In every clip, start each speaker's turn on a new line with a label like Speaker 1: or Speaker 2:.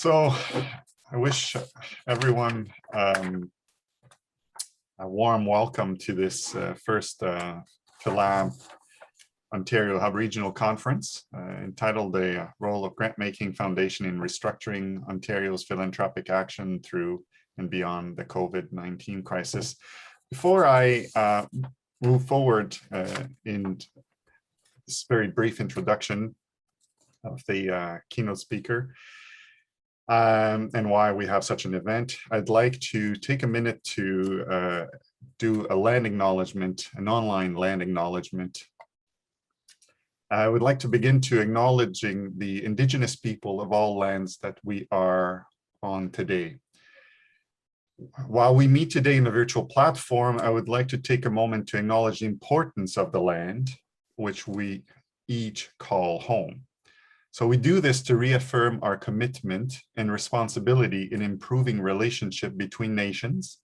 Speaker 1: So I wish everyone a warm welcome to this first PhiLab Ontario Hub Regional Conference entitled The Role of Grant-Making Foundation in Restructuring Ontario's Philanthropic Action Through and Beyond the COVID-19 Crisis. Before I move forward in this very brief introduction of the keynote speaker, and why we have such an event, I'd like to take a minute to do a land acknowledgement, an online land acknowledgement. I would like to begin to acknowledging the Indigenous people of all lands that we are on today. While we meet today in a virtual platform, I would like to take a moment to acknowledge the importance of the land, which we each call home. So we do this to reaffirm our commitment and responsibility in improving relationship between nations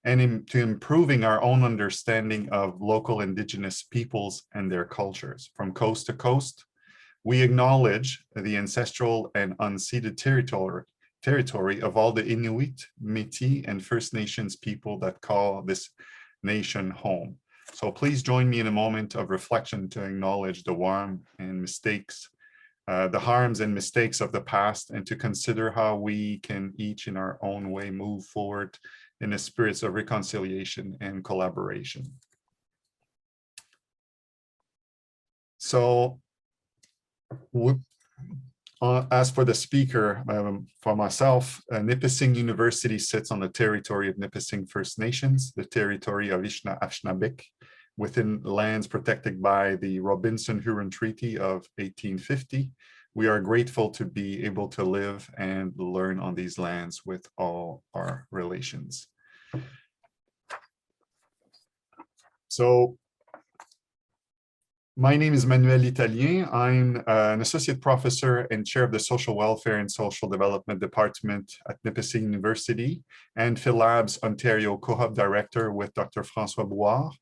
Speaker 1: and to improving our own understanding of local Indigenous peoples and their cultures. From coast to coast, we acknowledge the ancestral and unceded territory of all the Inuit, Métis, and First Nations people that call this nation home. So please join me in a moment of reflection to acknowledge the harms and mistakes of the past, and to consider how we can each in our own way move forward in the spirits of reconciliation and collaboration. So as for the speaker, for myself, Nipissing University sits on the territory of Nipissing First Nations, the territory of Anishinaabe, within lands protected by the Robinson-Huron Treaty of 1850. We are grateful to be able to live and learn on these lands with all our relations. So, my name is Manuel Italien. I'm an associate professor and chair of the Social Welfare and Social Development Department at Nipissing University, and PhiLab's Ontario Co-Hub Director with Dr. François Bouard,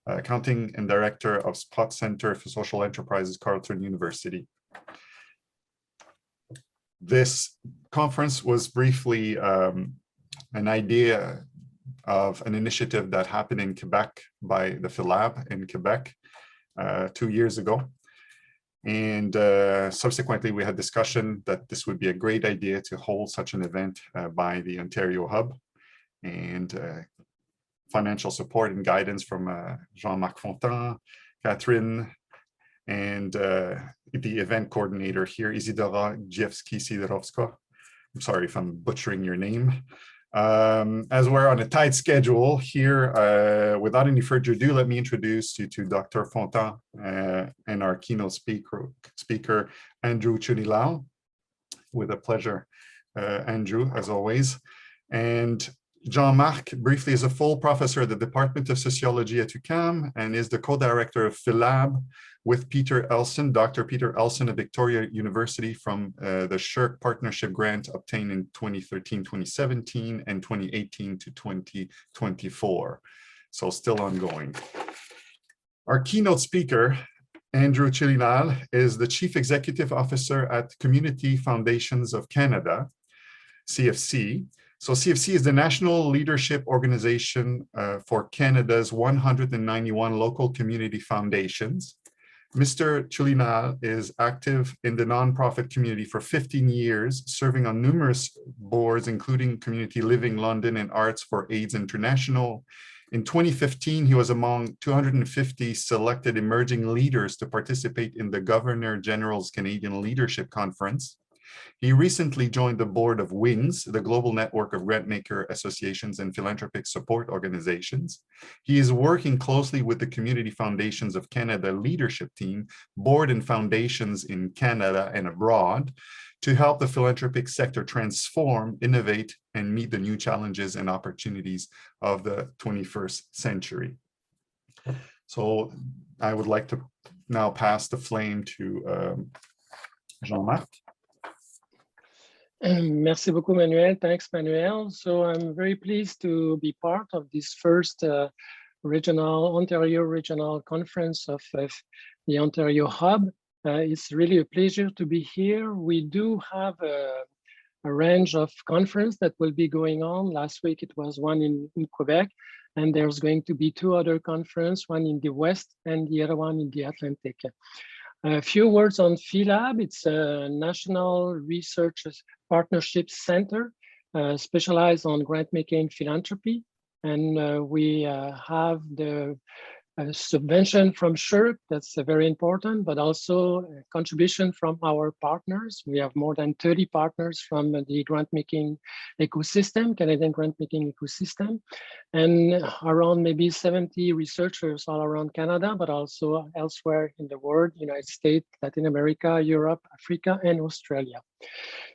Speaker 1: accounting and director of Sprott Center for Social Enterprises, Carleton University. This conference was briefly an idea of an initiative that happened in Quebec by the PhiLab in Quebec 2 years ago. And subsequently, we had discussion that this would be a great idea to hold such an event by the Ontario Hub, and financial support and guidance from Jean-Marc Fontan, Catherine, and the event coordinator here, Isidora Dziewski-Sidorowska. I'm sorry if I'm butchering your name. As we're on a tight schedule here, without any further ado, let me introduce you to Dr. Fontan and our keynote speaker, Andrew Chunilall. With a pleasure, Andrew, as always. And Jean-Marc briefly is a full professor at the Department of Sociology at UQAM and is the co-director of PhiLab with Peter Elson, Dr. Peter Elson of Victoria University, from the SHIRK Partnership Grant obtained in 2013-2017 and 2018 to 2024. So still ongoing. Our keynote speaker, Andrew Chunilall, is the Chief Executive Officer at Community Foundations of Canada, CFC. So CFC is the National Leadership Organization for Canada's 191 local community foundations. Mr. Chunilall is active in the nonprofit community for 15 years, serving on numerous boards, including Community Living London and Arts for AIDS International. In 2015, he was among 250 selected emerging leaders to participate in the Governor General's Canadian Leadership Conference. He recently joined the board of WINGS, the global network of grantmaker associations and philanthropic support organizations. He is working closely with the Community Foundations of Canada leadership team, board and foundations in Canada and abroad, to help the philanthropic sector transform, innovate, and meet the new challenges and opportunities of the 21st century. So I would like to now pass the flame to Jean-Marc.
Speaker 2: Merci beaucoup, Manuel. Thanks, Manuel. So I'm very pleased to be part of this first Ontario Regional Conference of the Ontario Hub. It's really a pleasure to be here. We do have range of conference that will be going on. Last week, it was one in Quebec, and there's going to be 2 other conferences, one in the West and the other one in the Atlantic. A few words on PhiLab. It's a national research partnership center specialized on grant making philanthropy. And we have the subvention from SSHRC, that's very important, but also a contribution from our partners. We have more than 30 partners from the grant making ecosystem, Canadian grant making ecosystem, and around maybe 70 researchers all around Canada, but also elsewhere in the world, United States, Latin America, Europe, Africa, and Australia.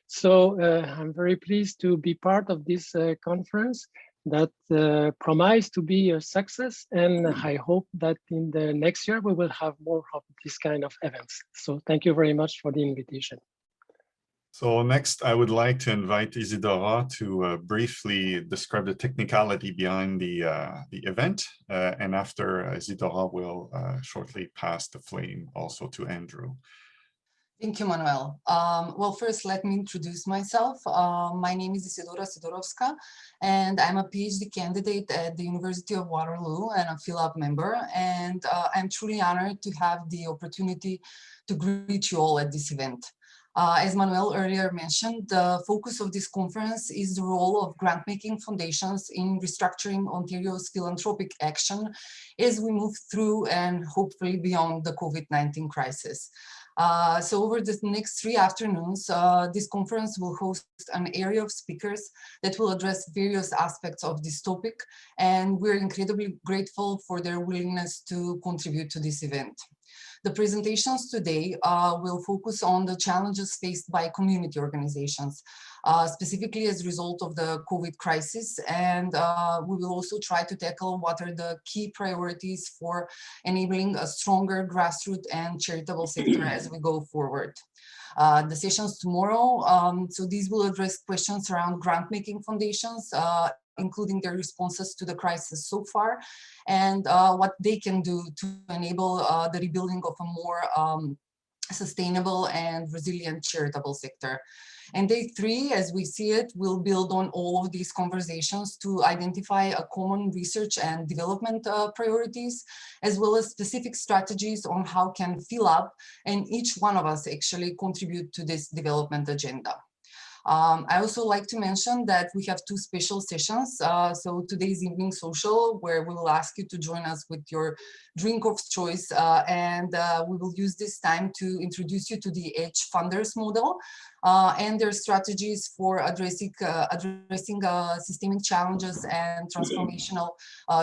Speaker 2: So I'm very pleased to be part of this conference that promise to be a success, and I hope that in the next year we will have more of this kind of events. So thank you very much for the invitation.
Speaker 1: So next, I would like to invite Isidora to briefly describe the technicality behind the event, and after Isidora will shortly pass the flame also to Andrew.
Speaker 3: Thank you, Manuel. Well, first, let me introduce myself. My name is Isidora Sidorowska, and I'm a PhD candidate at the University of Waterloo and a PhiLab member. And I'm truly honored to have the opportunity to greet you all at this event. As Manuel earlier mentioned, the focus of this conference is the role of grant-making foundations in restructuring Ontario's philanthropic action as we move through and hopefully beyond the COVID-19 crisis. So over the next 3 afternoons, this conference will host an area of speakers that will address various aspects of this topic, and we're incredibly grateful for their willingness to contribute to this event. The presentations today will focus on the challenges faced by community organizations, specifically as a result of the COVID crisis, and we will also try to tackle what are the key priorities for enabling a stronger grassroots and charitable sector as we go forward. The sessions tomorrow, so these will address questions around grant-making foundations, including their responses to the crisis so far, and what they can do to enable the rebuilding of a more sustainable and resilient charitable sector. And day 3, as we see it, will build on all of these conversations to identify a common research and development priorities, as well as specific strategies on how can PhiLab and each one of us actually contribute to this development agenda. I also like to mention that we have 2 special sessions. So today's evening social, where we will ask you to join us with your drink of choice, and we will use this time to introduce you to the Edge Funders model and their strategies for addressing systemic challenges and transformational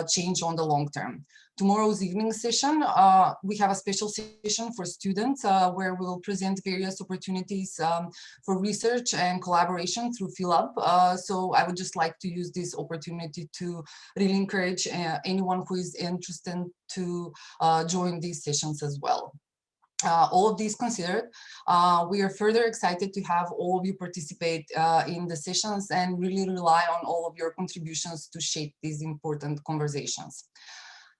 Speaker 3: change on the long term. Tomorrow's evening session, we have a special session for students where we'll present various opportunities for research and collaboration through PhiLab. So I would just like to use this opportunity to really encourage anyone who is interested to join these sessions as well. All of these considered, we are further excited to have all of you participate in the sessions and really rely on all of your contributions to shape these important conversations.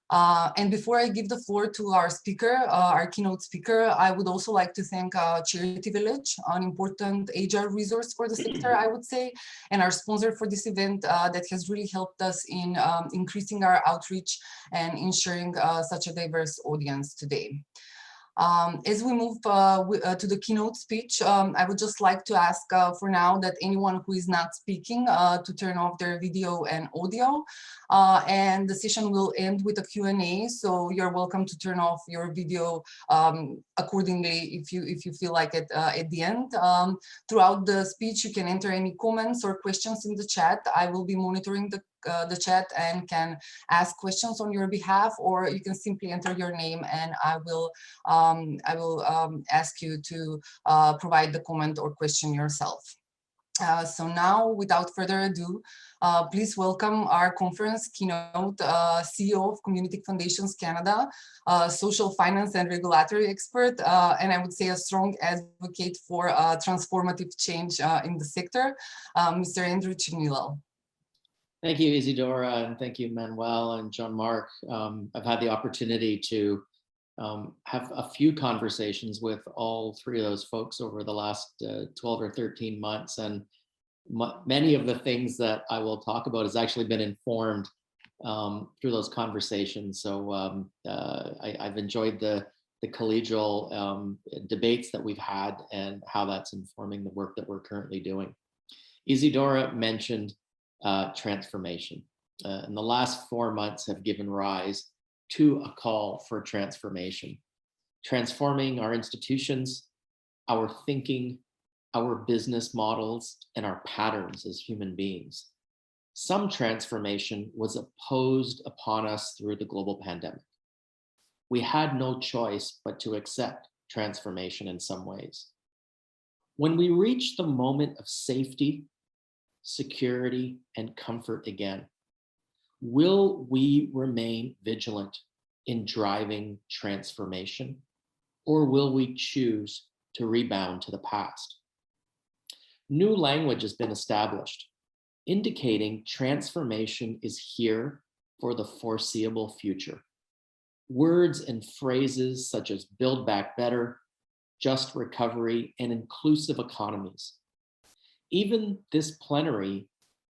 Speaker 3: And before I give the floor to our speaker, our keynote speaker, I would also like to thank Charity Village, an important HR resource for the sector, I would say, and our sponsor for this event that has really helped us in increasing our outreach and ensuring such a diverse audience today. As we move to the keynote speech, I would just like to ask for now that anyone who is not speaking to turn off their video and audio, and the session will end with a Q&A, so you're welcome to turn off your video accordingly if you feel like it at the end. Throughout the speech, you can enter any comments or questions in the chat. I will be monitoring the chat and can ask questions on your behalf, or you can simply enter your name and I will ask you to provide the comment or question yourself. So now, without further ado, please welcome our conference keynote CEO of Community Foundations Canada, social finance and regulatory expert, and I would say a strong advocate for transformative change in the sector, Mr. Andrew Chunilall.
Speaker 4: Thank you, Isidora, and thank you, Manuel and Jean-Marc. I've had the opportunity to have a few conversations with all 3 of those folks over the last 12 or 13 months, and many of the things that I will talk about has actually been informed through those conversations. So I've enjoyed the collegial debates that we've had and how that's informing the work that we're currently doing. Isidora mentioned transformation. And the last 4 months have given rise to a call for transformation, transforming our institutions, our thinking, our business models, and our patterns as human beings. Some transformation was imposed upon us through the global pandemic. We had no choice but to accept transformation in some ways. When we reach the moment of safety, security, and comfort again, will we remain vigilant in driving transformation, or will we choose to rebound to the past? New language has been established, indicating transformation is here for the foreseeable future. Words and phrases such as build back better, just recovery, and inclusive economies. Even this plenary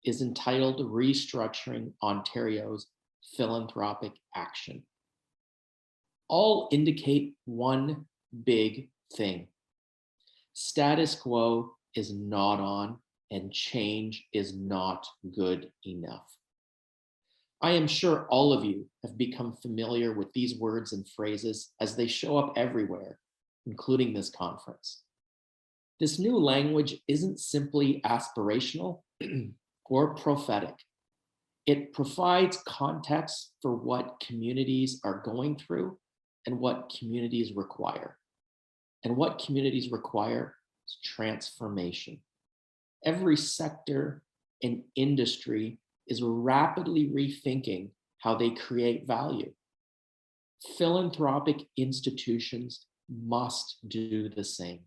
Speaker 4: is entitled Restructuring Ontario's Philanthropic Action. All indicate one big thing. Status quo is not on, and change is not good enough. I am sure all of you have become familiar with these words and phrases as they show up everywhere, including this conference. This new language isn't simply aspirational or prophetic. It provides context for what communities are going through and what communities require. And what communities require is transformation. Every sector and industry is rapidly rethinking how they create value. Philanthropic institutions must do the same.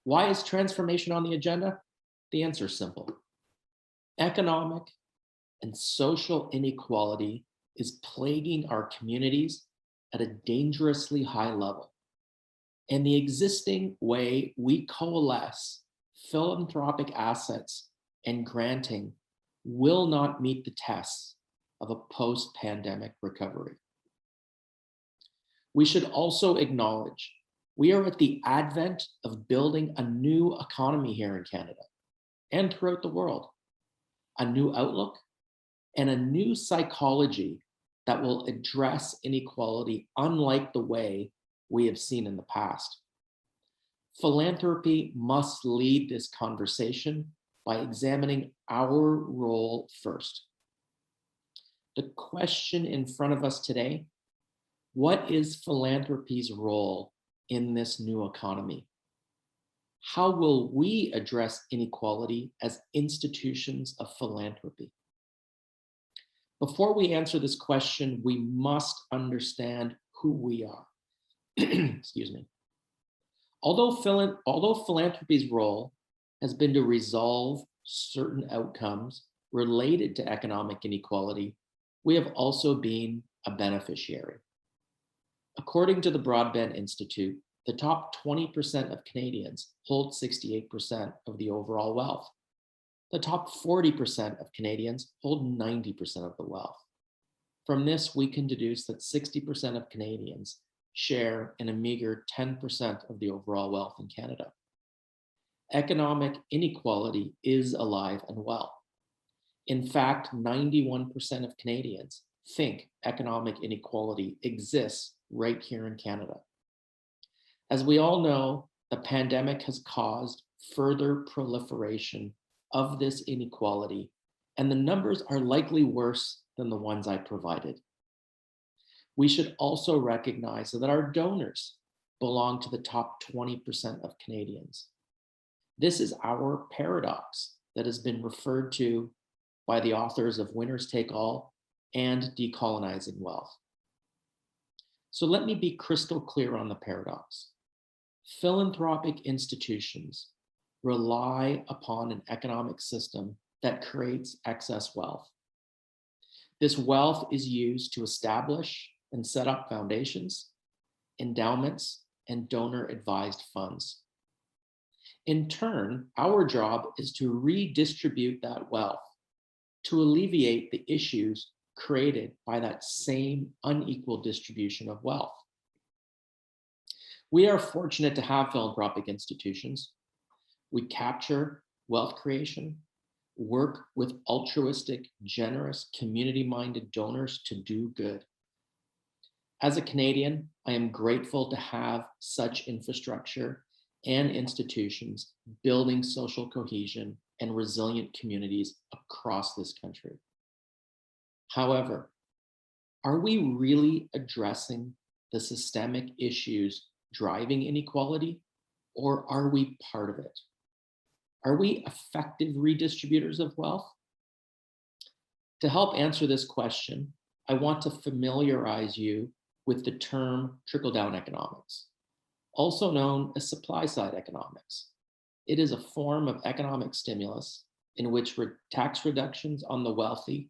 Speaker 4: Why is transformation on the agenda? The answer is simple. Economic and social inequality is plaguing our communities at a dangerously high level. And the existing way we coalesce philanthropic assets and granting will not meet the tests of a post-pandemic recovery. We should also acknowledge we are at the advent of building a new economy here in Canada and throughout the world, a new outlook and a new psychology that will address inequality unlike the way we have seen in the past. Philanthropy must lead this conversation by examining our role first. The question in front of us today, what is philanthropy's role in this new economy? How will we address inequality as institutions of philanthropy? Before we answer this question, we must understand who we are. Excuse me. Although philanthropy's role has been to resolve certain outcomes related to economic inequality, we have also been a beneficiary. According to the Broadbent Institute, the top 20% of Canadians hold 68% of the overall wealth. The top 40% of Canadians hold 90% of the wealth. From this, we can deduce that 60% of Canadians share in a meager 10% of the overall wealth in Canada. Economic inequality is alive and well. In fact, 91% of Canadians think economic inequality exists right here in Canada. As we all know, the pandemic has caused further proliferation of this inequality, and the numbers are likely worse than the ones I provided. We should also recognize that our donors belong to the top 20% of Canadians. This is our paradox that has been referred to by the authors of Winners Take All and Decolonizing Wealth. So let me be crystal clear on the paradox. Philanthropic institutions rely upon an economic system that creates excess wealth. This wealth is used to establish and set up foundations, endowments, and donor-advised funds. In turn, our job is to redistribute that wealth to alleviate the issues created by that same unequal distribution of wealth. We are fortunate to have philanthropic institutions. We capture wealth creation, work with altruistic, generous, community-minded donors to do good. As a Canadian, I am grateful to have such infrastructure and institutions building social cohesion and resilient communities across this country. However, are we really addressing the systemic issues driving inequality, or are we part of it? Are we effective redistributors of wealth? To help answer this question, I want to familiarize you with the term trickle-down economics, also known as supply-side economics. It is a form of economic stimulus in which tax reductions on the wealthy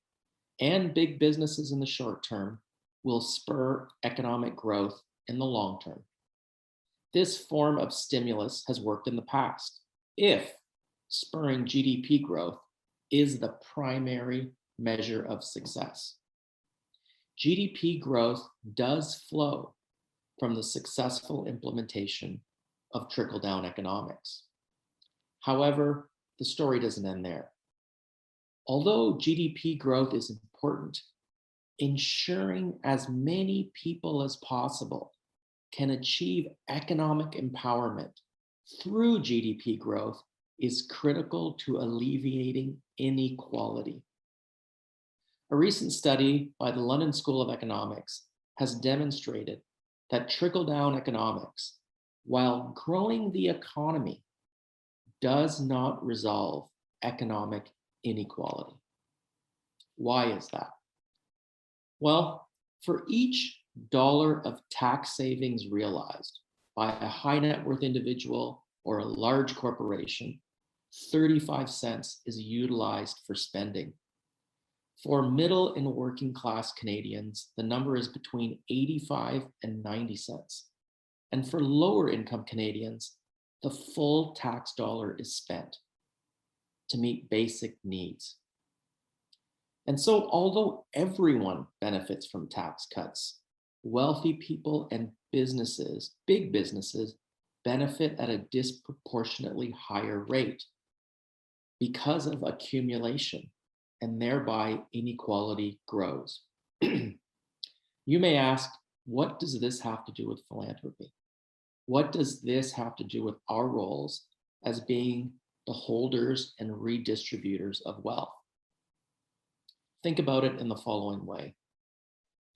Speaker 4: and big businesses in the short term will spur economic growth in the long term. This form of stimulus has worked in the past if spurring GDP growth is the primary measure of success. GDP growth does flow from the successful implementation of trickle-down economics. However, the story doesn't end there. Although GDP growth is important, ensuring as many people as possible can achieve economic empowerment through GDP growth is critical to alleviating inequality. A recent study by the London School of Economics has demonstrated that trickle-down economics, while growing the economy, does not resolve economic inequality. Why is that? Well, for each dollar of tax savings realized by a high net worth individual or a large corporation, 35 cents is utilized for spending. For middle and working class Canadians, the number is between 85 and 90 cents. And for lower income Canadians, the full tax dollar is spent to meet basic needs. And so, although everyone benefits from tax cuts, wealthy people and businesses, big businesses, benefit at a disproportionately higher rate because of accumulation, and thereby inequality grows. You may ask, what does this have to do with philanthropy? What does this have to do with our roles as being the holders and redistributors of wealth? Think about it in the following way.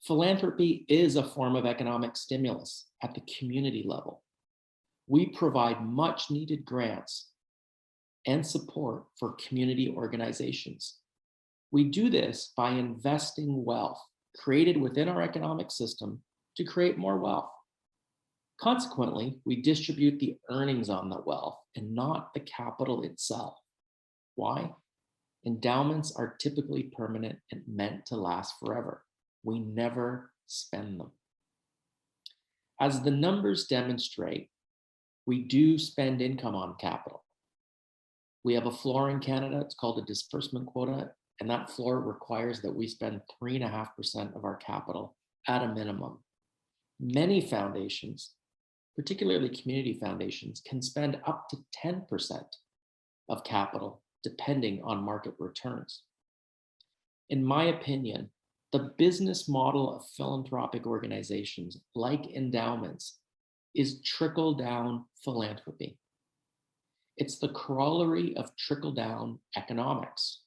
Speaker 4: Philanthropy is a form of economic stimulus at the community level. We provide much needed grants and support for community organizations. We do this by investing wealth created within our economic system to create more wealth. Consequently, we distribute the earnings on the wealth and not the capital itself. Why? Endowments are typically permanent and meant to last forever. We never spend them. As the numbers demonstrate, we do spend income on capital. We have a floor in Canada, it's called a disbursement quota, and that floor requires that we spend 3.5% of our capital at a minimum. Many foundations, particularly community foundations, can spend up to 10% of capital depending on market returns. In my opinion, the business model of philanthropic organizations like endowments is trickle-down philanthropy. It's the corollary of trickle-down economics.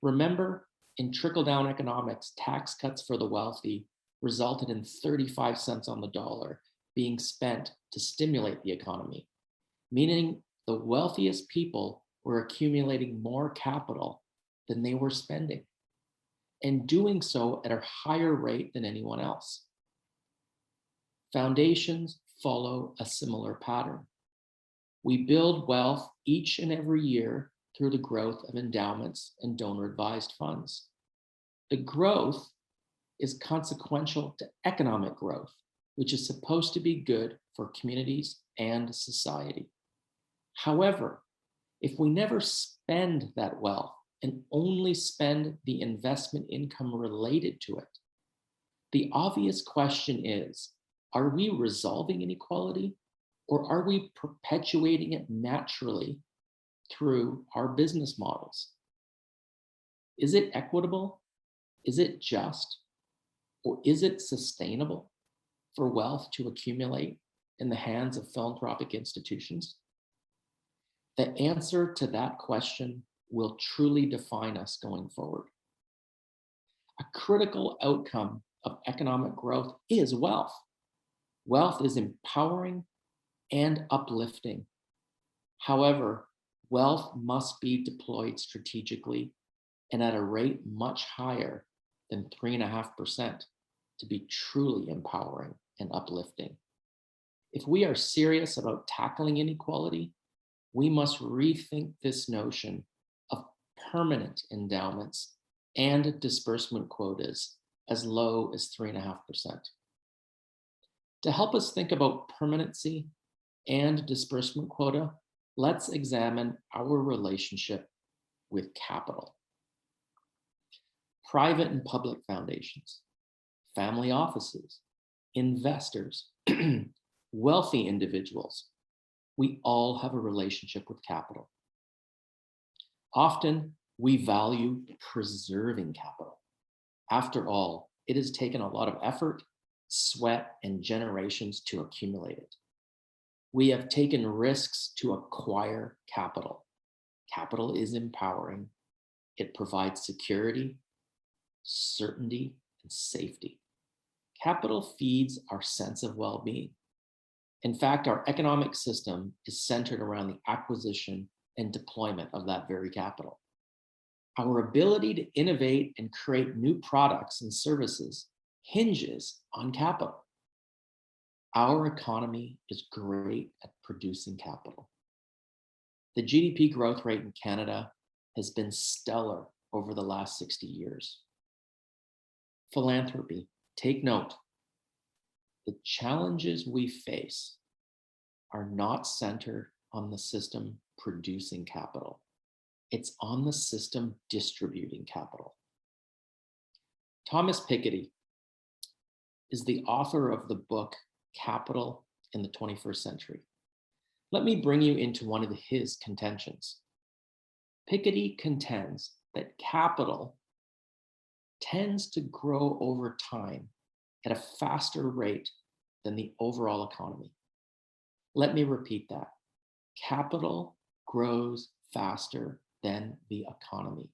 Speaker 4: Remember, in trickle-down economics, tax cuts for the wealthy resulted in 35 cents on the dollar being spent to stimulate the economy, meaning the wealthiest people were accumulating more capital than they were spending, and doing so at a higher rate than anyone else. Foundations follow a similar pattern. We build wealth each and every year through the growth of endowments and donor-advised funds. The growth is consequential to economic growth, which is supposed to be good for communities and society. However, if we never spend that wealth and only spend the investment income related to it, the obvious question is, are we resolving inequality, or are we perpetuating it naturally through our business models? Is it equitable? Is it just? Or is it sustainable for wealth to accumulate in the hands of philanthropic institutions? The answer to that question will truly define us going forward. A critical outcome of economic growth is wealth. Wealth is empowering and uplifting. However, wealth must be deployed strategically and at a rate much higher than 3.5% to be truly empowering and uplifting. If we are serious about tackling inequality, we must rethink this notion of permanent endowments and disbursement quotas as low as 3.5%. To help us think about permanency and disbursement quota, let's examine our relationship with capital. Private and public foundations, family offices, investors, wealthy individuals, we all have a relationship with capital. Often, we value preserving capital. After all, it has taken a lot of effort, sweat, and generations to accumulate it. We have taken risks to acquire capital. Capital is empowering. It provides security, certainty, and safety. Capital feeds our sense of well-being. In fact, our economic system is centered around the acquisition and deployment of that very capital. Our ability to innovate and create new products and services hinges on capital. Our economy is great at producing capital. The GDP growth rate in Canada has been stellar over the last 60 years. Philanthropy, take note. The challenges we face are not centered on the system producing capital. It's on the system distributing capital. Thomas Piketty is the author of the book Capital in the 21st Century. Let me bring you into one of his contentions. Piketty contends that capital tends to grow over time at a faster rate than the overall economy. Let me repeat that. Capital grows faster than the economy.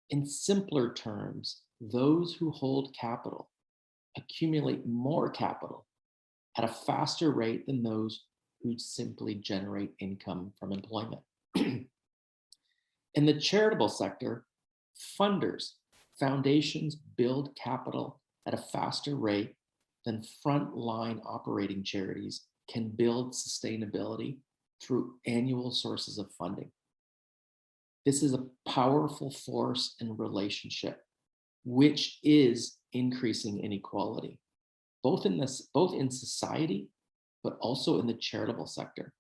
Speaker 4: In simpler terms, those who hold capital accumulate more capital at a faster rate than those who simply generate income from employment. In the charitable sector, funders, foundations build capital at a faster rate than frontline operating charities can build sustainability through annual sources of funding. This is a powerful force and relationship, which is increasing inequality, both in society, but also in the charitable sector.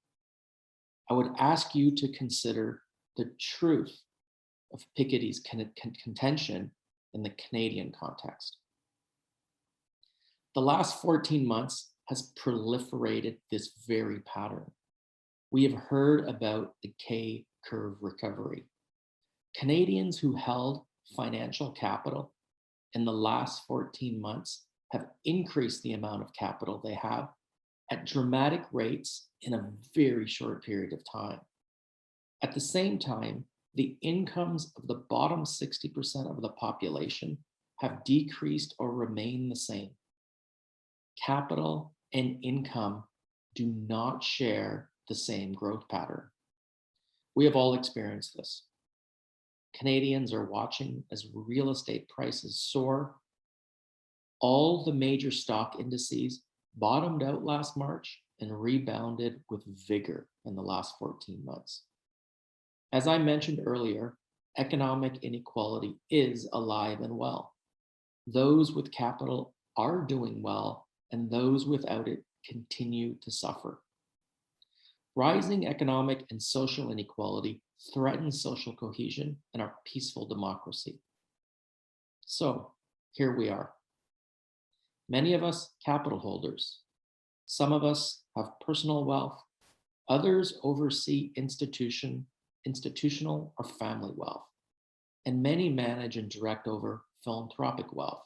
Speaker 4: I would ask you to consider the truth of Piketty's contention in the Canadian context. The last 14 months has proliferated this very pattern. We have heard about the K-curve recovery. Canadians who held financial capital in the last 14 months have increased the amount of capital they have at dramatic rates in a very short period of time. At the same time, the incomes of the bottom 60% of the population have decreased or remain the same. Capital and income do not share the same growth pattern. We have all experienced this. Canadians are watching as real estate prices soar. All the major stock indices bottomed out last March and rebounded with vigor in the last 14 months. As I mentioned earlier, economic inequality is alive and well. Those with capital are doing well, and those without it continue to suffer. Rising economic and social inequality threatens social cohesion and our peaceful democracy. So here we are. Many of us capital holders. Some of us have personal wealth. Others oversee institutional or family wealth. And many manage and direct over philanthropic wealth.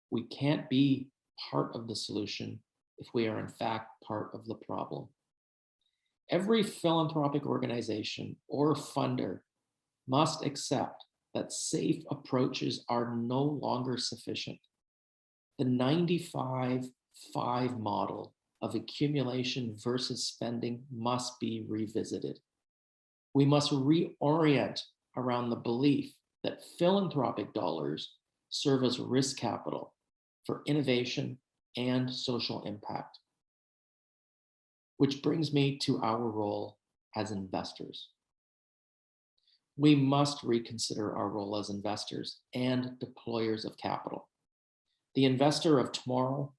Speaker 4: We can't be part of the solution if we are in fact part of the problem. Every philanthropic organization or funder must accept that safe approaches are no longer sufficient. The 95-5 model of accumulation versus spending must be revisited. We must reorient around the belief that philanthropic dollars serve as risk capital for innovation and social impact. Which brings me to our role as investors. We must reconsider our role as investors and deployers of capital. The investor of tomorrow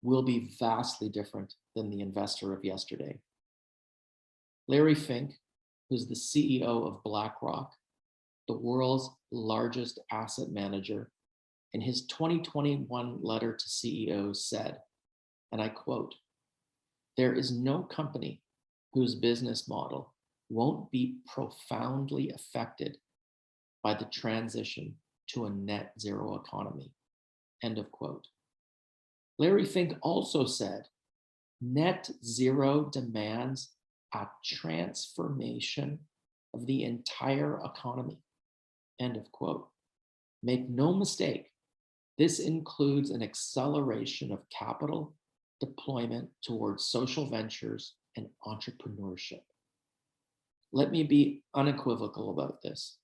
Speaker 4: will be vastly different than the investor of yesterday. Larry Fink, who's the CEO of BlackRock, the world's largest asset manager, in his 2021 letter to CEOs said, and I quote, "There is no company whose business model won't be profoundly affected by the transition to a net zero economy." End of quote. Larry Fink also said, "Net zero demands a transformation of the entire economy." End of quote. Make no mistake, this includes an acceleration of capital deployment towards social ventures and entrepreneurship. Let me be unequivocal about this.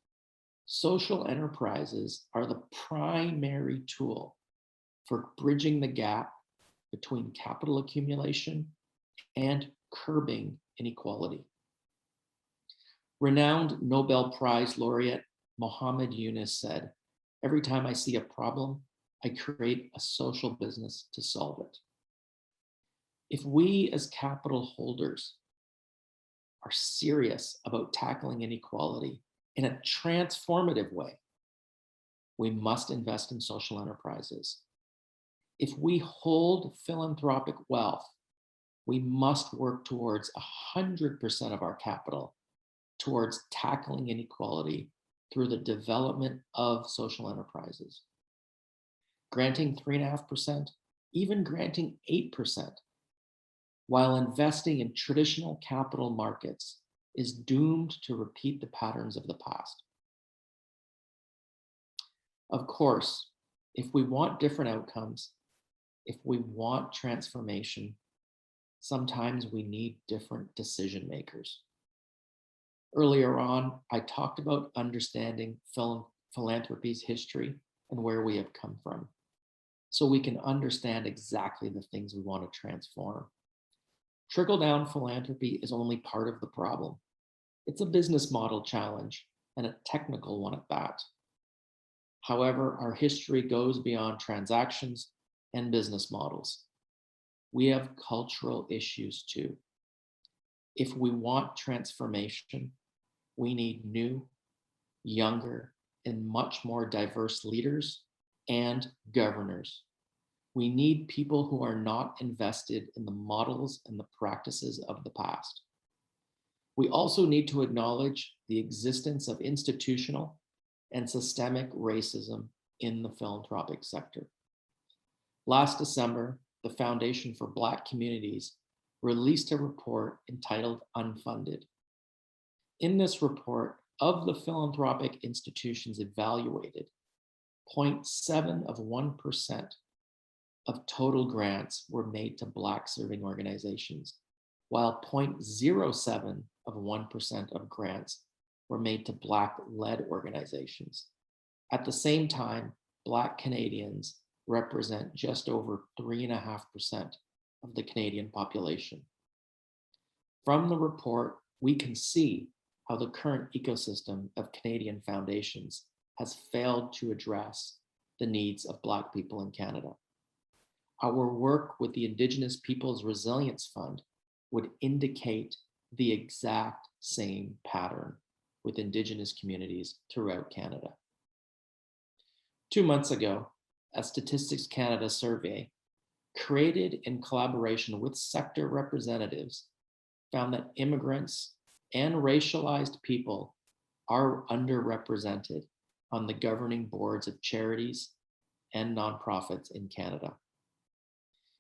Speaker 4: Social enterprises are the primary tool for bridging the gap between capital accumulation and curbing inequality. Renowned Nobel Prize laureate Muhammad Yunus said, "Every time I see a problem, I create a social business to solve it." If we as capital holders are serious about tackling inequality in a transformative way, we must invest in social enterprises. If we hold philanthropic wealth, we must work towards 100% of our capital towards tackling inequality through the development of social enterprises. Granting 3.5%, even granting 8%, while investing in traditional capital markets is doomed to repeat the patterns of the past. Of course, if we want different outcomes, if we want transformation, sometimes we need different decision makers. Earlier on, I talked about understanding philanthropy's history and where we have come from, so we can understand exactly the things we want to transform. Trickle-down philanthropy is only part of the problem. It's a business model challenge and a technical one at that. However, our history goes beyond transactions and business models. We have cultural issues too. If we want transformation, we need new, younger, and much more diverse leaders and governors. We need people who are not invested in the models and the practices of the past. We also need to acknowledge the existence of institutional and systemic racism in the philanthropic sector. Last December, the Foundation for Black Communities released a report entitled Unfunded. In this report, of the philanthropic institutions evaluated, 0.7% of total grants were made to Black serving organizations, while 0.07% of grants were made to Black-led organizations. At the same time, Black Canadians represent just over 3.5% of the Canadian population. From the report, we can see how the current ecosystem of Canadian foundations has failed to address the needs of Black people in Canada. Our work with the Indigenous Peoples Resilience Fund would indicate the exact same pattern with Indigenous communities throughout Canada. 2 months ago, a Statistics Canada survey created in collaboration with sector representatives found that immigrants and racialized people are underrepresented on the governing boards of charities and nonprofits in Canada.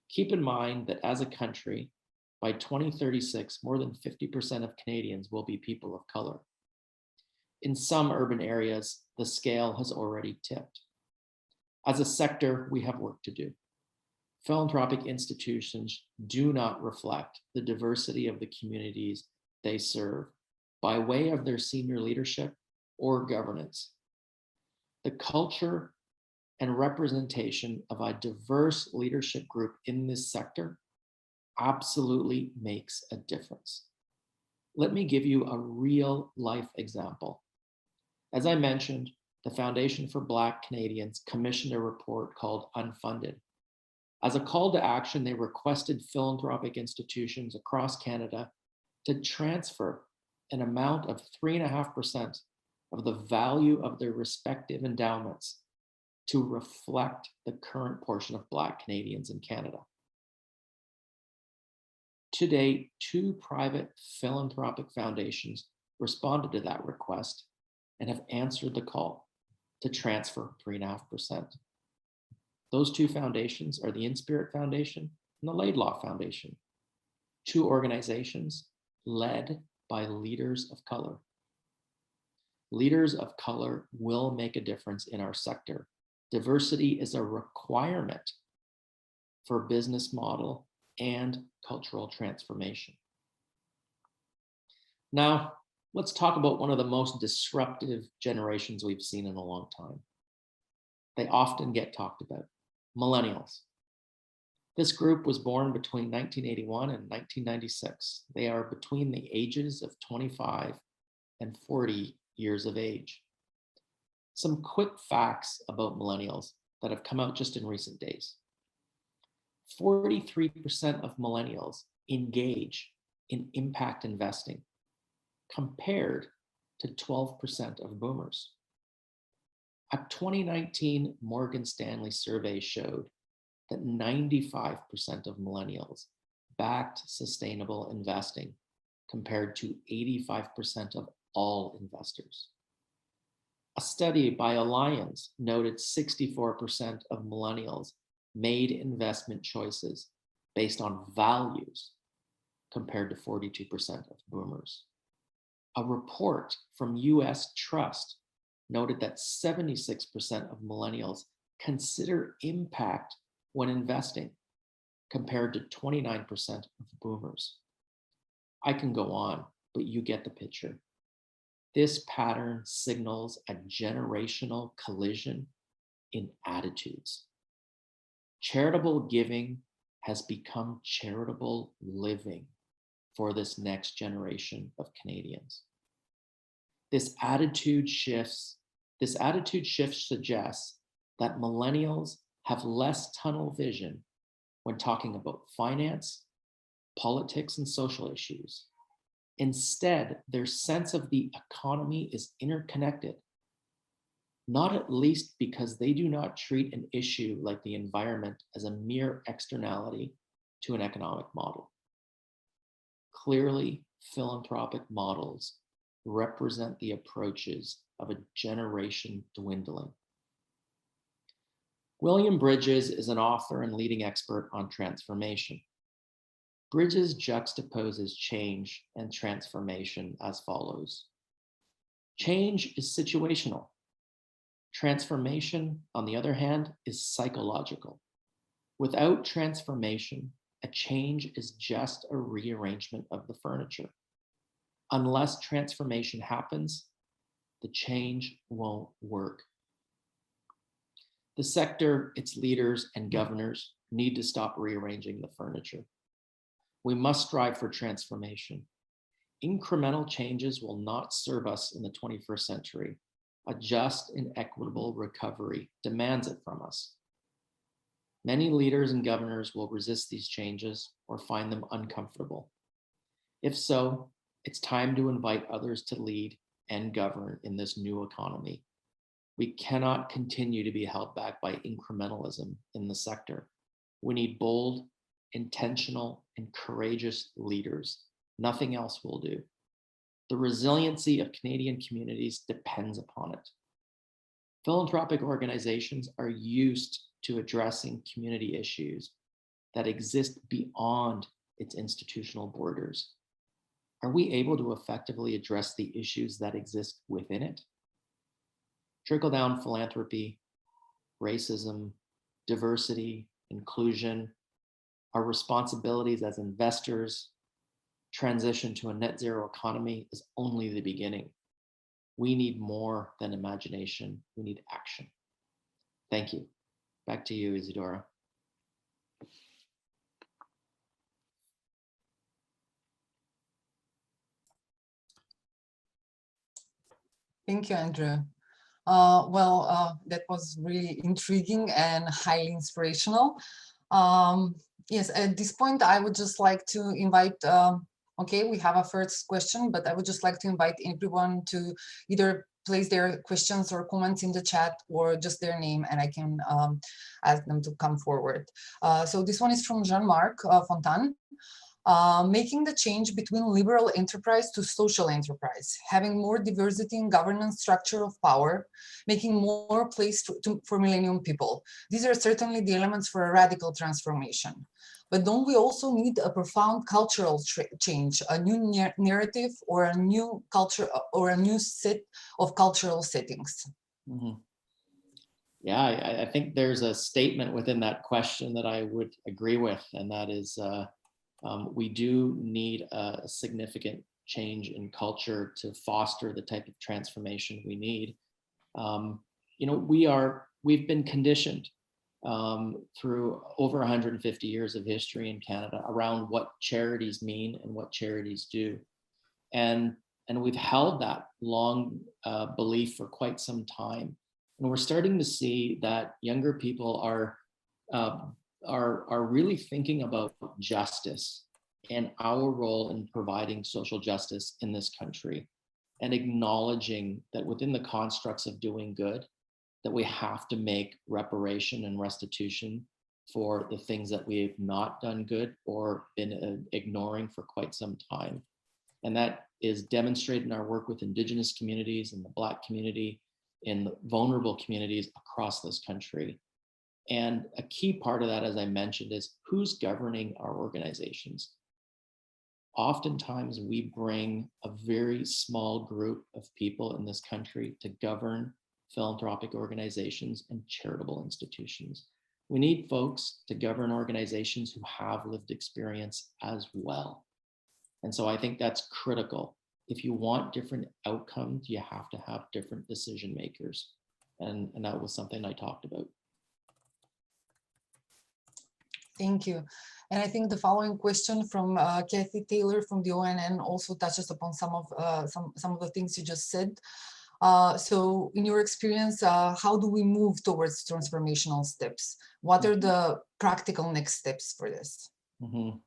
Speaker 4: Keep in mind that as a country, by 2036, more than 50% of Canadians will be people of color. In some urban areas, the scale has already tipped. As a sector, we have work to do. Philanthropic institutions do not reflect the diversity of the communities they serve by way of their senior leadership or governance. The culture and representation of a diverse leadership group in this sector absolutely makes a difference. Let me give you a real life example. As I mentioned, the Foundation for Black Canadians commissioned a report called Unfunded. As a call to action, they requested philanthropic institutions across Canada to transfer an amount of 3.5% of the value of their respective endowments to reflect the current portion of Black Canadians in Canada. To date, 2 private philanthropic foundations responded to that request and have answered the call to transfer 3.5%. Those 2 foundations are the InSpirit Foundation and the Laidlaw Foundation, 2 organizations led by leaders of color. Leaders of color will make a difference in our sector. Diversity is a requirement for business model and cultural transformation. Now, let's talk about one of the most disruptive generations we've seen in a long time. They often get talked about, millennials. This group was born between 1981 and 1996. They are between the ages of 25 and 40 years of age. Some quick facts about millennials that have come out just in recent days. 43% of millennials engage in impact investing, compared to 12% of boomers. A 2019 Morgan Stanley survey showed that 95% of millennials backed sustainable investing, compared to 85% of all investors. A study by Alliance noted 64% of millennials made investment choices based on values, compared to 42% of boomers. A report from US Trust noted that 76% of millennials consider impact when investing, compared to 29% of boomers. I can go on, but you get the picture. This pattern signals a generational collision in attitudes. Charitable giving has become charitable living for this next generation of Canadians. This attitude shift suggests that millennials have less tunnel vision when talking about finance, politics, and social issues. Instead, their sense of the economy is interconnected, not at least because they do not treat an issue like the environment as a mere externality to an economic model. Clearly, philanthropic models represent the approaches of a generation dwindling. William Bridges is an author and leading expert on transformation. Bridges juxtaposes change and transformation as follows. Change is situational. Transformation, on the other hand, is psychological. Without transformation, a change is just a rearrangement of the furniture. Unless transformation happens, the change won't work. The sector, its leaders, and governors need to stop rearranging the furniture. We must strive for transformation. Incremental changes will not serve us in the 21st century. A just and equitable recovery demands it from us. Many leaders and governors will resist these changes or find them uncomfortable. If so, it's time to invite others to lead and govern in this new economy. We cannot continue to be held back by incrementalism in the sector. We need bold, intentional, and courageous leaders. Nothing else will do. The resiliency of Canadian communities depends upon it. Philanthropic organizations are used to addressing community issues that exist beyond its institutional borders. Are we able to effectively address the issues that exist within it? Trickle-down philanthropy, racism, diversity, inclusion, our responsibilities as investors, transition to a net zero economy is only the beginning. We need more than imagination. We need action. Thank you. Back to you, Isidora.
Speaker 3: Thank you, Andrew. That was really intriguing and highly inspirational. Yes, at this point, I would just like to invite, okay, we have a first question, but I would just like to invite everyone to either place their questions or comments in the chat or just their name, and I can ask them to come forward. So this one is from Jean-Marc Fontan. Making the change between liberal enterprise to social enterprise, having more diversity in governance structure of power, making more place for millennium people. These are certainly the elements for a radical transformation. But don't we also need a profound cultural change, a new narrative or a new culture or a new set of cultural settings?
Speaker 4: Mm-hmm. Yeah, I think there's a statement within that question that I would agree with, and that is, we do need a significant change in culture to foster the type of transformation we need. You know, we've been conditioned through over 150 years of history in Canada around what charities mean and what charities do. And we've held that long belief for quite some time. And we're starting to see that younger people are really thinking about justice and our role in providing social justice in this country, and acknowledging that within the constructs of doing good, that we have to make reparation and restitution for the things that we have not done good or been ignoring for quite some time. And that is demonstrated in our work with Indigenous communities and the Black community, in vulnerable communities across this country. And a key part of that, as I mentioned, is who's governing our organizations. Oftentimes we bring a very small group of people in this country to govern philanthropic organizations and charitable institutions. We need folks to govern organizations who have lived experience as well. And so I think that's critical. If you want different outcomes, you have to have different decision makers. And that was something I talked about.
Speaker 3: Thank you. And I think the following question from Cathy Taylor from the ONN also touches upon some of the things you just said. So in your experience, how do we move towards transformational steps? What are the practical next steps for this?
Speaker 4: Mm-hmm.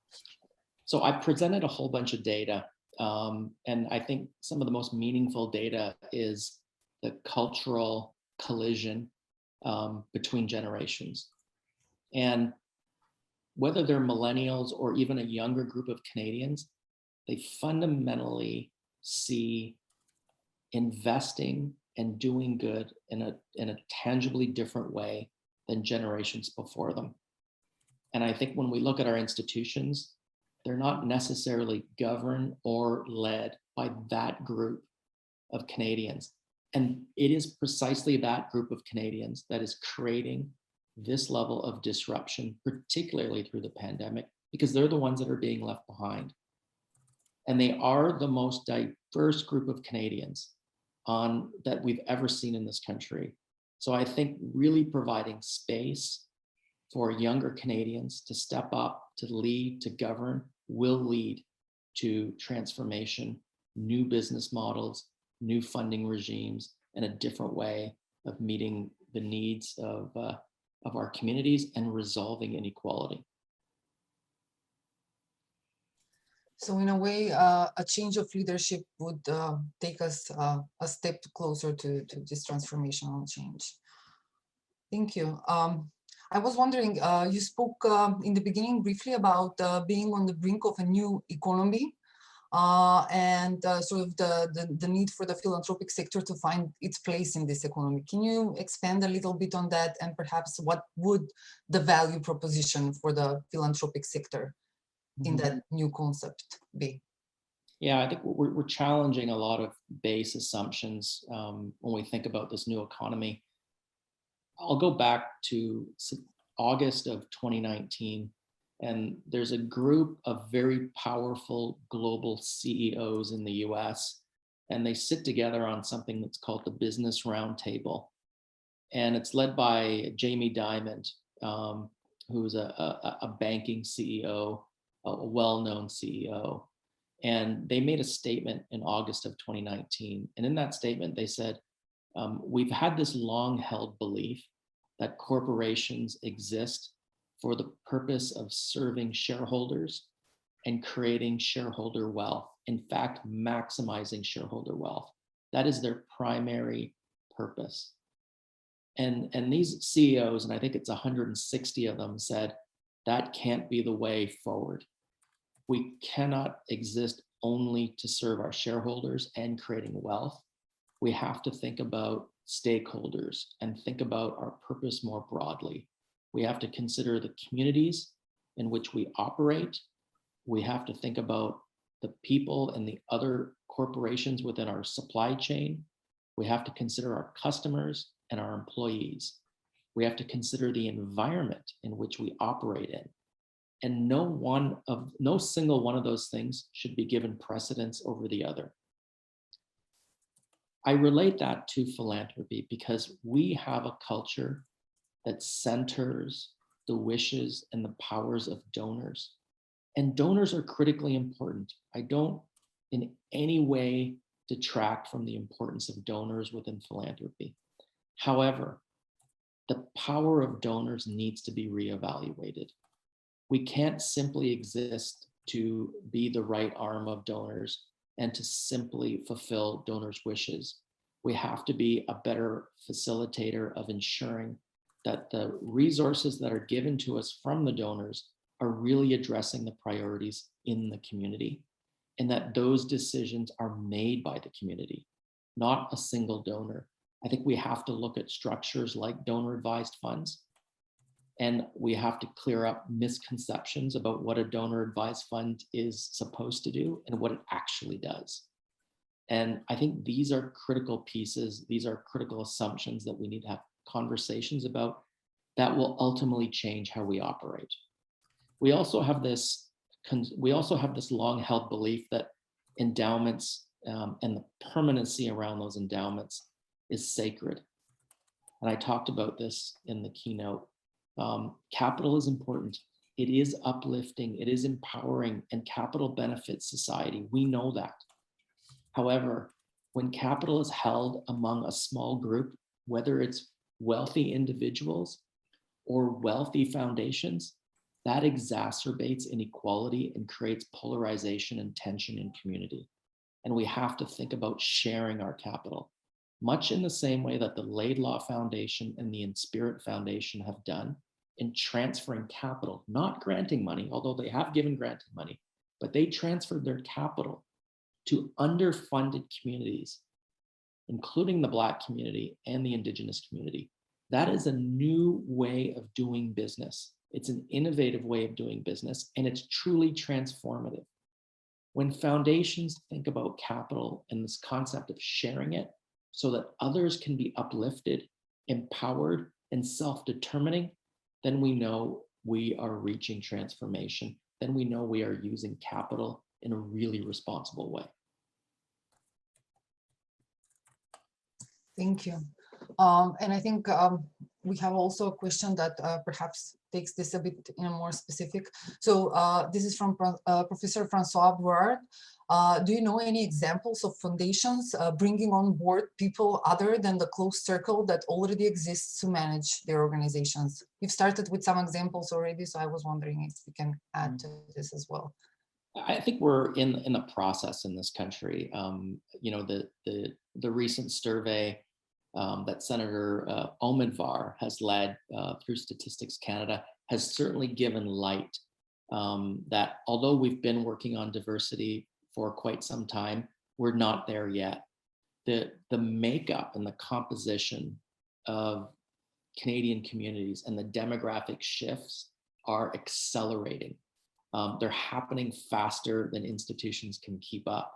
Speaker 4: So I presented a whole bunch of data. And I think some of the most meaningful data is the cultural collision between generations. And whether they're millennials or even a younger group of Canadians, they fundamentally see investing and doing good in a tangibly different way than generations before them. And I think when we look at our institutions, they're not necessarily governed or led by that group of Canadians. And it is precisely that group of Canadians that is creating this level of disruption, particularly through the pandemic, because they're the ones that are being left behind. And they are the most diverse group of Canadians that we've ever seen in this country. So I think really providing space for younger Canadians to step up, to lead, to govern, will lead to transformation, new business models, new funding regimes, and a different way of meeting the needs of our communities and resolving inequality.
Speaker 3: So in a way, a change of leadership would take us a step closer to this transformational change. Thank you. I was wondering, you spoke in the beginning briefly about being on the brink of a new economy and sort of the need for the philanthropic sector to find its place in this economy. Can you expand a little bit on that, and perhaps what would the value proposition for the philanthropic sector in that new concept be?
Speaker 4: Yeah, I think we're challenging a lot of base assumptions when we think about this new economy. I'll go back to August of 2019, and there's a group of very powerful global CEOs in the US, and they sit together on something that's called the Business Roundtable. And it's led by Jamie Dimon, who's a banking CEO, a well-known CEO. And they made a statement in August of 2019. And in that statement, they said, we've had this long-held belief that corporations exist for the purpose of serving shareholders and creating shareholder wealth. In fact, maximizing shareholder wealth. That is their primary purpose. And these CEOs, and I think it's 160 of them, said that can't be the way forward. We cannot exist only to serve our shareholders and creating wealth. We have to think about stakeholders and think about our purpose more broadly. We have to consider the communities in which we operate. We have to think about the people and the other corporations within our supply chain. We have to consider our customers and our employees. We have to consider the environment in which we operate in. And no single one of those things should be given precedence over the other. I relate that to philanthropy because we have a culture that centers the wishes and the powers of donors. And donors are critically important. I don't in any way detract from the importance of donors within philanthropy. However, the power of donors needs to be reevaluated. We can't simply exist to be the right arm of donors and to simply fulfill donors' wishes. We have to be a better facilitator of ensuring that the resources that are given to us from the donors are really addressing the priorities in the community, and that those decisions are made by the community, not a single donor. I think we have to look at structures like donor advised funds, and we have to clear up misconceptions about what a donor advised fund is supposed to do and what it actually does. And I think these are critical pieces. These are critical assumptions that we need to have conversations about that will ultimately change how we operate. We also have this long-held belief that endowments and the permanency around those endowments is sacred. And I talked about this in the keynote. Capital is important. It is uplifting, it is empowering, and capital benefits society. We know that. However, when capital is held among a small group, whether it's wealthy individuals or wealthy foundations, that exacerbates inequality and creates polarization and tension in community. And we have to think about sharing our capital, much in the same way that the Laidlaw Foundation and the Inspirit Foundation have done in transferring capital, not granting money, although they have given granted money, but they transferred their capital to underfunded communities, including the Black community and the Indigenous community. That is a new way of doing business. It's an innovative way of doing business, and it's truly transformative. When foundations think about capital and this concept of sharing it so that others can be uplifted, empowered, and self-determining, then we know we are reaching transformation. Then we know we are using capital in a really responsible way.
Speaker 3: Thank you. And I think we have also a question that perhaps takes this a bit in a more specific. So this is from Professor Francois Brouard. Do you know any examples of foundations bringing on board people other than the close circle that already exists to manage their organizations? You've started with some examples already, so I was wondering if you can add to this as well.
Speaker 4: I think we're in the process in this country. You know, the recent survey that Senator Omidvar has led through Statistics Canada has certainly given light that although we've been working on diversity for quite some time, we're not there yet. The makeup and the composition of Canadian communities and the demographic shifts are accelerating. They're happening faster than institutions can keep up.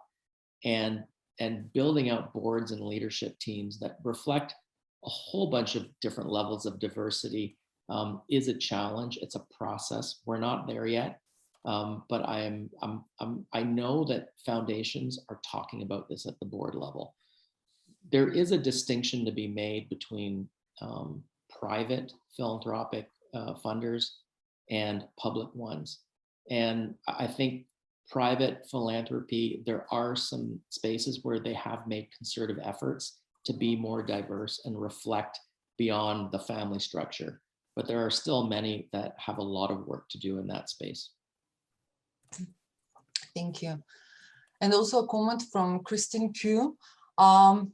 Speaker 4: And building out boards and leadership teams that reflect a whole bunch of different levels of diversity is a challenge. It's a process. We're not there yet, but I know that foundations are talking about this at the board level. There is a distinction to be made between private philanthropic funders and public ones. And I think private philanthropy, there are some spaces where they have made concerted efforts to be more diverse and reflect beyond the family structure. But there are still many that have a lot of work to do in that space.
Speaker 3: Thank you. And also a comment from Christine Q.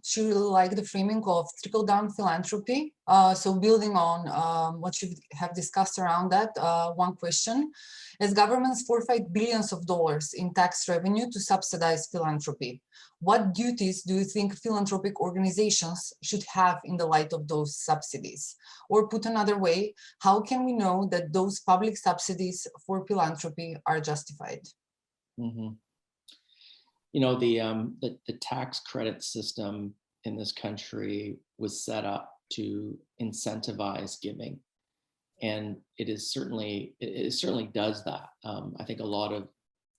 Speaker 3: She really liked the framing of trickle-down philanthropy. So building on what you have discussed around that, one question: as governments forfeit billions of dollars in tax revenue to subsidize philanthropy, what duties do you think philanthropic organizations should have in the light of those subsidies? Or put another way, how can we know that those public subsidies for philanthropy are justified?
Speaker 4: Mm-hmm. You know, the tax credit system in this country was set up to incentivize giving, and it certainly does that. I think a lot of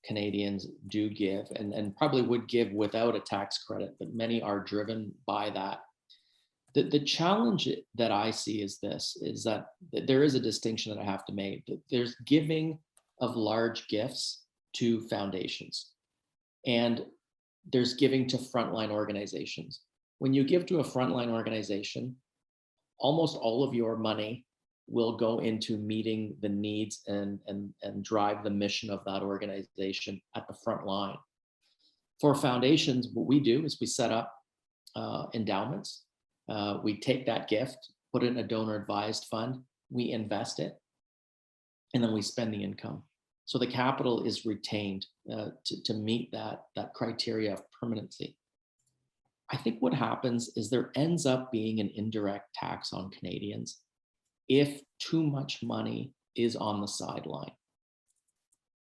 Speaker 4: Canadians do give, and probably would give without a tax credit, but many are driven by that. The challenge that I see is that there is a distinction that I have to make. That there's giving of large gifts to foundations, and there's giving to frontline organizations. When you give to a frontline organization, almost all of your money will go into meeting the needs and drive the mission of that organization at the front line. For foundations, what we do is we set up endowments. We take that gift, put it in a donor advised fund, we invest it, and then we spend the income. So the capital is retained to meet that criteria of permanency. I think what happens is there ends up being an indirect tax on Canadians if too much money is on the sideline.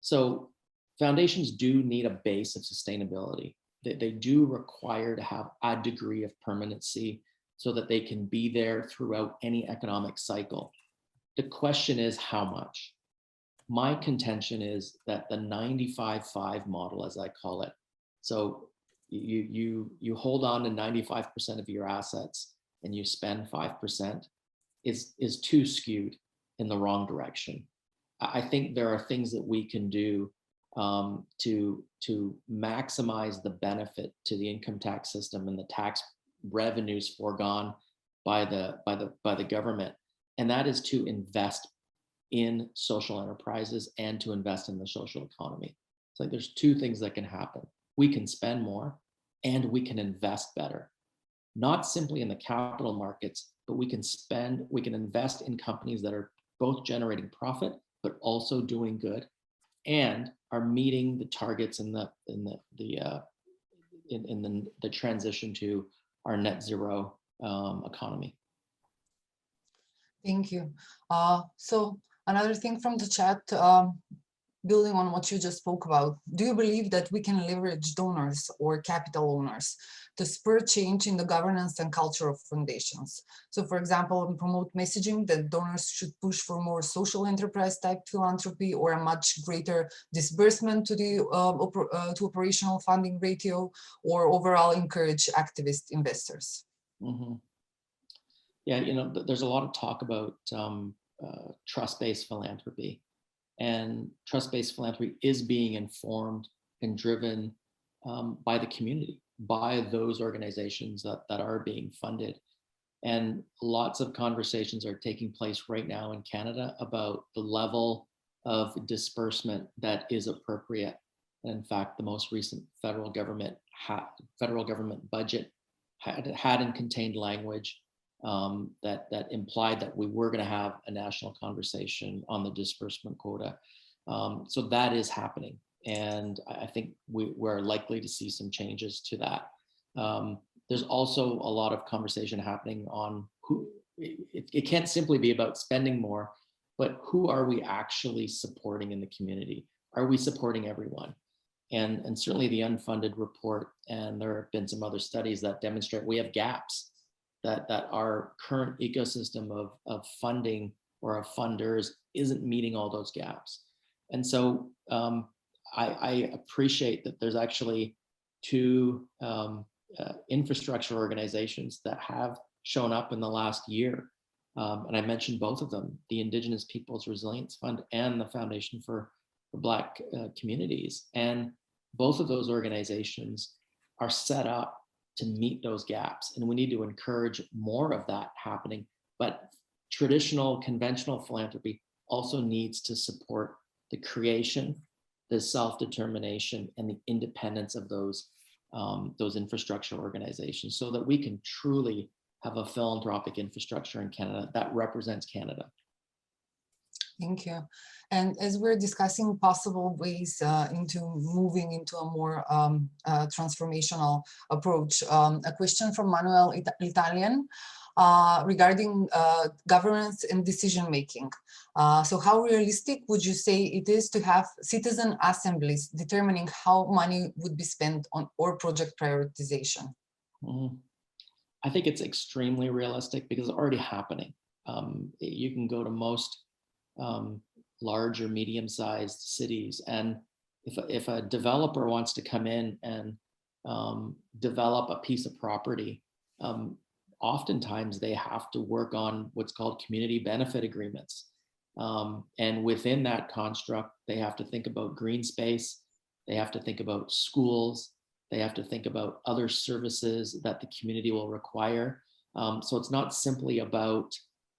Speaker 4: So foundations do need a base of sustainability. They do require to have a degree of permanency so that they can be there throughout any economic cycle. The question is how much? My contention is that the 95-5 model, as I call it, so you hold on to 95% of your assets and you spend 5%, is too skewed in the wrong direction. I think there are things that we can do to maximize the benefit to the income tax system and the tax revenues foregone by the government, and that is to invest in social enterprises and to invest in the social economy. It's like there's two things that can happen. We can spend more and we can invest better, not simply in the capital markets, but we can invest in companies that are both generating profit, but also doing good and are meeting the targets in the transition to our net zero economy.
Speaker 3: Thank you. So another thing from the chat, building on what you just spoke about, do you believe that we can leverage donors or capital owners to spur change in the governance and culture of foundations? So for example, promote messaging that donors should push for more social enterprise type philanthropy or a much greater disbursement to the to operational funding ratio, or overall encourage activist investors?
Speaker 4: Mm-hmm. Yeah, you know, there's a lot of talk about trust-based philanthropy, and trust-based philanthropy is being informed and driven by the community, by those organizations that are being funded. And lots of conversations are taking place right now in Canada about the level of disbursement that is appropriate. And in fact, the most recent federal government budget had and contained language that implied that we were going to have a national conversation on the disbursement quota. So that is happening. And I think we're likely to see some changes to that. There's also a lot of conversation happening on who, it can't simply be about spending more, but who are we actually supporting in the community? Are we supporting everyone? And certainly the unfunded report, and there have been some other studies that demonstrate we have gaps, that our current ecosystem of funding or of funders isn't meeting all those gaps. And so I appreciate that there's actually two infrastructure organizations that have shown up in the last year. And I mentioned both of them, the Indigenous Peoples Resilience Fund and the Foundation for Black Communities. And both of those organizations are set up to meet those gaps. And we need to encourage more of that happening. But traditional, conventional philanthropy also needs to support the creation, the self-determination, and the independence of those infrastructure organizations, so that we can truly have a philanthropic infrastructure in Canada that represents Canada.
Speaker 3: Thank you. And as we're discussing possible ways into moving into a more transformational approach, a question from Manuel Italian regarding governance and decision making. So how realistic would you say it is to have citizen assemblies determining how money would be spent on or project prioritization?
Speaker 4: I think it's extremely realistic because it's already happening. You can go to most large or medium-sized cities, and if a developer wants to come in and develop a piece of property, oftentimes they have to work on what's called community benefit agreements. And within that construct, they have to think about green space, they have to think about schools, they have to think about other services that the community will require. So it's not simply about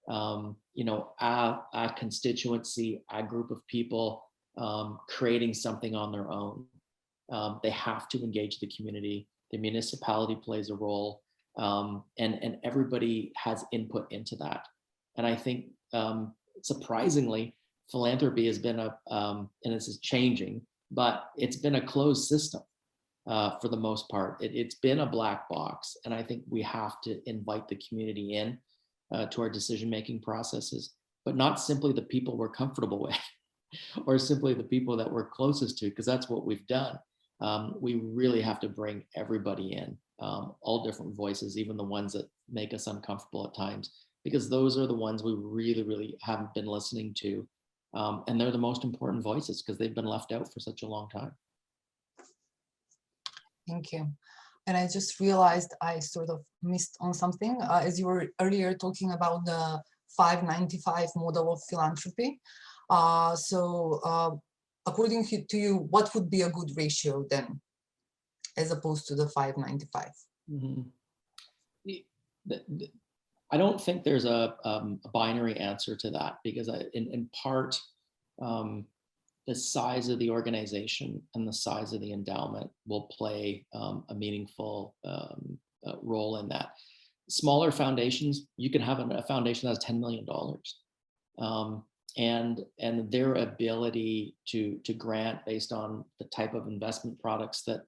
Speaker 4: a constituency, a group of people creating something on their own. They have to engage the community. The municipality plays a role, and everybody has input into that. And I think surprisingly, philanthropy has been and this is changing, but it's been a closed system for the most part. It's been a black box, and I think we have to invite the community in to our decision-making processes, but not simply the people we're comfortable with or simply the people that we're closest to, because that's what we've done. We really have to bring everybody in, all different voices, even the ones that make us uncomfortable at times, because those are the ones we really, really haven't been listening to. And they're the most important voices because they've been left out for such a long time.
Speaker 3: Thank you. And I just realized I sort of missed on something as you were earlier talking about the 595 model of philanthropy. So according to you, what would be a good ratio then, as opposed to the 595?
Speaker 4: I don't think there's a binary answer to that, because in part, the size of the organization and the size of the endowment will play a meaningful role in that. Smaller foundations, you can have a foundation that's $10 million. And their ability to grant based on the type of investment products that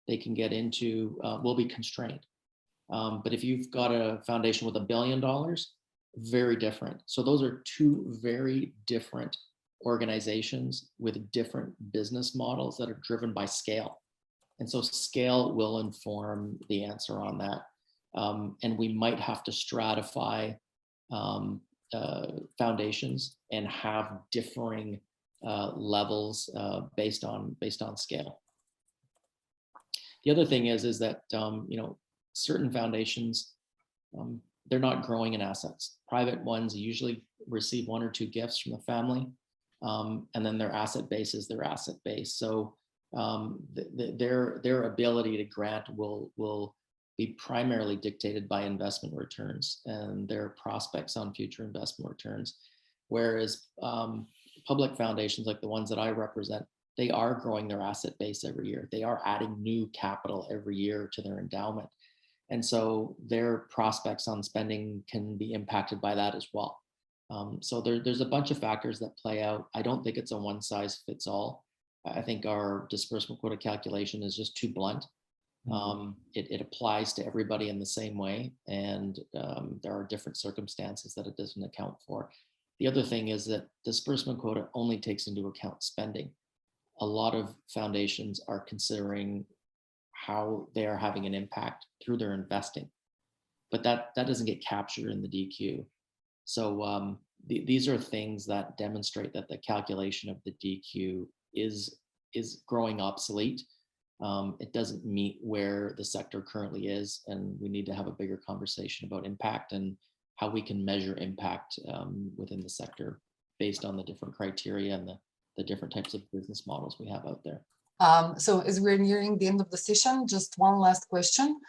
Speaker 4: they can get into will be constrained. But if you've got a foundation with $1 billion, very different. So those are two very different organizations with different business models that are driven by scale. And so scale will inform the answer on that. And we might have to stratify foundations and have differing levels based on scale. The other thing is that certain foundations, they're not growing in assets. Private ones usually receive 1 or 2 gifts from the family, and then their asset base is their asset base. So their ability to grant will be primarily dictated by investment returns and their prospects on future investment returns. Whereas public foundations, like the ones that I represent, they are growing their asset base every year. They are adding new capital every year to their endowment. And so their prospects on spending can be impacted by that as well. So there's a bunch of factors that play out. I don't think it's a one size fits all. I think our disbursement quota calculation is just too blunt. It applies to everybody in the same way, and there are different circumstances that it doesn't account for. The other thing is that disbursement quota only takes into account spending. A lot of foundations are considering how they are having an impact through their investing, but that doesn't get captured in the DQ. So these are things that demonstrate that the calculation of the DQ is growing obsolete. It doesn't meet where the sector currently is, and we need to have a bigger conversation about impact and how we can measure impact within the sector based on the different criteria and the different types of business models we have out there.
Speaker 3: So as we're nearing the end of the session, just one last question.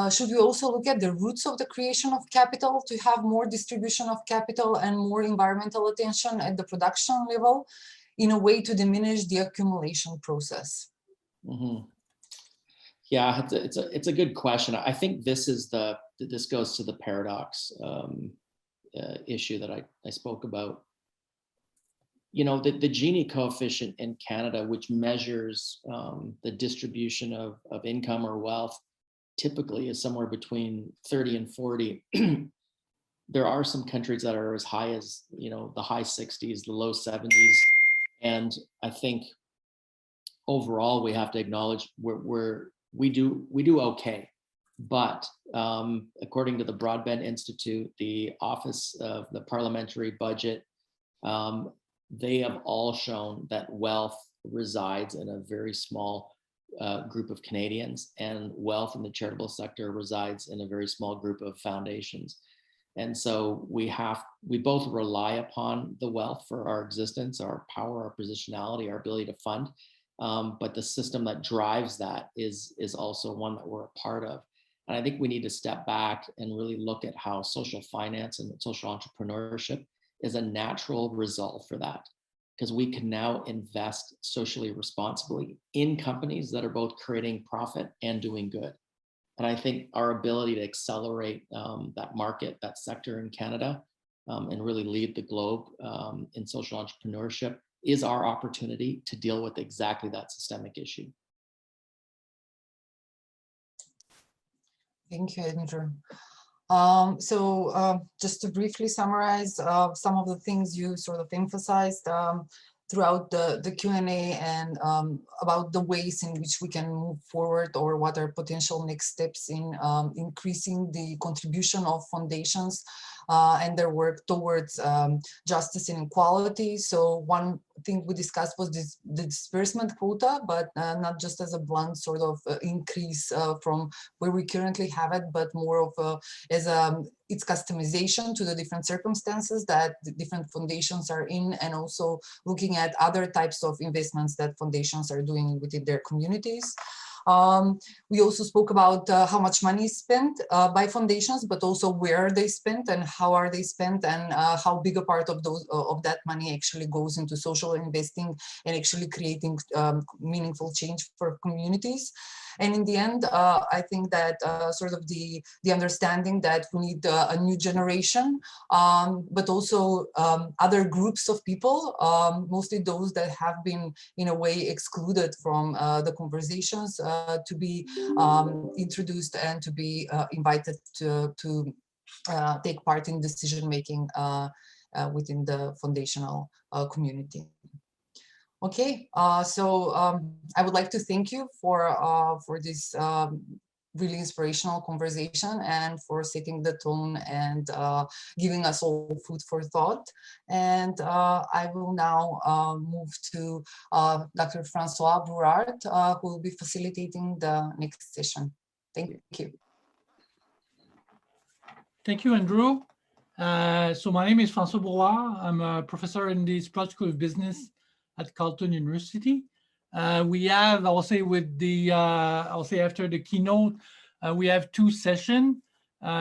Speaker 3: Should we also look at the roots of the creation of capital to have more distribution of capital and more environmental attention at the production level in a way to diminish the accumulation process?
Speaker 4: Mm-hmm. Yeah, it's a good question. I think this goes to the paradox issue that I spoke about. You know, the Gini coefficient in Canada, which measures the distribution of income or wealth, typically is somewhere between 30 and 40. There are some countries that are as high as, you know, the high 60s, the low 70s. And I think overall we have to acknowledge we do okay. But according to the Broadbent Institute, the Office of the Parliamentary Budget, they have all shown that wealth resides in a very small group of Canadians, and wealth in the charitable sector resides in a very small group of foundations. And so we both rely upon the wealth for our existence, our power, our positionality, our ability to fund. But the system that drives that is also one that we're a part of. And I think we need to step back and really look at how social finance and social entrepreneurship is a natural result for that, because we can now invest socially responsibly in companies that are both creating profit and doing good. And I think our ability to accelerate that market, that sector in Canada, and really lead the globe in social entrepreneurship is our opportunity to deal with exactly that systemic issue.
Speaker 3: Thank you, Andrew. Just to briefly summarize some of the things you sort of emphasized throughout the Q&A and about the ways in which we can move forward, or what are potential next steps in increasing the contribution of foundations and their work towards justice and equality. So one thing we discussed was the disbursement quota, but not just as a blunt sort of increase from where we currently have it, but more of its customization to the different circumstances that the different foundations are in, and also looking at other types of investments that foundations are doing within their communities. We also spoke about how much money is spent by foundations, but also where they spent and how are they spent, and how big a part of that money actually goes into social investing and actually creating meaningful change for communities. And in the end, I think that sort of the understanding that we need a new generation, but also other groups of people, mostly those that have been in a way excluded from the conversations, to be introduced and to be invited to take part in decision making within the foundational community. Okay, so I would like to thank you for this really inspirational conversation and for setting the tone and giving us all food for thought. And I will now move to Dr. Francois Bourard, who will be facilitating the next session. Thank you.
Speaker 5: Thank you, Andrew. So my name is Francois Bourard. I'm a professor in the Sprott School of Business at Carleton University. We have, I will say, with the, I'll say after the keynote, we have two sessions.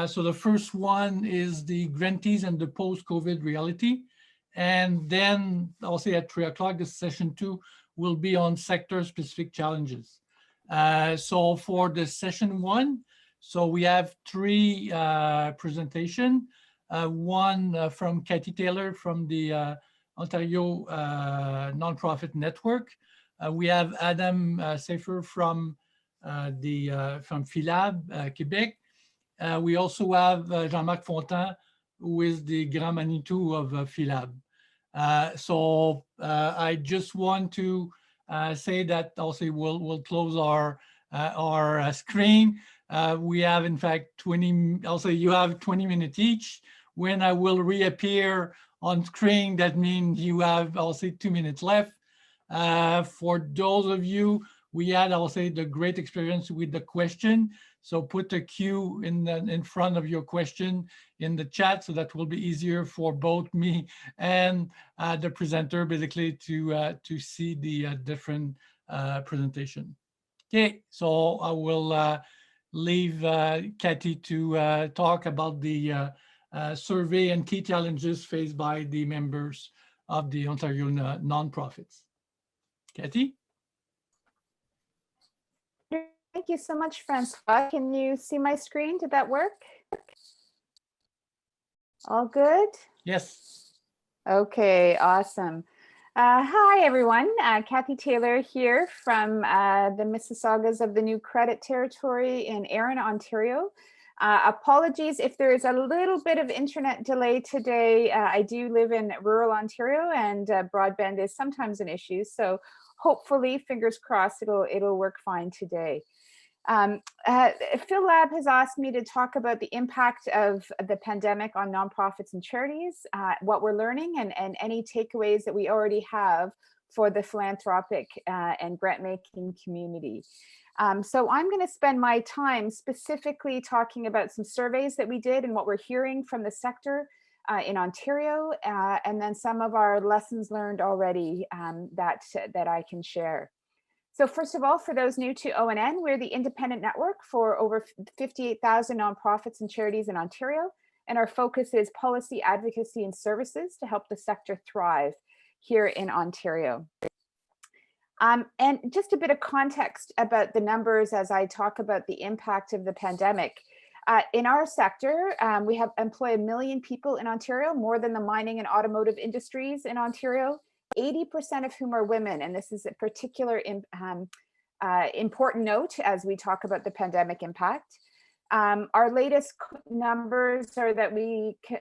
Speaker 5: So the first one is the grantees and the post-COVID reality. And then I'll say at 3 o'clock, the session 2 will be on sector-specific challenges. So for the session 1, so we have 3 presentations. One from Cathy Taylor from the Ontario Nonprofit Network. We have Adam Saifer from PhiLab Quebec. We also have Jean-Marc Fontan, who is the Grand Manitou of PhiLab. So I just want to say that also we'll close our screen. We have in fact 20, also you have 20 minutes each. When I will reappear on screen, that means you have, I'll say, 2 minutes left. For those of you, we had, I'll say, the great experience with the question. So put a Q in front of your question in the chat, so that will be easier for both me and the presenter, basically, to see the different presentation. Okay, so I will leave Cathy to talk about the survey and key challenges faced by the members of the Ontario nonprofits. Cathy?
Speaker 6: Thank you so much, Francois. Can you see my screen? Did that work? All good?
Speaker 5: Yes.
Speaker 6: Okay, awesome. Hi, everyone. Cathy Taylor here from the Mississaugas of the New Credit Territory in Erin, Ontario. Apologies if there is a little bit of internet delay today. I do live in rural Ontario, and broadband is sometimes an issue. So hopefully, fingers crossed, it'll work fine today. PhiLab has asked me to talk about the impact of the pandemic on nonprofits and charities, what we're learning, and any takeaways that we already have for the philanthropic and grant-making community. So I'm going to spend my time specifically talking about some surveys that we did and what we're hearing from the sector in Ontario, and then some of our lessons learned already that I can share. So first of all, for those new to ONN, we're the independent network for over 58,000 nonprofits and charities in Ontario, and our focus is policy advocacy and services to help the sector thrive here in Ontario. And just a bit of context about the numbers as I talk about the impact of the pandemic. In our sector, we have employ 1 million people in Ontario, more than the mining and automotive industries in Ontario, 80% of whom are women. And this is a particular important note as we talk about the pandemic impact. Our latest numbers are that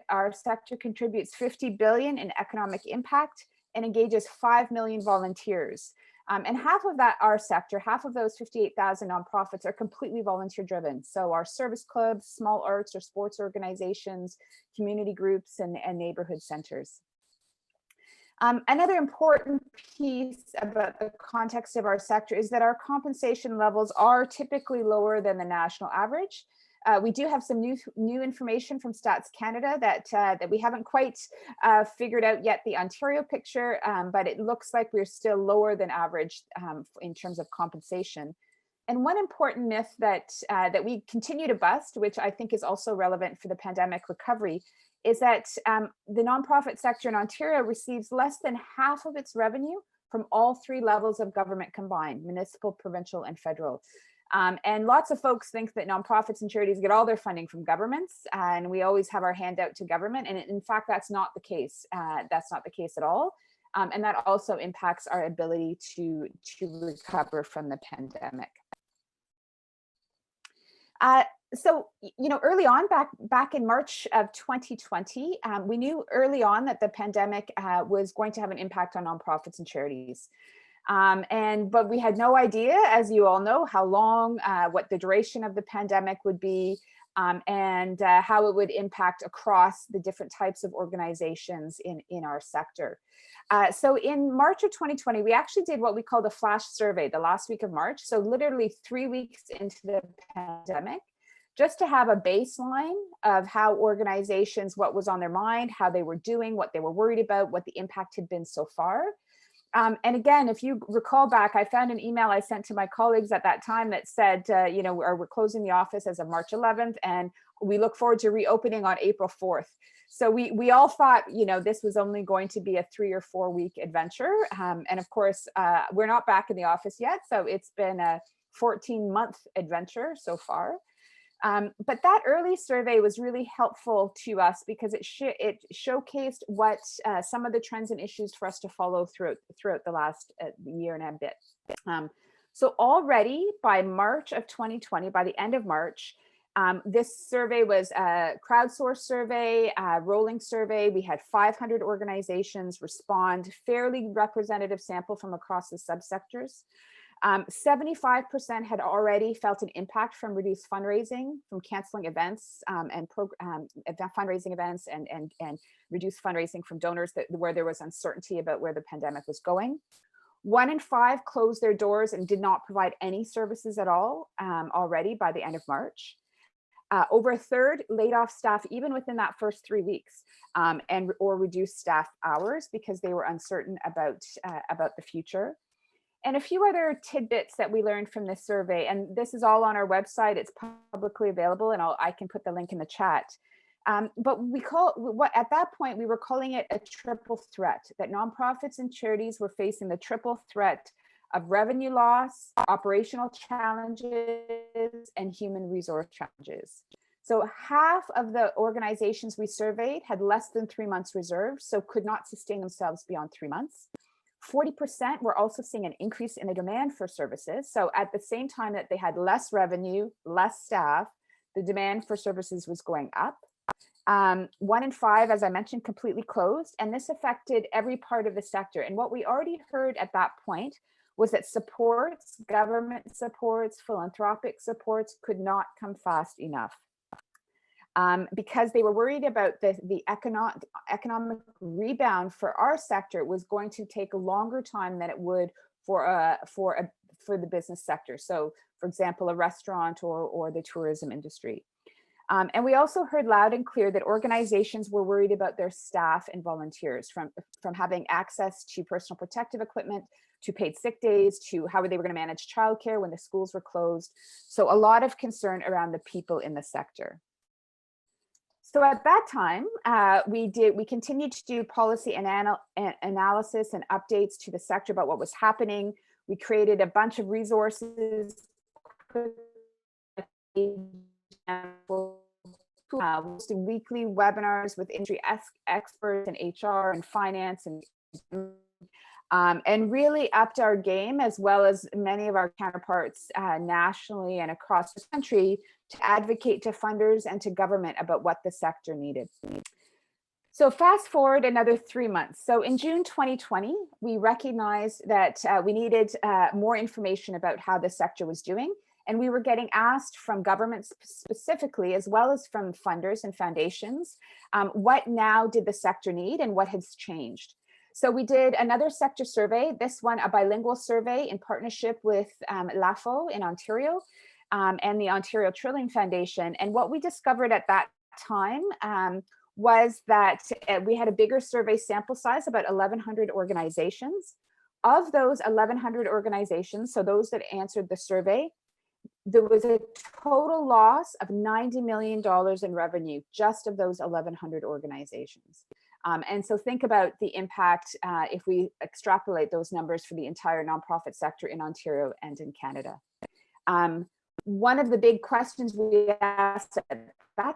Speaker 6: our sector contributes 50 billion in economic impact and engages 5 million volunteers. And half of that, our sector, half of those 58,000 nonprofits are completely volunteer driven. So our service clubs, small arts or sports organizations, community groups, and neighborhood centers. Another important piece about the context of our sector is that our compensation levels are typically lower than the national average. We do have some new information from Stats Canada that we haven't quite figured out yet the Ontario picture, but it looks like we're still lower than average in terms of compensation. And one important myth that we continue to bust, which I think is also relevant for the pandemic recovery, is that the nonprofit sector in Ontario receives less than half of its revenue from all 3 levels of government combined: municipal, provincial, and federal. And lots of folks think that nonprofits and charities get all their funding from governments, and we always have our hand out to government. And in fact, that's not the case. That's not the case at all. And that also impacts our ability to recover from the pandemic. So, you know, early on, back in March of 2020, we knew early on that the pandemic was going to have an impact on nonprofits and charities. But we had no idea, as you all know, how long, what the duration of the pandemic would be, and how it would impact across the different types of organizations in our sector. So in March of 2020, we actually did what we called a flash survey the last week of March. So literally 3 weeks into the pandemic, just to have a baseline of how organizations, what was on their mind, how they were doing, what they were worried about, what the impact had been so far. And again, if you recall back, I found an email I sent to my colleagues at that time that said, you know, we're closing the office as of March 11th, and we look forward to reopening on April 4th. So we all thought, this was only going to be a 3 or 4 week adventure. And of course, we're not back in the office yet. So it's been a 14-month adventure so far. But that early survey was really helpful to us because it showcased what some of the trends and issues for us to follow throughout the last year and a bit. So already by March of 2020, by the end of March, this survey was a crowdsourced survey, a rolling survey. We had 500 organizations respond, fairly representative sample from across the subsectors. 75% had already felt an impact from reduced fundraising, from canceling events and fundraising events and reduced fundraising from donors where there was uncertainty about where the pandemic was going. 1 in 5 closed their doors and did not provide any services at all already by the end of March. Over a third laid off staff even within that first 3 weeks or reduced staff hours because they were uncertain about the future. And a few other tidbits that we learned from this survey, and this is all on our website, it's publicly available, and I can put the link in the chat. But at that point, we were calling it a triple threat, that nonprofits and charities were facing the triple threat of revenue loss, operational challenges, and human resource challenges. So half of the organizations we surveyed had less than 3 months reserved, so could not sustain themselves beyond 3 months. 40% were also seeing an increase in the demand for services. So at the same time that they had less revenue, less staff, the demand for services was going up. 1 in 5, as I mentioned, completely closed, and this affected every part of the sector. And what we already heard at that point was that supports, government supports, philanthropic supports could not come fast enough. Because they were worried about the economic rebound for our sector was going to take a longer time than it would for the business sector. So, for example, a restaurant or the tourism industry. And we also heard loud and clear that organizations were worried about their staff and volunteers, from having access to personal protective equipment, to paid sick days, to how they were going to manage childcare when the schools were closed. So a lot of concern around the people in the sector. So at that time, we continued to do policy analysis and updates to the sector about what was happening. We created a bunch of resources, hosting weekly webinars with industry experts in HR and finance and really upped our game, as well as many of our counterparts nationally and across the country, to advocate to funders and to government about what the sector needed. So fast forward another 3 months. So in June 2020, we recognized that we needed more information about how the sector was doing. And we were getting asked from governments specifically, as well as from funders and foundations, what now did the sector need and what has changed? So we did another sector survey, this one a bilingual survey in partnership with LAFO in Ontario and the Ontario Trillium Foundation. And what we discovered at that time was that we had a bigger survey sample size, about 1,100 organizations. Of those 1,100 organizations, so those that answered the survey, there was a total loss of $90 million in revenue just of those 1,100 organizations. And so think about the impact if we extrapolate those numbers for the entire nonprofit sector in Ontario and in Canada. One of the big questions we asked at that time,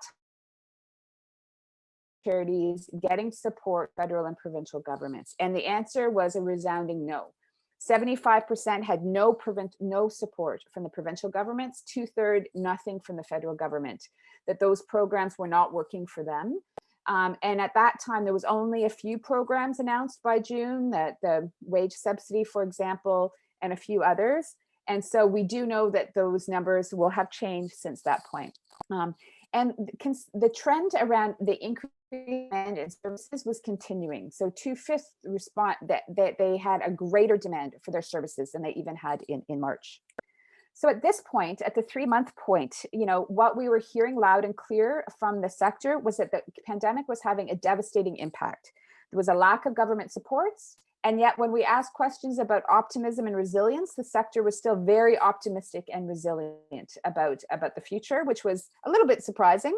Speaker 6: charities getting support federal and provincial governments, and the answer was a resounding no. 75% had no support from the provincial governments, 2/3 nothing from the federal government, that those programs were not working for them. And at that time, there was only a few programs announced by June, that the wage subsidy, for example, and a few others. And so we do know that those numbers will have changed since that point. And the trend around the increase demand in services was continuing. So 2/5 respond that they had a greater demand for their services than they even had in March. So at this point, at the 3-month point, what we were hearing loud and clear from the sector was that the pandemic was having a devastating impact. There was a lack of government supports. And yet when we asked questions about optimism and resilience, the sector was still very optimistic and resilient about the future, which was a little bit surprising.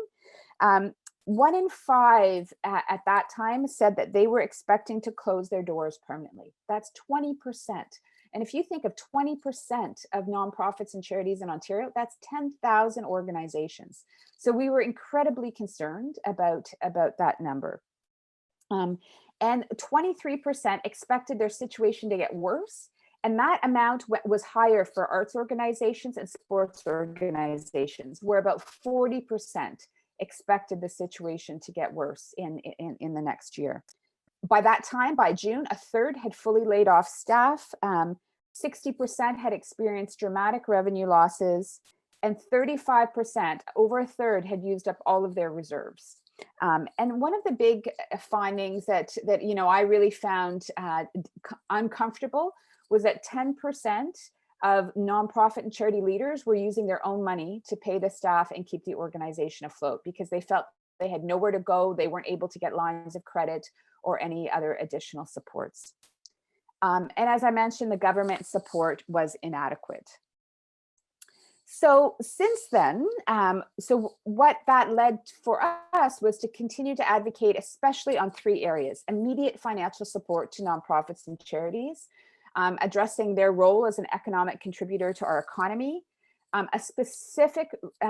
Speaker 6: 1 in 5 at that time said that they were expecting to close their doors permanently. That's 20%. And if you think of 20% of nonprofits and charities in Ontario, that's 10,000 organizations. So we were incredibly concerned about that number. And 23% expected their situation to get worse. And that amount was higher for arts organizations and sports organizations, where about 40% expected the situation to get worse in the next year. By that time, by June, a third had fully laid off staff, 60% had experienced dramatic revenue losses, and 35%, over a third, had used up all of their reserves. And one of the big findings that I really found uncomfortable was that 10% of nonprofit and charity leaders were using their own money to pay the staff and keep the organization afloat because they felt they had nowhere to go, they weren't able to get lines of credit or any other additional supports. And as I mentioned, the government support was inadequate. So since then, so what that led for us was to continue to advocate, especially on 3 areas: immediate financial support to nonprofits and charities, addressing their role as an economic contributor to our economy, a specific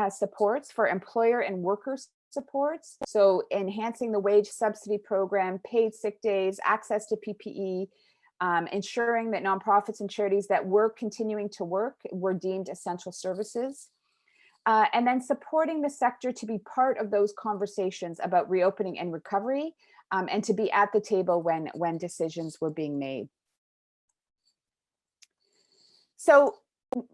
Speaker 6: supports for employer and worker supports, so enhancing the wage subsidy program, paid sick days, access to PPE, ensuring that nonprofits and charities that were continuing to work were deemed essential services, and then supporting the sector to be part of those conversations about reopening and recovery, and to be at the table when decisions were being made. So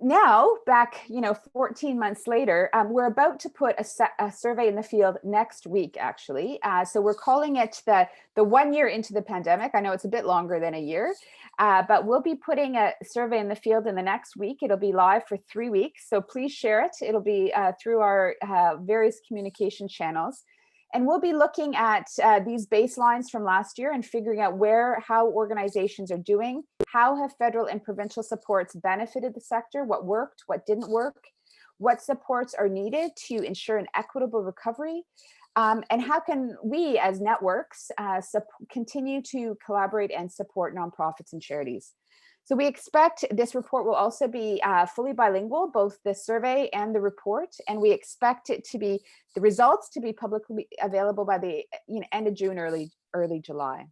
Speaker 6: now, back 14 months later, we're about to put a survey in the field next week, actually. So we're calling it the 1 year into the pandemic. I know it's a bit longer than a year, but we'll be putting a survey in the field in the next week. It'll be live for 3 weeks, so please share it. It'll be through our various communication channels. And we'll be looking at these baselines from last year and figuring out how organizations are doing, how have federal and provincial supports benefited the sector, what worked, what didn't work, what supports are needed to ensure an equitable recovery, and how can we as networks continue to collaborate and support nonprofits and charities. So we expect this report will also be fully bilingual, both the survey and the report, and we expect it to be the results to be publicly available by the end of June, early July.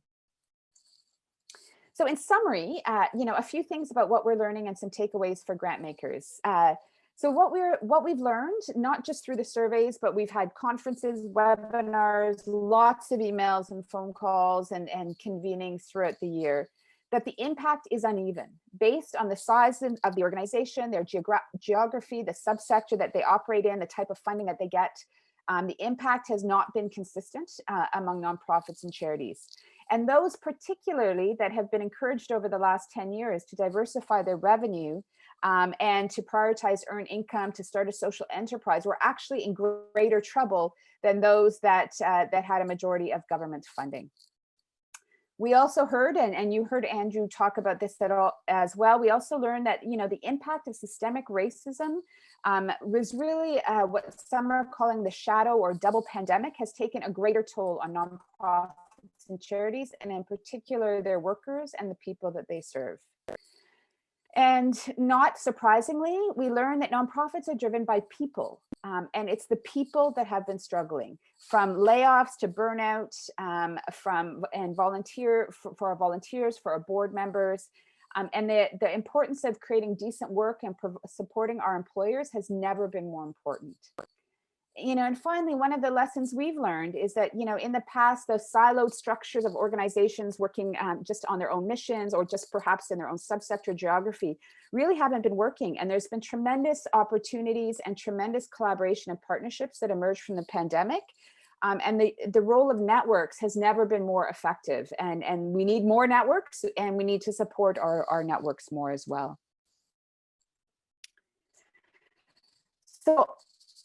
Speaker 6: So in summary, a few things about what we're learning and some takeaways for grant makers. So what we've learned, not just through the surveys, but we've had conferences, webinars, lots of emails and phone calls and convenings throughout the year, that the impact is uneven based on the size of the organization, their geography, the subsector that they operate in, the type of funding that they get. The impact has not been consistent among nonprofits and charities. And those particularly that have been encouraged over the last 10 years to diversify their revenue and to prioritize earned income, to start a social enterprise, were actually in greater trouble than those that had a majority of government funding. We also heard, and you heard Andrew talk about this as well, we also learned that the impact of systemic racism was really what some are calling the shadow or double pandemic, has taken a greater toll on nonprofits and charities, and in particular their workers and the people that they serve. And not surprisingly, we learned that nonprofits are driven by people, and it's the people that have been struggling, from layoffs to burnout, for our volunteers, for our board members, and the importance of creating decent work and supporting our employers has never been more important. And finally, one of the lessons we've learned is that, in the past, those siloed structures of organizations working just on their own missions or just perhaps in their own subsector geography really haven't been working. And there's been tremendous opportunities and tremendous collaboration and partnerships that emerged from the pandemic. And the role of networks has never been more effective. And we need more networks, and we need to support our networks more as well. So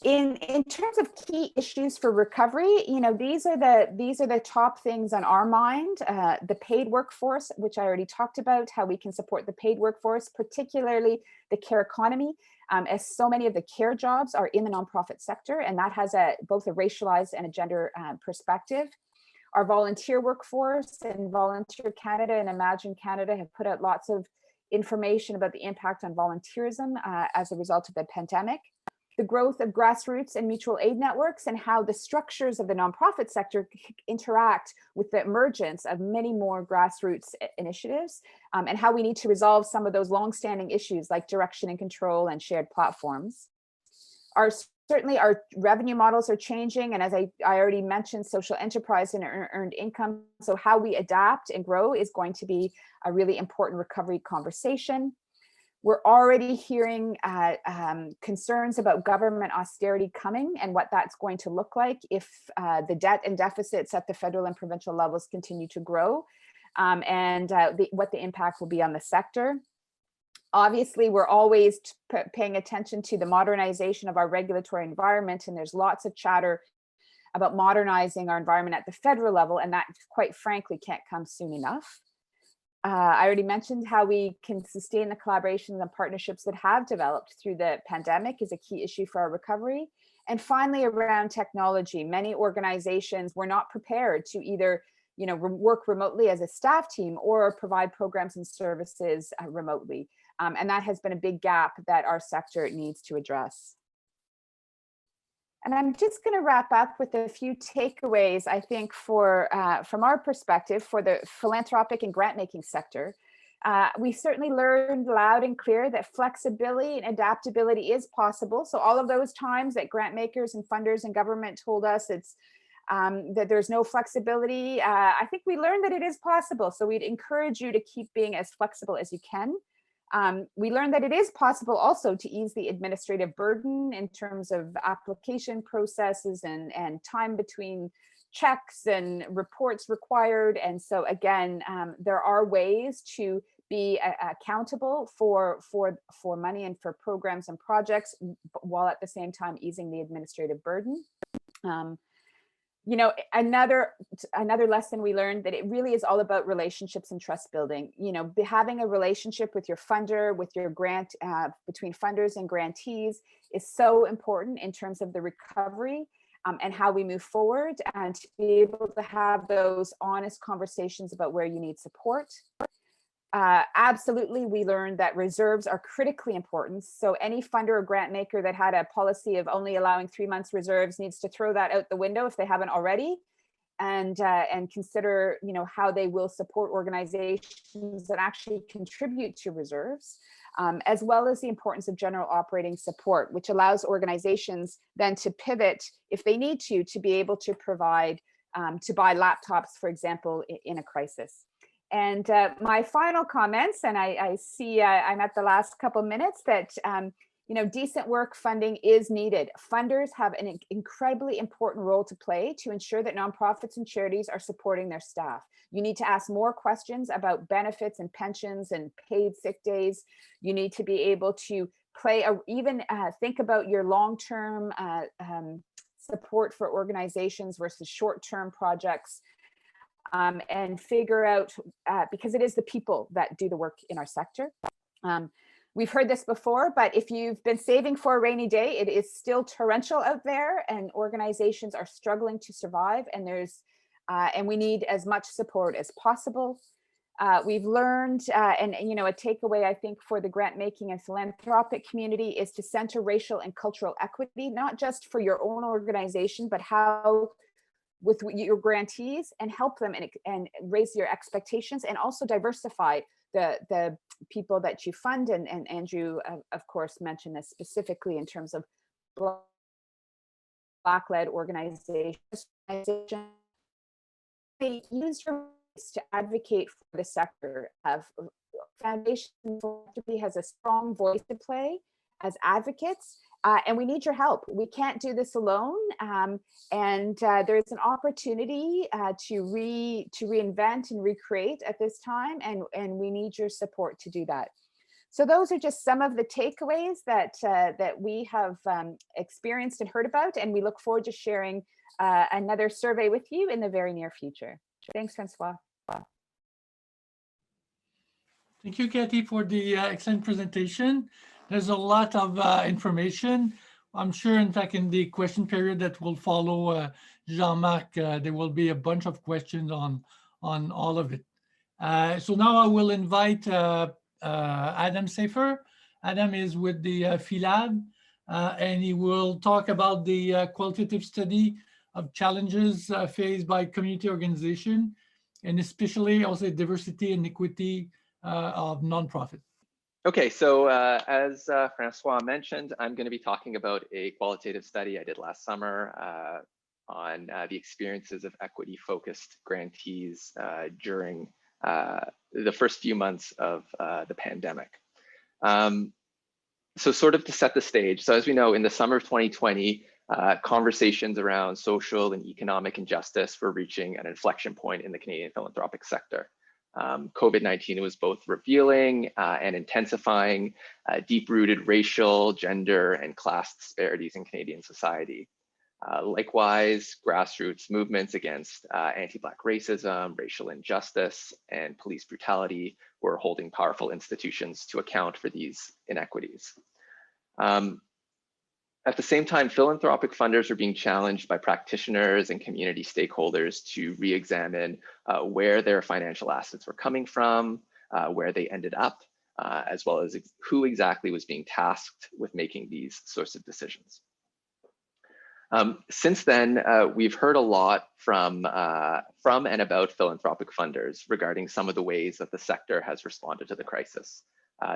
Speaker 6: In terms of key issues for recovery, these are the top things on our mind. The paid workforce, which I already talked about, how we can support the paid workforce, particularly the care economy, as so many of the care jobs are in the nonprofit sector, and that has both a racialized and a gender perspective. Our volunteer workforce, and Volunteer Canada and Imagine Canada have put out lots of information about the impact on volunteerism as a result of the pandemic. The growth of grassroots and mutual aid networks, and how the structures of the nonprofit sector interact with the emergence of many more grassroots initiatives, and how we need to resolve some of those longstanding issues like direction and control and shared platforms. Certainly our revenue models are changing, and as I already mentioned, social enterprise and earned income. So how we adapt and grow is going to be a really important recovery conversation. We're already hearing concerns about government austerity coming and what that's going to look like if the debt and deficits at the federal and provincial levels continue to grow, and what the impact will be on the sector. Obviously, we're always paying attention to the modernization of our regulatory environment, and there's lots of chatter about modernizing our environment at the federal level, and that, quite frankly, can't come soon enough. I already mentioned how we can sustain the collaborations and partnerships that have developed through the pandemic is a key issue for our recovery. And finally, around technology, many organizations were not prepared to either work remotely as a staff team or provide programs and services remotely. And that has been a big gap that our sector needs to address. And I'm just going to wrap up with a few takeaways, I think, from our perspective for the philanthropic and grant-making sector. We certainly learned loud and clear that flexibility and adaptability is possible. So all of those times that grant makers and funders and government told us that there's no flexibility, I think we learned that it is possible. So we'd encourage you to keep being as flexible as you can. We learned that it is possible also to ease the administrative burden in terms of application processes and time between checks and reports required. And so again, there are ways to be accountable for money and for programs and projects, while at the same time easing the administrative burden. Another lesson we learned, that it really is all about relationships and trust building. Having a relationship with your funder, with your grant, between funders and grantees is so important in terms of the recovery and how we move forward, and to be able to have those honest conversations about where you need support. Absolutely, we learned that reserves are critically important. So any funder or grant maker that had a policy of only allowing 3 months reserves needs to throw that out the window if they haven't already, and consider how they will support organizations that actually contribute to reserves, as well as the importance of general operating support, which allows organizations then to pivot if they need to be able to provide to buy laptops, for example, in a crisis. And my final comments, and I see I'm at the last couple minutes, that decent work funding is needed. Funders have an incredibly important role to play to ensure that nonprofits and charities are supporting their staff. You need to ask more questions about benefits and pensions and paid sick days. You need to be able to think about your long-term support for organizations versus short-term projects. And figure out, because it is the people that do the work in our sector. We've heard this before, but if you've been saving for a rainy day, it is still torrential out there, and organizations are struggling to survive, and we need as much support as possible. We've learned, and a takeaway, I think, for the grant making and philanthropic community is to center racial and cultural equity, not just for your own organization, but how with your grantees, and help them and raise your expectations, and also diversify the people that you fund. And Andrew, of course, mentioned this specifically in terms of Black-led organizations. They use your voice to advocate for the sector. Foundation Philanthropy has a strong voice to play as advocates. And we need your help. We can't do this alone. There's an opportunity to reinvent and recreate at this time, and we need your support to do that. So those are just some of the takeaways that we have experienced and heard about, and we look forward to sharing another survey with you in the very near future. Thanks, Francois.
Speaker 5: Thank you, Cathy, for the excellent presentation. There's a lot of information. I'm sure, in fact, in the question period that will follow, Jean-Marc, there will be a bunch of questions on all of it. So now I will invite Adam Saifer. Adam is with the PhiLab, and he will talk about the qualitative study of challenges faced by community organization, and especially also diversity and equity of nonprofit.
Speaker 7: Okay, so as Francois mentioned, I'm going to be talking about a qualitative study I did last summer on the experiences of equity-focused grantees during the first few months of the pandemic. So sort of to set the stage, so as we know, in the summer of 2020, conversations around social and economic injustice were reaching an inflection point in the Canadian philanthropic sector. COVID-19 was both revealing and intensifying deep-rooted racial, gender, and class disparities in Canadian society. Likewise, grassroots movements against anti-Black racism, racial injustice, and police brutality were holding powerful institutions to account for these inequities. At the same time, philanthropic funders are being challenged by practitioners and community stakeholders to re-examine where their financial assets were coming from, where they ended up, as well as who exactly was being tasked with making these sorts of decisions. Since then, we've heard a lot from and about philanthropic funders regarding some of the ways that the sector has responded to the crisis.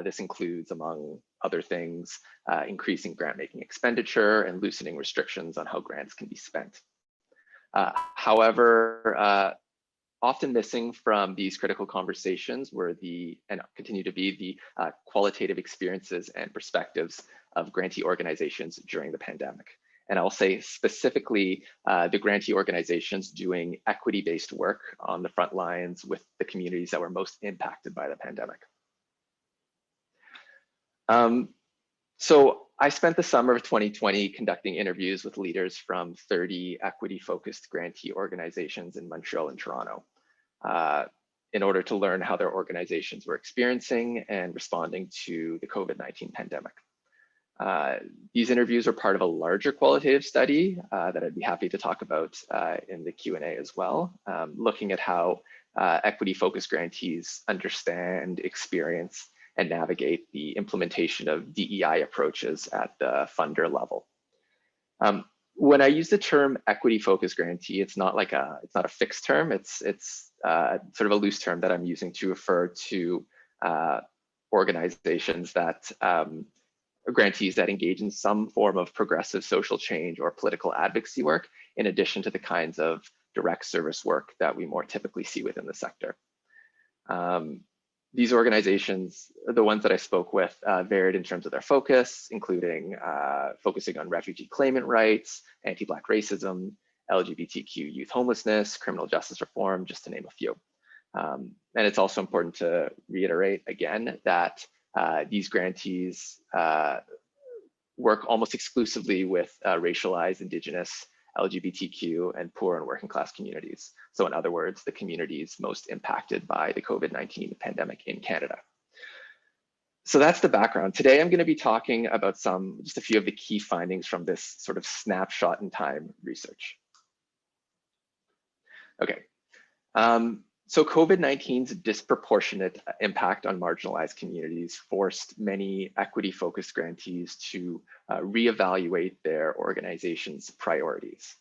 Speaker 7: This includes, among other things, increasing grant-making expenditure and loosening restrictions on how grants can be spent. However, often missing from these critical conversations were and continue to be the qualitative experiences and perspectives of grantee organizations during the pandemic. And I'll say specifically the grantee organizations doing equity-based work on the front lines with the communities that were most impacted by the pandemic. So I spent the summer of 2020 conducting interviews with leaders from 30 equity-focused grantee organizations in Montreal and Toronto in order to learn how their organizations were experiencing and responding to the COVID-19 pandemic. These interviews are part of a larger qualitative study that I'd be happy to talk about in the Q&A as well, looking at how equity-focused grantees understand, experience, and navigate the implementation of DEI approaches at the funder level. When I use the term equity-focused grantee, it's not a fixed term. It's sort of a loose term that I'm using to refer to organizations that grantees that engage in some form of progressive social change or political advocacy work, in addition to the kinds of direct service work that we more typically see within the sector. These organizations, the ones that I spoke with, varied in terms of their focus, including focusing on refugee claimant rights, anti-Black racism, LGBTQ youth homelessness, criminal justice reform, just to name a few. And it's also important to reiterate again that these grantees work almost exclusively with racialized, Indigenous, LGBTQ, and poor and working class communities. So in other words, the communities most impacted by the COVID-19 pandemic in Canada. So that's the background. Today, I'm going to be talking about just a few of the key findings from this sort of snapshot in time research. Okay. So COVID-19's disproportionate impact on marginalized communities forced many equity-focused grantees to reevaluate their organization's priorities.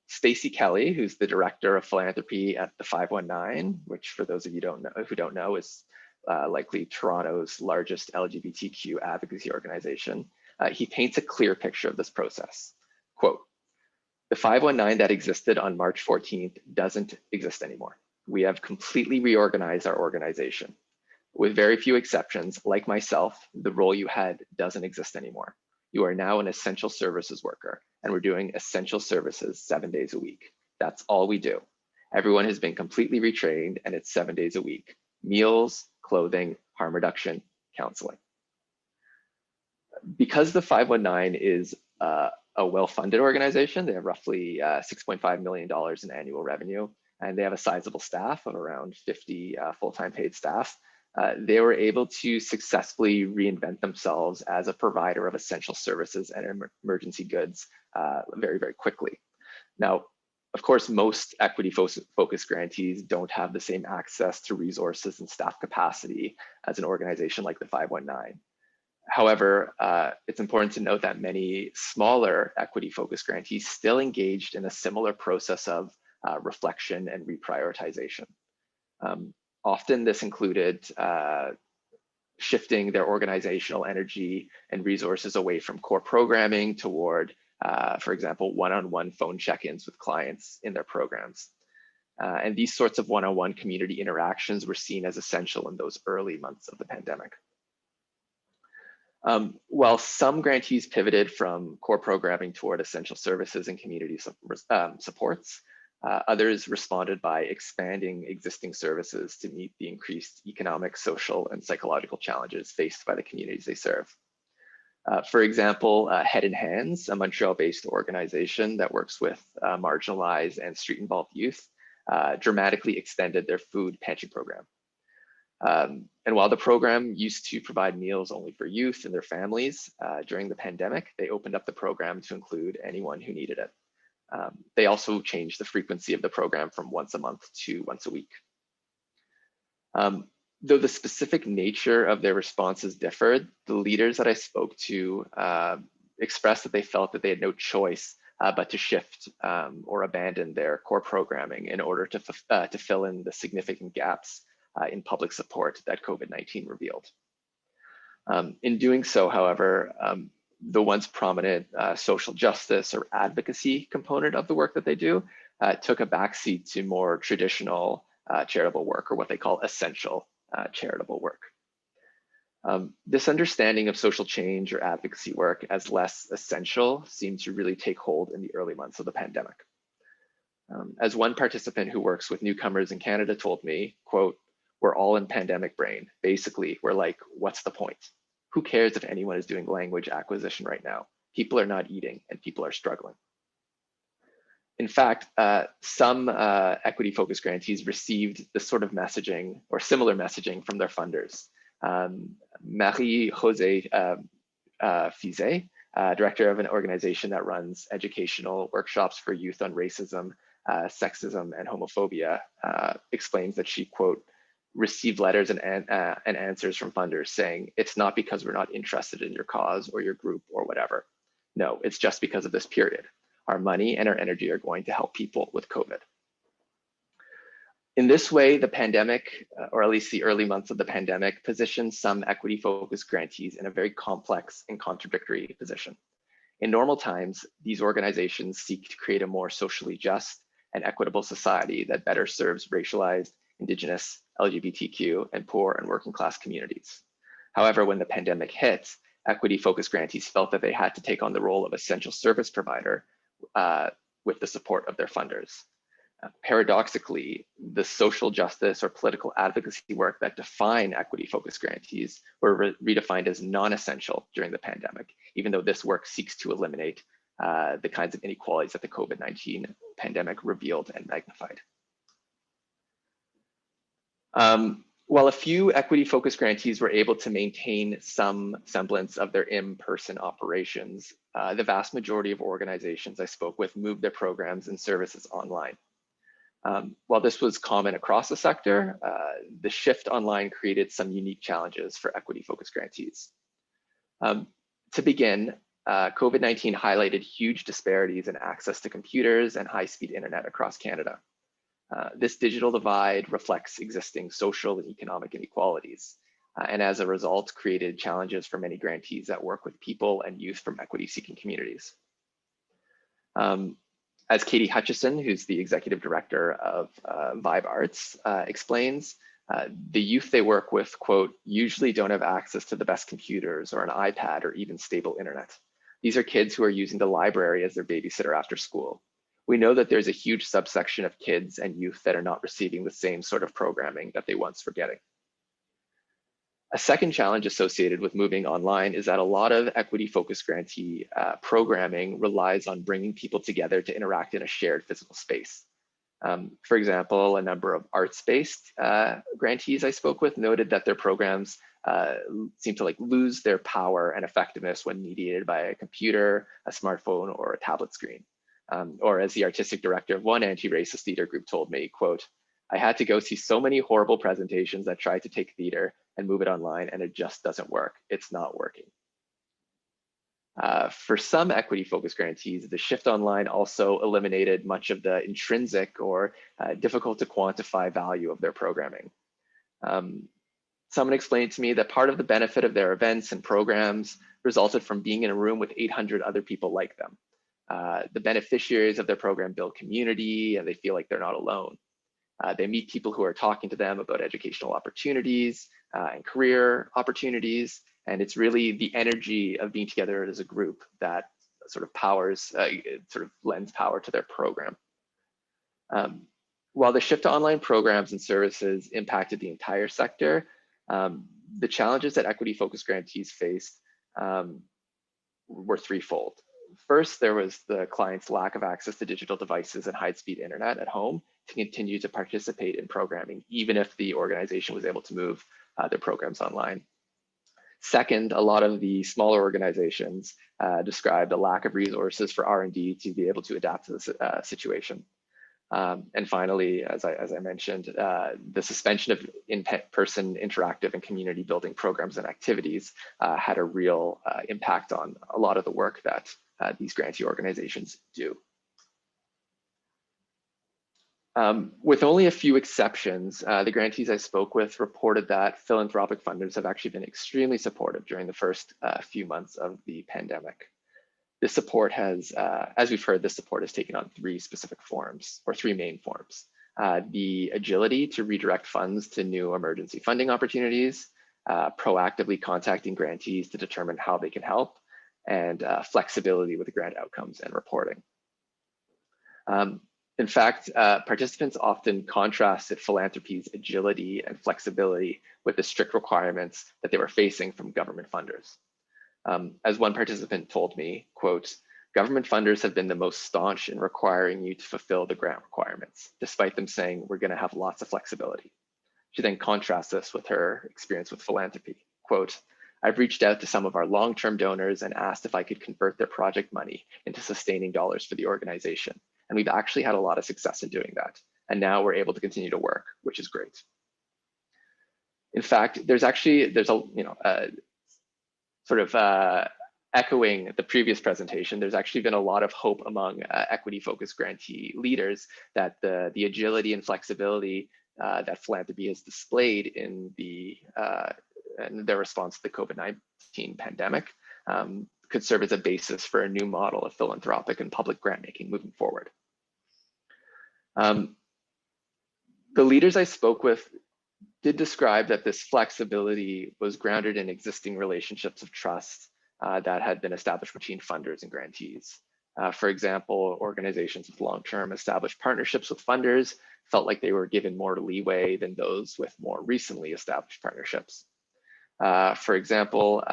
Speaker 7: Stacey Kelly, who's the director of philanthropy at the 519, which for those of you who don't know is likely Toronto's largest LGBTQ advocacy organization, he paints a clear picture of this process. Quote, "The 519 that existed on March 14th doesn't exist anymore. We have completely reorganized our organization. With very few exceptions, like myself, the role you had doesn't exist anymore. You are now an essential services worker, and we're doing essential services 7 days a week. That's all we do. Everyone has been completely retrained, and it's 7 days a week. Meals, clothing, harm reduction, counseling. Because the 519 is a well-funded organization, they have roughly $6.5 million in annual revenue, and they have a sizable staff of around 50 full-time paid staff. They were able to successfully reinvent themselves as a provider of essential services and emergency goods very, very quickly. Now, of course, most equity-focused grantees don't have the same access to resources and staff capacity as an organization like the 519. However, it's important to note that many smaller equity-focused grantees still engaged in a similar process of reflection and reprioritization. Often this included shifting their organizational energy and resources away from core programming toward, for example, one-on-one phone check-ins with clients in their programs. And these sorts of one-on-one community interactions were seen as essential in those early months of the pandemic. While some grantees pivoted from core programming toward essential services and community supports, others responded by expanding existing services to meet the increased economic, social, and psychological challenges faced by the communities they serve. For example, Head in Hands, a Montreal-based organization that works with marginalized and street-involved youth, dramatically extended their food pantry program. And while the program used to provide meals only for youth and their families, during the pandemic, they opened up the program to include anyone who needed it. They also changed the frequency of the program from once a month to once a week. Though the specific nature of their responses differed, the leaders that I spoke to expressed that they felt that they had no choice but to shift or abandon their core programming in order to fill in the significant gaps in public support that COVID-19 revealed. In doing so, however, the once prominent social justice or advocacy component of the work that they do took a backseat to more traditional charitable work, or what they call essential charitable work. This understanding of social change or advocacy work as less essential seemed to really take hold in the early months of the pandemic. As one participant who works with newcomers in Canada told me, quote, "We're all in pandemic brain. Basically, we're like, what's the point? Who cares if anyone is doing language acquisition right now? People are not eating and people are struggling." In fact, some equity-focused grantees received this sort of messaging or similar messaging from their funders. Marie-José Fizet, director of an organization that runs educational workshops for youth on racism, sexism, and homophobia, explains that she, quote, "received letters and answers from funders saying, it's not because we're not interested in your cause or your group or whatever. No, it's just because of this period. Our money and our energy are going to help people with COVID." In this way, the pandemic, or at least the early months of the pandemic, positioned some equity-focused grantees in a very complex and contradictory position. In normal times, these organizations seek to create a more socially just and equitable society that better serves racialized, Indigenous, LGBTQ, and poor and working class communities. However, when the pandemic hit, equity-focused grantees felt that they had to take on the role of essential service provider with the support of their funders. Paradoxically, the social justice or political advocacy work that define equity-focused grantees were redefined as non-essential during the pandemic, even though this work seeks to eliminate the kinds of inequalities that the COVID-19 pandemic revealed and magnified. While a few equity-focused grantees were able to maintain some semblance of their in-person operations, the vast majority of organizations I spoke with moved their programs and services online. While this was common across the sector, the shift online created some unique challenges for equity-focused grantees. To begin, COVID-19 highlighted huge disparities in access to computers and high-speed internet across Canada. This digital divide reflects existing social and economic inequalities, and as a result, created challenges for many grantees that work with people and youth from equity-seeking communities. As Katie Hutchison, who's the executive director of Vibe Arts, explains, the youth they work with, quote, "usually don't have access to the best computers or an iPad or even stable internet. These are kids who are using the library as their babysitter after school. We know that there's a huge subsection of kids and youth that are not receiving the same sort of programming that they once were getting." A second challenge associated with moving online is that a lot of equity-focused grantee programming relies on bringing people together to interact in a shared physical space. For example, a number of arts-based grantees I spoke with noted that their programs seem to lose their power and effectiveness when mediated by a computer, a smartphone, or a tablet screen. Or as the artistic director of one anti-racist theater group told me, quote, "I had to go see so many horrible presentations that tried to take theater and move it online, and it just doesn't work. It's not working." For some equity-focused grantees, the shift online also eliminated much of the intrinsic or difficult to quantify value of their programming. Someone explained to me that part of the benefit of their events and programs resulted from being in a room with 800 other people like them. The beneficiaries of their program build community, and they feel like they're not alone. They meet people who are talking to them about educational opportunities and career opportunities. And it's really the energy of being together as a group that sort of lends power to their program. While the shift to online programs and services impacted the entire sector, the challenges that equity-focused grantees faced were threefold. First, there was the client's lack of access to digital devices and high-speed internet at home to continue to participate in programming, even if the organization was able to move their programs online. Second, a lot of the smaller organizations described a lack of resources for R&D to be able to adapt to the situation. And finally, as I mentioned, the suspension of in-person interactive and community building programs and activities had a real impact on a lot of the work that these grantee organizations do. With only a few exceptions, the grantees I spoke with reported that philanthropic funders have actually been extremely supportive during the first few months of the pandemic. This support has, as we've heard, this support has taken on three main forms. The agility to redirect funds to new emergency funding opportunities, proactively contacting grantees to determine how they can help, and flexibility with the grant outcomes and reporting. In fact, participants often contrasted philanthropy's agility and flexibility with the strict requirements that they were facing from government funders. As one participant told me, quote, "Government funders have been the most staunch in requiring you to fulfill the grant requirements, despite them saying we're going to have lots of flexibility." She then contrasts this with her experience with philanthropy. Quote, "I've reached out to some of our long-term donors and asked if I could convert their project money into sustaining dollars for the organization. And we've actually had a lot of success in doing that. And now we're able to continue to work, which is great." In fact, there's a echoing the previous presentation, there's actually been a lot of hope among equity-focused grantee leaders that the agility and flexibility that philanthropy has displayed in their response to the COVID-19 pandemic could serve as a basis for a new model of philanthropic and public grant making moving forward. The leaders I spoke with did describe that this flexibility was grounded in existing relationships of trust that had been established between funders and grantees. For example, organizations with long-term established partnerships with funders felt like they were given more leeway than those with more recently established partnerships. For example,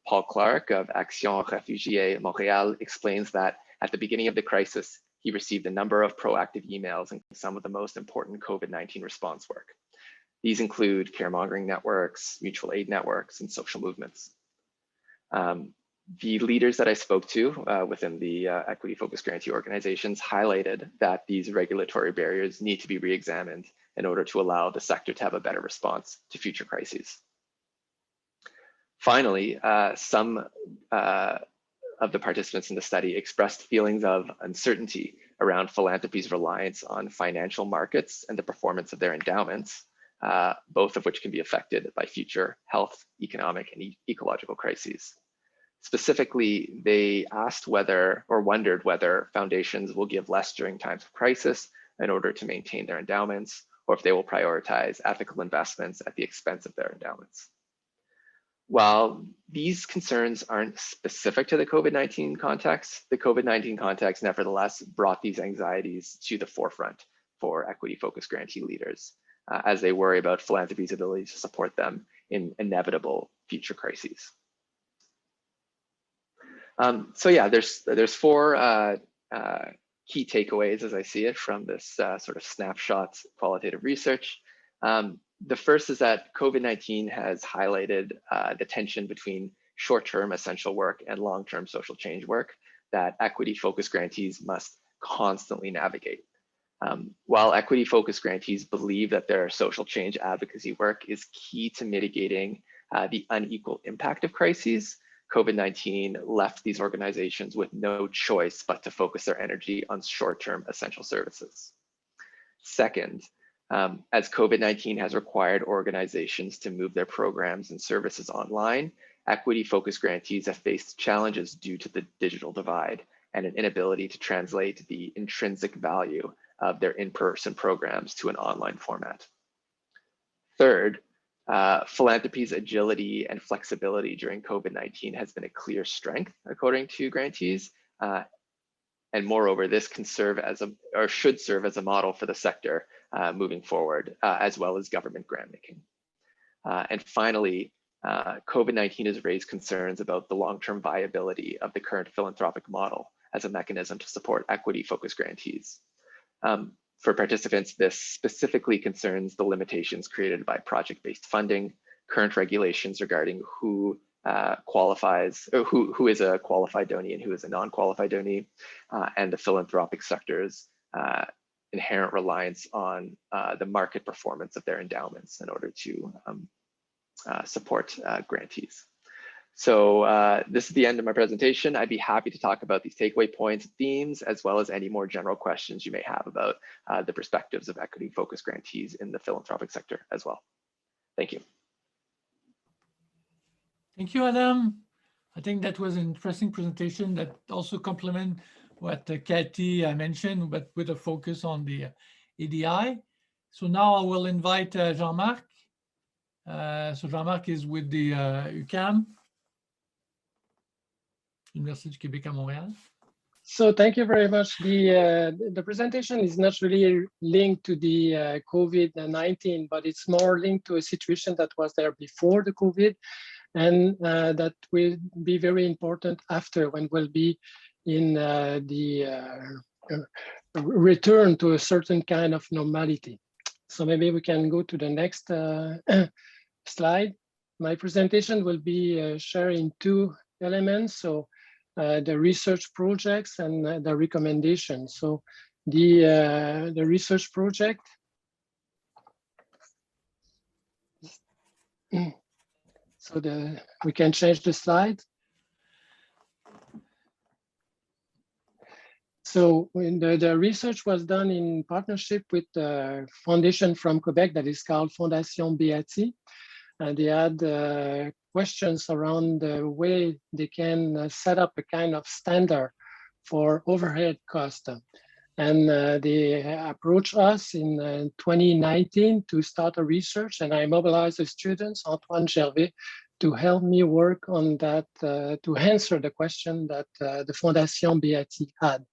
Speaker 7: Paul Clark of Action Réfugiés Montréal explains that at the beginning of the crisis, he received a number of proactive emails and some of the most important COVID-19 response work. These include caremongering networks, mutual aid networks, and social movements. The leaders that I spoke to within the equity-focused grantee organizations highlighted that these regulatory barriers need to be re-examined in order to allow the sector to have a better response to future crises. Finally, some of the participants in the study expressed feelings of uncertainty around philanthropy's reliance on financial markets and the performance of their endowments, both of which can be affected by future health, economic, and ecological crises. Specifically, they asked whether or wondered whether foundations will give less during times of crisis in order to maintain their endowments, or if they will prioritize ethical investments at the expense of their endowments. While these concerns aren't specific to the COVID-19 context, the COVID-19 context nevertheless brought these anxieties to the forefront for equity-focused grantee leaders as they worry about philanthropy's ability to support them in inevitable future crises. So yeah, there's four key takeaways as I see it from this sort of snapshot qualitative research. The first is that COVID-19 has highlighted the tension between short-term essential work and long-term social change work that equity-focused grantees must constantly navigate. While equity-focused grantees believe that their social change advocacy work is key to mitigating the unequal impact of crises, COVID-19 left these organizations with no choice but to focus their energy on short-term essential services. Second, as COVID-19 has required organizations to move their programs and services online, equity-focused grantees have faced challenges due to the digital divide and an inability to translate the intrinsic value of their in-person programs to an online format. Third, philanthropy's agility and flexibility during COVID-19 has been a clear strength, according to grantees. And moreover, this can serve as or should serve as a model for the sector moving forward, as well as government grant making. And finally, COVID-19 has raised concerns about the long-term viability of the current philanthropic model as a mechanism to support equity-focused grantees. For participants, this specifically concerns the limitations created by project-based funding, current regulations regarding who qualifies, or who is a qualified donee and who is a non-qualified donee, and the philanthropic sector's inherent reliance on the market performance of their endowments in order to support grantees. So this is the end of my presentation. I'd be happy to talk about these takeaway points, themes, as well as any more general questions you may have about the perspectives of equity-focused grantees in the philanthropic sector as well. Thank you.
Speaker 5: Thank you, Adam. I think that was an interesting presentation that also complement what Cathy mentioned, but with a focus on the EDI. So now I will invite Jean-Marc. So Jean-Marc is with the UQAM, Université du Québec à Montréal.
Speaker 2: So thank you very much. The presentation is not really linked to the COVID-19, but it's more linked to a situation that was there before the COVID, and that will be very important after, when we'll be in the return to a certain kind of normality. So maybe we can go to the next slide. My presentation will be sharing two elements. So the research projects and the recommendations. So the research project. So we can change the slide. So when the research was done in partnership with a foundation from Quebec that is called Fondation Beatty. And they had questions around the way they can set up a kind of standard for overhead cost. And they approached us in 2019 to start a research, and I mobilized the students, Antoine Gervais, to help me work on that, to answer the question that the Fondation Beatty had.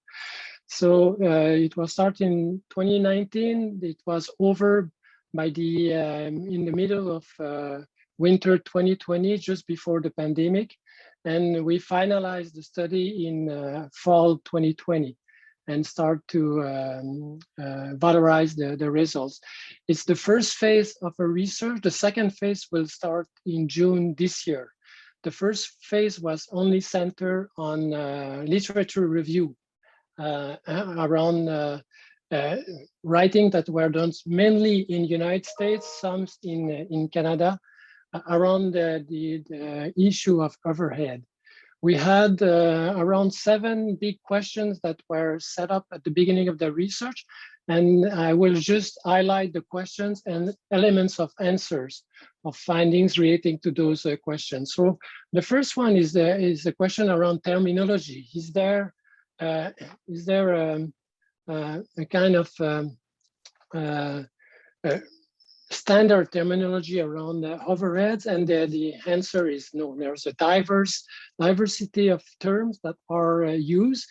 Speaker 2: So it was started in 2019. It was over by the in the middle of winter 2020, just before the pandemic, and we finalized the study in fall 2020 and start to valorize the results. It's the first phase of a research. The second phase will start in June this year. The first phase was only centered on literature review around writing that were done mainly in United States, some in Canada, around the issue of overhead. We had around 7 big questions that were set up at the beginning of the research, and I will just highlight the questions and elements of answers of findings relating to those questions. So the first one is the question around terminology. Is there a kind of standard terminology around the overheads? And the answer is no. There's a diversity of terms that are used: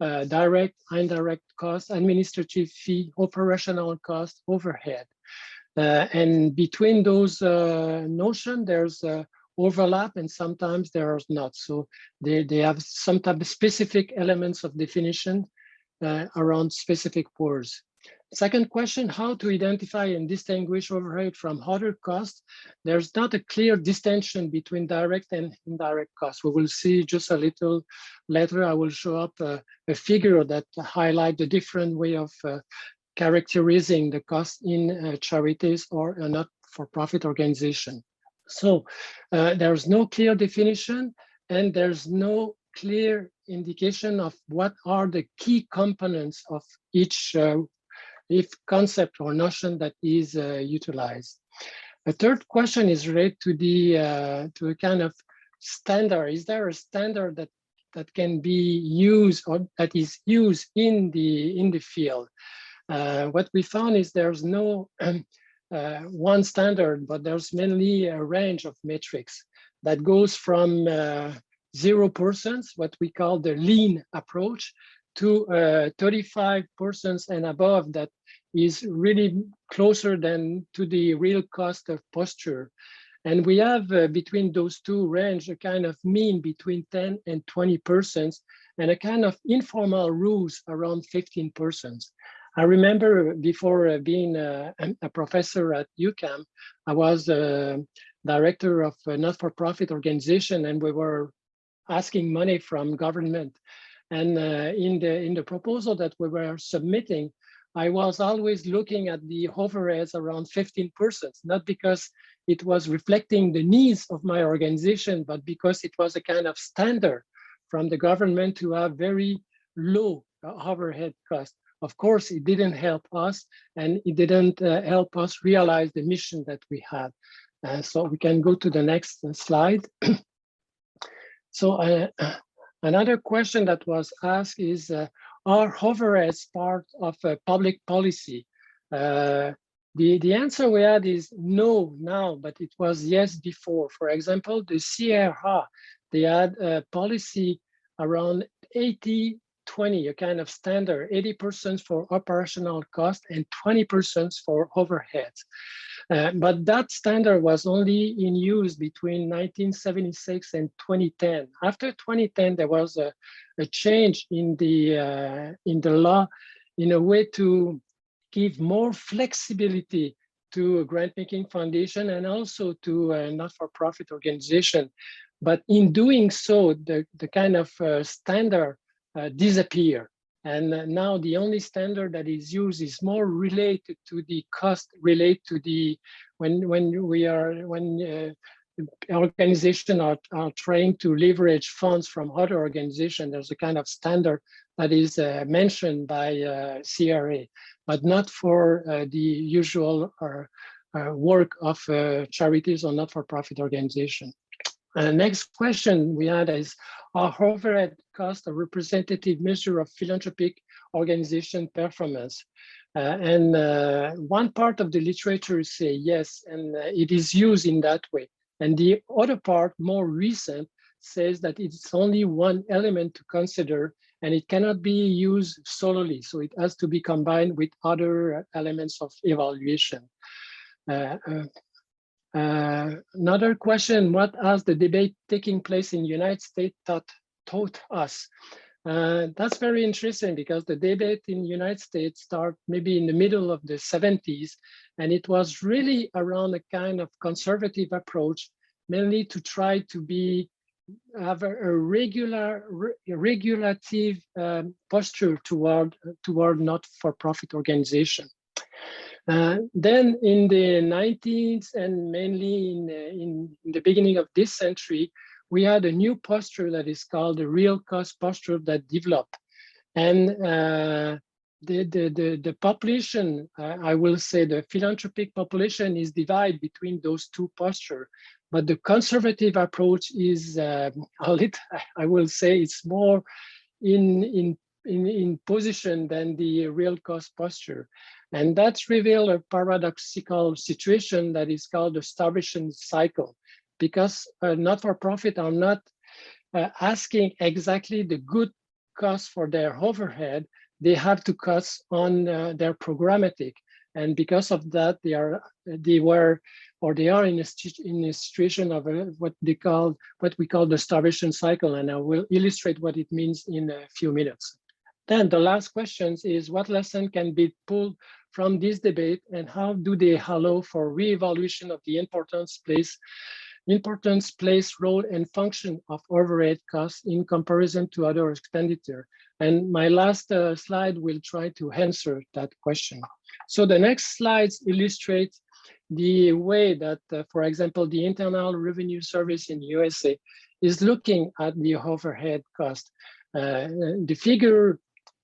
Speaker 2: direct, indirect cost, administrative fee, operational cost, overhead. And between those notions, there's overlap, and sometimes there's not. So they have some type of specific elements of definition around specific words. Second question, how to identify and distinguish overhead from other costs? There's not a clear distinction between direct and indirect costs. We will see just a little later. I will show up a figure that highlight the different way of characterizing the cost in charities or a not-for-profit organization. So there's no clear definition, and there's no clear indication of what are the key components of each if concept or notion that is utilized. A third question is related to the to a kind of standard. Is there a standard that can be used or that is used in the field? What we found is there's no one standard, but there's mainly a range of metrics that goes from 0%, what we call the lean approach, to 35% and above that is really closer than to the real cost of posture. And we have between those two range a kind of mean between 10 and 20% and a kind of informal rules around 15%. I remember before being a professor at UQAM, I was director of a not-for-profit organization, and we were asking money from government. And in the proposal that we were submitting, I was always looking at the overheads around 15%, not because it was reflecting the needs of my organization, but because it was a kind of standard from the government to have very low overhead costs. Of course, it didn't help us, and it didn't help us realize the mission that we had. So we can go to the next slide. So another question that was asked is, are overheads part of public policy? The answer we had is no now, but it was yes before. For example, the Sierra, they had a policy around 80-20, a kind of standard, 80% for operational cost and 20% for overheads. But that standard was only in use between 1976 and 2010. After 2010, there was a change in the law in a way to give more flexibility to a grant-making foundation and also to a not-for-profit organization. But in doing so, the kind of standard disappear. And now the only standard that is used is more related to the cost, related to the when organizations are trying to leverage funds from other organizations. There's a kind of standard that is mentioned by CRA, but not for the usual work of charities or not-for-profit organizations. Next question we had is, are overhead costs a representative measure of philanthropic organization performance? And one part of the literature say yes, and it is used in that way. And the other part, more recent, says that it's only one element to consider, and it cannot be used solely. So it has to be combined with other elements of evaluation. Another question, what has the debate taking place in the United States taught us? That's very interesting because the debate in the United States started maybe in the middle of the 70s, and it was really around a kind of conservative approach, mainly to try to have a regulative posture toward not-for-profit organization. Then in the 90s and mainly in the beginning of this century, we had a new posture that is called the real cost posture that developed. And the population, I will say the philanthropic population is divided between those two postures, but the conservative approach is a little, I will say it's more in position than the real cost posture. And that's revealed a paradoxical situation that is called the starvation cycle, because not-for-profit are not asking exactly the good cost for their overhead. They have to cut on their programmatic. And because of that, they are in a situation of what we call the starvation cycle. And I will illustrate what it means in a few minutes. Then the last question is, what lesson can be pulled from this debate, and how do they allow for re-evaluation of the importance, place, role, and function of overhead costs in comparison to other expenditure? And my last slide will try to answer that question. So the next slides illustrate the way that, for example, the Internal Revenue Service in USA is looking at the overhead cost. The figure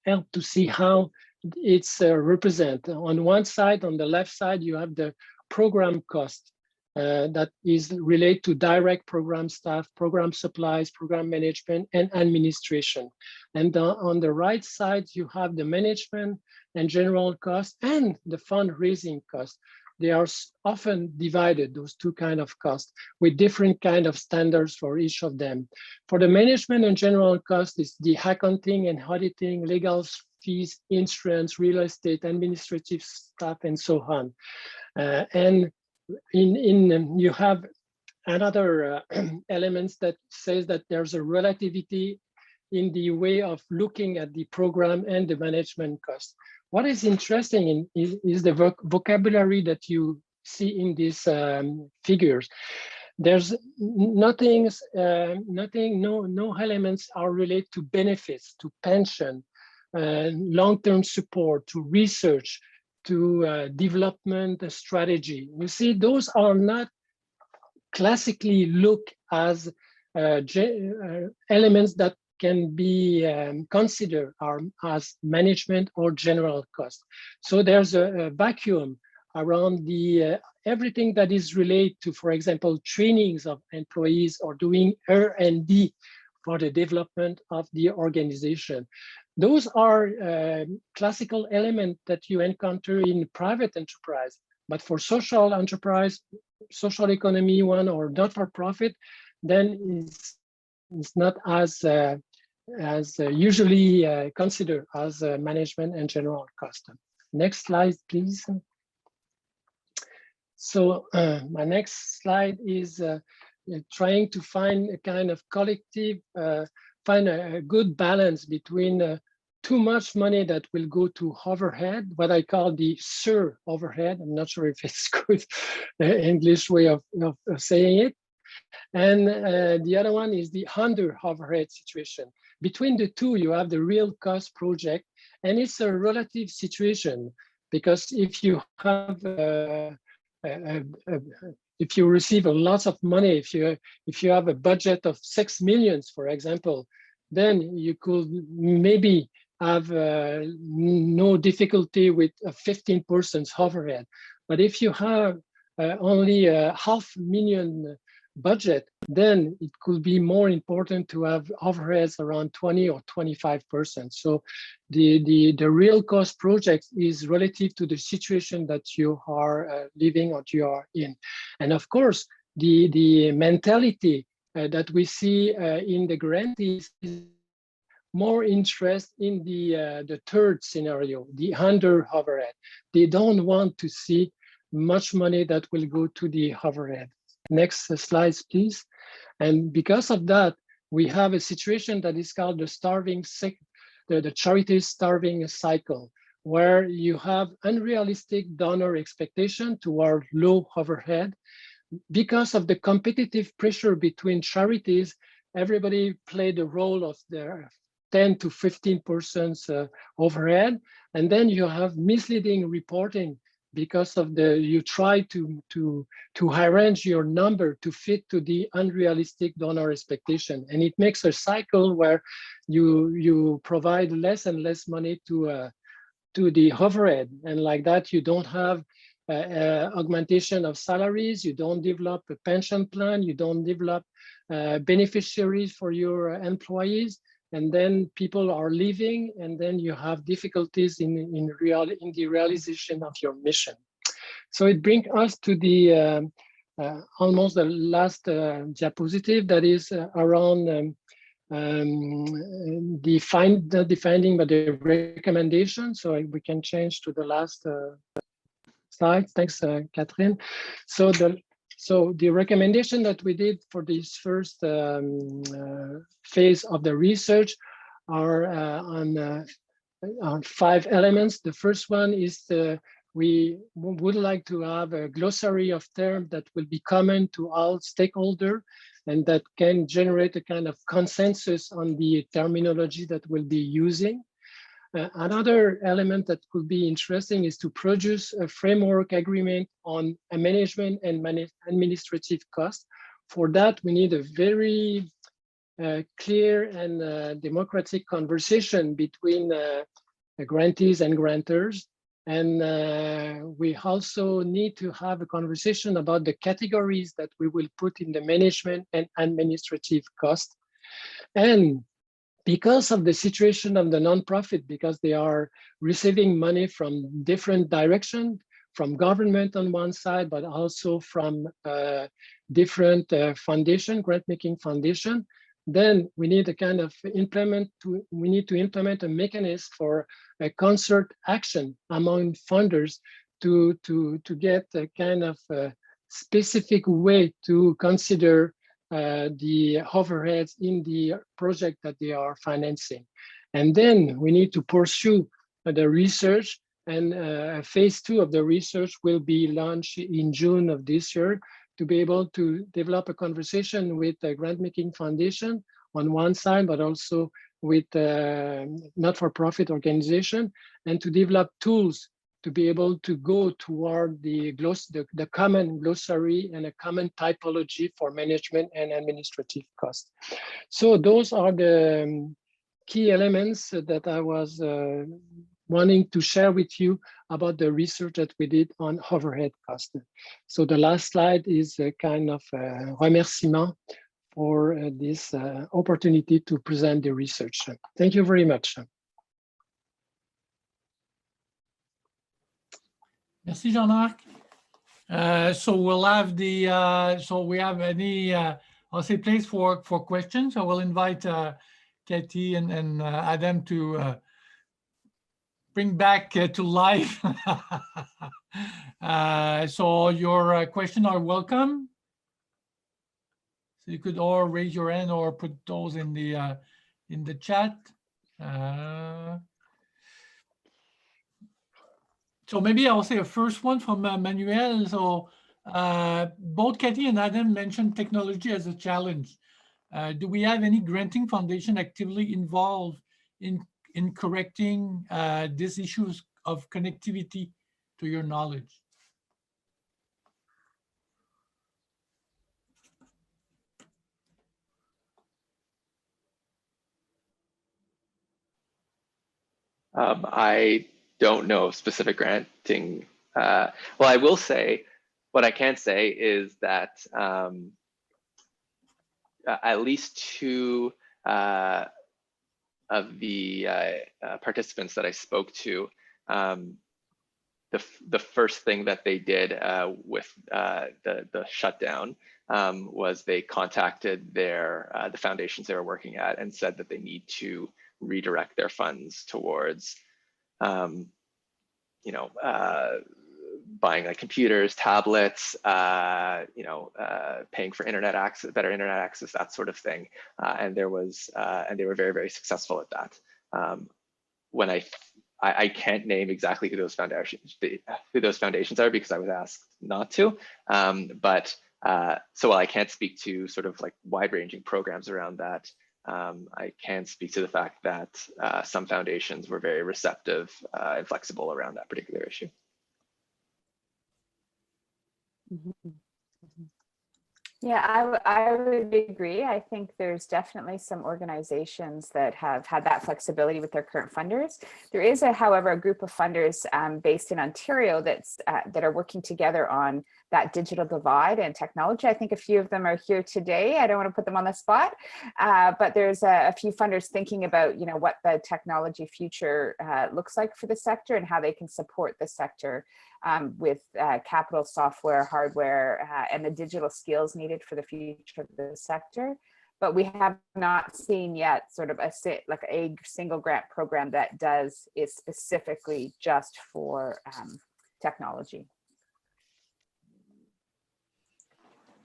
Speaker 2: help to see how it's represent. On one side, on the left side, you have the program cost that is related to direct program staff, program supplies, program management, and administration. And on the right side, you have the management and general cost and the fundraising cost. They are often divided, those two kind of costs, with different kind of standards for each of them. For the management and general cost is the accounting and auditing, legal fees, insurance, real estate, administrative staff, and so on. And you have another elements that says that there's a relativity in the way of looking at the program and the management cost. What is interesting is the vocabulary that you see in these figures. There's no elements are related to benefits, to pension, long-term support, to research, to development strategy. You see, those are not classically looked as elements that can be considered as management or general cost. So there's a vacuum around the everything that is related to, for example, trainings of employees or doing R&D for the development of the organization. Those are classical elements that you encounter in private enterprise, but for social enterprise, social economy one, or not-for-profit, then it's not as usually considered as management and general cost. Next slide, please. So my next slide is trying to find a kind of collective, find a good balance between too much money that will go to overhead, what I call the SUR overhead. I'm not sure if it's good English way of saying it. And the other one is the under overhead situation. Between the two, you have the real cost project, and it's a relative situation, because if you have if you receive a lot of money, if you have a budget of 6 million, for example, then you could maybe have no difficulty with a 15% overhead. But if you have only a $500,000 budget, then it could be more important to have overheads around 20 or 25%. So the real cost project is relative to the situation that you are living or you are in. And of course, the mentality that we see in the grantees is more interest in the third scenario, the under overhead. They don't want to see much money that will go to the overhead. Next slides, please. And because of that, we have a situation that is called the charity starving cycle, where you have unrealistic donor expectation toward low overhead. Because of the competitive pressure between charities, everybody played the role of their 10 to 15% overhead, and then you have misleading reporting because of you try to arrange your number to fit to the unrealistic donor expectation, and it makes a cycle where you provide less and less money to the overhead, and like that you don't have augmentation of salaries, you don't develop a pension plan, you don't develop beneficiaries for your employees, and then people are leaving, and then you have difficulties in the realization of your mission. So it brings us to the almost the last diapositive, that is around defining but the recommendation. So we can change to the last slides. Thanks, Catherine. So the recommendation that we did for this first phase of the research are on 5 elements. The first one is we would like to have a glossary of terms that will be common to all stakeholders and that can generate a kind of consensus on the terminology that we'll be using. Another element that could be interesting is to produce a framework agreement on a management and administrative costs. For that, we need a very clear and democratic conversation between the grantees and grantors. And we also need to have a conversation about the categories that we will put in the management and administrative cost. And because of the situation of the nonprofit, because they are receiving money from different directions, from government on one side, but also from different foundation, grant-making foundation, then we need a kind of we need to implement a mechanism for a concert action among funders to get a kind of specific way to consider the overheads in the project that they are financing. And then we need to pursue the research, and phase 2 of the research will be launched in June of this year to be able to develop a conversation with the grant-making foundation on one side, but also with not-for-profit organization, and to develop tools to be able to go toward the common glossary and a common typology for management and administrative costs. So those are the key elements that I was wanting to share with you about the research that we did on overhead costs. So the last slide is a kind of remerciement for this opportunity to present the research. Thank you very much.
Speaker 5: Merci, Jean-Marc. So we'll have the, so we have any, I'll say place for questions. I will invite Cathy and Adam to bring back to life. So your questions are welcome. So you could all raise your hand or put those in the chat. So maybe I'll say a first one from Manuel. So both Cathy and Adam mentioned technology as a challenge. Do we have any granting foundation actively involved in correcting these issues of connectivity, to your knowledge?
Speaker 7: I don't know specific granting. Well, I will say, what I can say is that at least 2 of the participants that I spoke to, the first thing that they did with the shutdown was they contacted the foundations they were working at and said that they need to redirect their funds towards buying like computers, tablets, paying for internet access, better internet access, that sort of thing. And they were very, very successful at that. When I can't name exactly who those foundations are because I was asked not to. So while I can't speak to sort of like wide-ranging programs around that, I can speak to the fact that some foundations were very receptive and flexible around that particular issue.
Speaker 6: Yeah, I would agree. I think there's definitely some organizations that have had that flexibility with their current funders. There is, however, a group of funders based in Ontario that are working together on that digital divide and technology. I think a few of them are here today. I don't want to put them on the spot, but there's a few funders thinking about, what the technology future looks like for the sector and how they can support the sector with capital, software, hardware, and the digital skills needed for the future of the sector. But we have not seen yet sort of a single grant program that is specifically just for technology.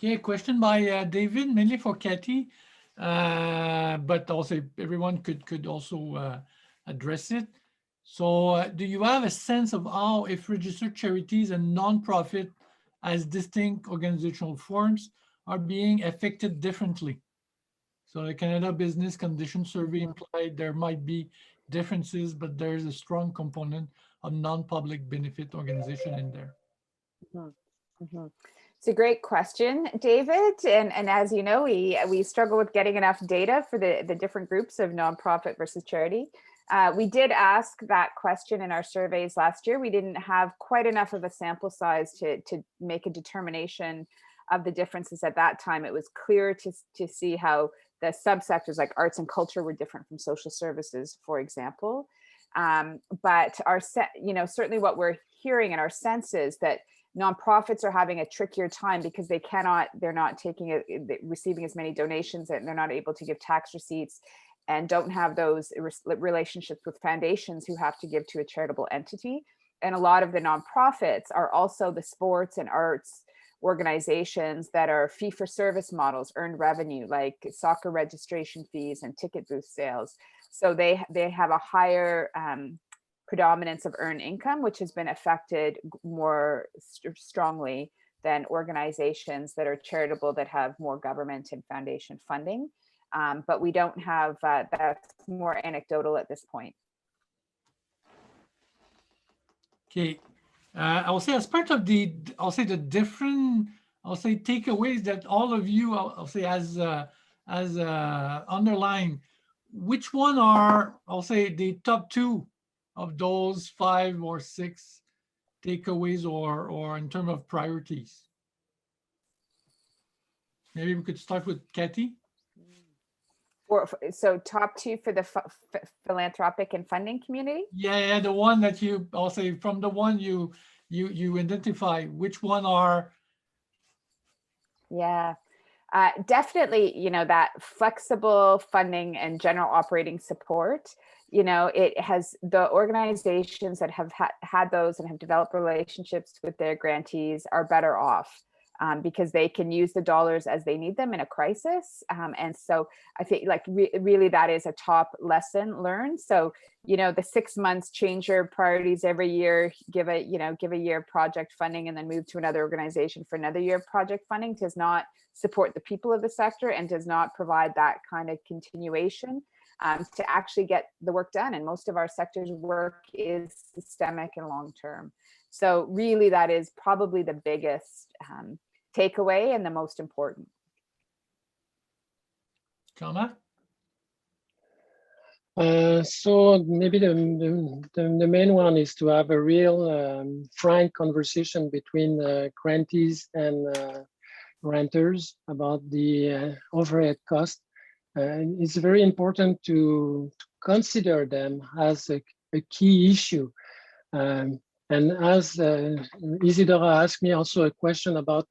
Speaker 5: Okay, question by David, mainly for Cathy, but also everyone could also address it. So do you have a sense of how, if registered charities and nonprofit as distinct organizational forms are being affected differently? So the Canada Business Conditions Survey implied there might be differences, but there's a strong component of non-public benefit organization in there.
Speaker 6: It's a great question, David. And as you know, we struggle with getting enough data for the different groups of nonprofit versus charity. We did ask that question in our surveys last year. We didn't have quite enough of a sample size to make a determination of the differences at that time. It was clear to see how the subsectors like arts and culture were different from social services, for example. But certainly what we're hearing in our sense is that nonprofits are having a trickier time because they're not receiving as many donations, and they're not able to give tax receipts, and don't have those relationships with foundations who have to give to a charitable entity. And a lot of the nonprofits are also the sports and arts organizations that are fee-for-service models, earned revenue, like soccer registration fees and ticket booth sales. So they have a higher predominance of earned income, which has been affected more strongly than organizations that are charitable that have more government and foundation funding. But we don't have, that's more anecdotal at this point.
Speaker 5: Okay. I'll say as part of the different, takeaways that all of you, as underlined, which one are, the top two of those 5 or 6 takeaways, or in terms of priorities? Maybe we could start with Cathy.
Speaker 6: So top 2 for the philanthropic and funding community?
Speaker 5: Yeah, the one that you, from the one you identify, which one are?
Speaker 6: Yeah, definitely, that flexible funding and general operating support. It has the organizations that have had those and have developed relationships with their grantees are better off. Because they can use the dollars as they need them in a crisis. And so I think really that is a top lesson learned. So, the 6 months change your priorities every year, give a year project funding and then move to another organization for another year of project funding does not support the people of the sector and does not provide that kind of continuation to actually get the work done. And most of our sector's work is systemic and long-term. So really that is probably the biggest takeaway and the most important.
Speaker 5: Jean-Marc?
Speaker 2: So maybe the main one is to have a real frank conversation between grantees and grantors about the overhead cost. It's very important to consider them as a key issue. And as Isidora asked me also a question about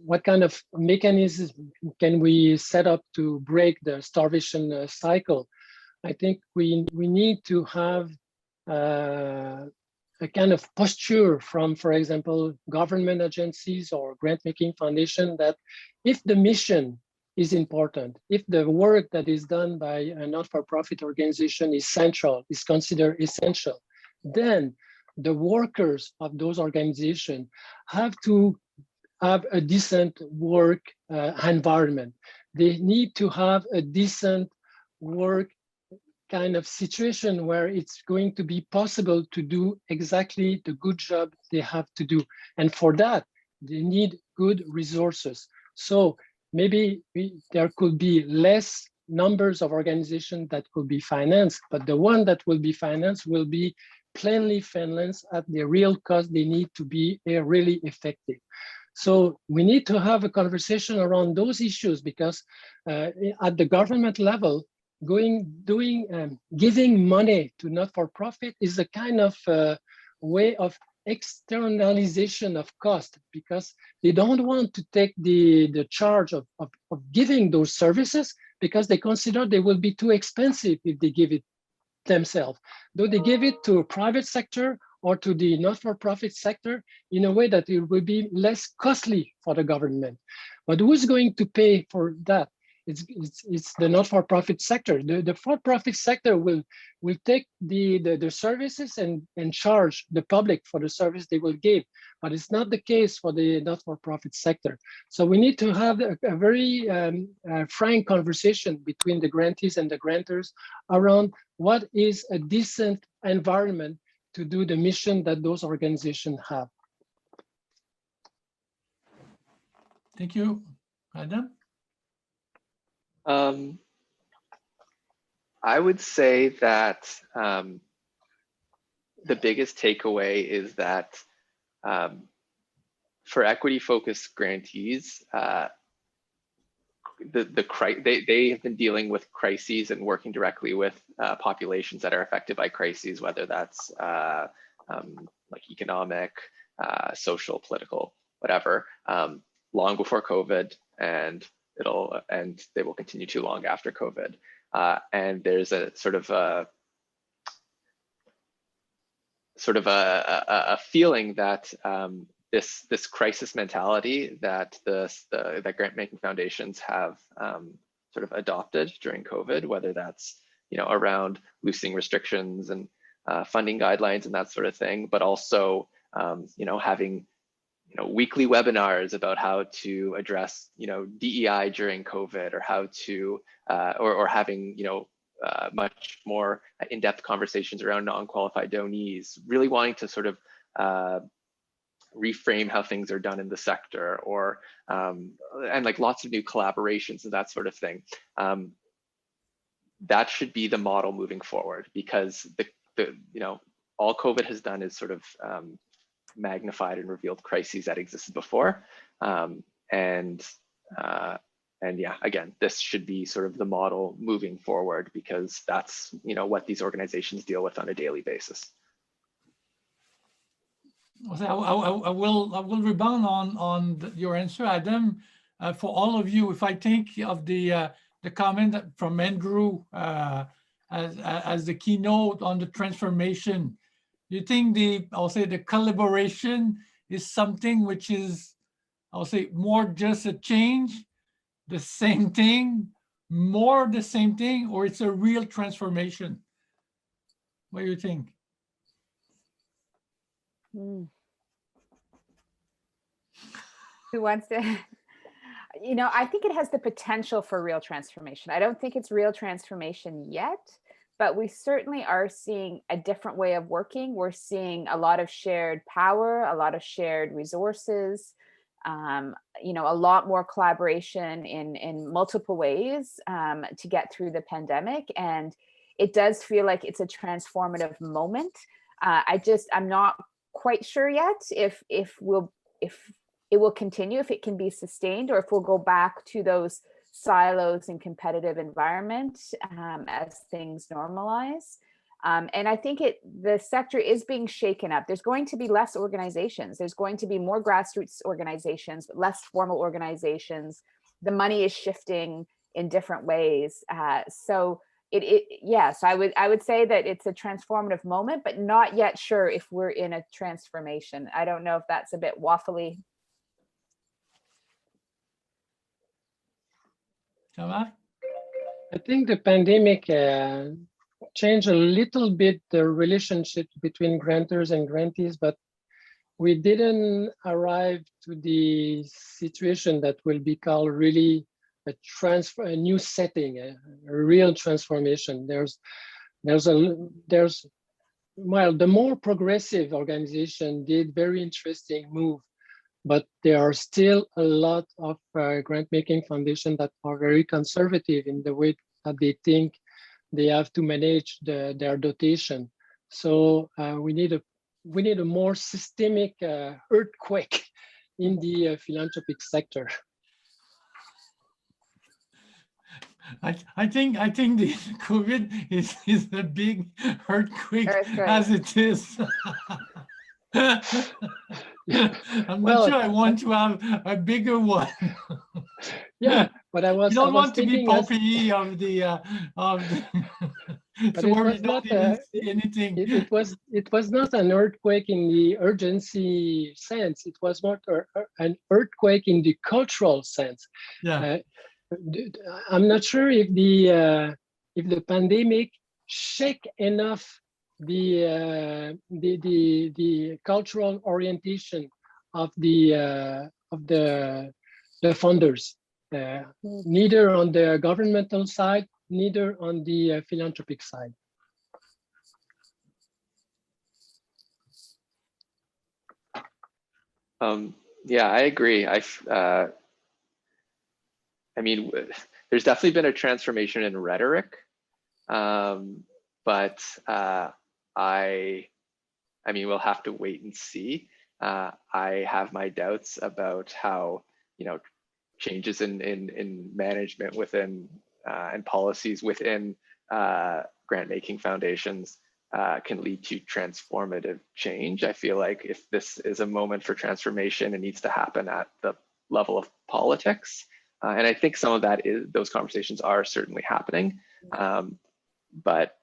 Speaker 2: what kind of mechanisms can we set up to break the starvation cycle. I think we need to have a kind of posture from, for example, government agencies or grant-making foundation that if the mission is important, if the work that is done by a not-for-profit organization is considered essential, then the workers of those organizations have to have a decent work environment. They need to have a decent work kind of situation where it's going to be possible to do exactly the good job they have to do. And for that, they need good resources. So maybe there could be less numbers of organizations that could be financed, but the one that will be financed will be plainly financed at the real cost they need to be really effective. So we need to have a conversation around those issues because at the government level, giving money to not-for-profit is a kind of way of externalization of cost because they don't want to take the charge of giving those services because they consider they will be too expensive if they give it themselves. Though they give it to a private sector or to the not-for-profit sector in a way that it will be less costly for the government. But who's going to pay for that? It's the not-for-profit sector. The for-profit sector will take the services and charge the public for the service they will give, but it's not the case for the not-for-profit sector. So we need to have a very frank conversation between the grantees and the grantors around what is a decent environment to do the mission that those organizations have.
Speaker 5: Thank you. Adam?
Speaker 7: I would say that the biggest takeaway is that for equity-focused grantees, they have been dealing with crises and working directly with populations that are affected by crises, whether that's like economic, social, political, whatever, long before COVID, and they will continue to long after COVID. And there's a sort of a feeling that this crisis mentality that that grant-making foundations have sort of adopted during COVID, whether that's around loosening restrictions and funding guidelines and that sort of thing, but also having weekly webinars about how to address DEI during COVID, or how to or having much more in-depth conversations around non-qualified donees, really wanting to sort of reframe how things are done in the sector, or and like lots of new collaborations and that sort of thing. That should be the model moving forward, because all COVID has done is sort of magnified and revealed crises that existed before, and yeah, again, this should be sort of the model moving forward, because that's what these organizations deal with on a daily basis.
Speaker 5: I will rebound on your answer, Adam. For all of you, if I think of the comment from Andrew as the keynote on the transformation, you think I'll say the collaboration is something which is, I'll say, more just a change, the same thing, more the same thing, or it's a real transformation? What do you think?
Speaker 6: Who wants to? I think it has the potential for real transformation. I don't think it's real transformation yet, but we certainly are seeing a different way of working. We're seeing a lot of shared power, a lot of shared resources, a lot more collaboration in multiple ways to get through the pandemic. And it does feel like it's a transformative moment. I'm not quite sure yet if it will continue, if it can be sustained, or if we'll go back to those silos and competitive environment as things normalize. And I think the sector is being shaken up. There's going to be less organizations. There's going to be more grassroots organizations, but less formal organizations. The money is shifting in different ways. So yes, I would say that it's a transformative moment, but not yet sure if we're in a transformation. I don't know if that's a bit waffly.
Speaker 2: I think the pandemic changed a little bit the relationship between grantors and grantees, but we didn't arrive to the situation that will be called really a new setting, a real transformation. Well, the more progressive organization did very interesting move, but there are still a lot of grant-making foundations that are very conservative in the way that they think they have to manage their dotation. So we need a more systemic earthquake in the philanthropic sector.
Speaker 5: I think the COVID is a big earthquake as it is. I'm not sure I want to have a bigger one.
Speaker 2: Yeah, but you
Speaker 5: don't want to be Pompey of the
Speaker 2: But
Speaker 5: So
Speaker 2: it
Speaker 5: where we
Speaker 2: was
Speaker 5: don't
Speaker 2: not
Speaker 5: even see anything.
Speaker 2: it was not an earthquake in the urgency sense. It was more an earthquake in the cultural sense.
Speaker 5: Yeah.
Speaker 2: I'm not sure if the pandemic shake enough the cultural orientation of the funders, neither on the governmental side, neither on the philanthropic side.
Speaker 7: Yeah, I agree. I mean, there's definitely been a transformation in rhetoric, but I mean, we'll have to wait and see. I have my doubts about how, changes in management within and policies within grant-making foundations can lead to transformative change. I feel like if this is a moment for transformation, it needs to happen at the level of politics. And I think some of that is, those conversations are certainly happening, but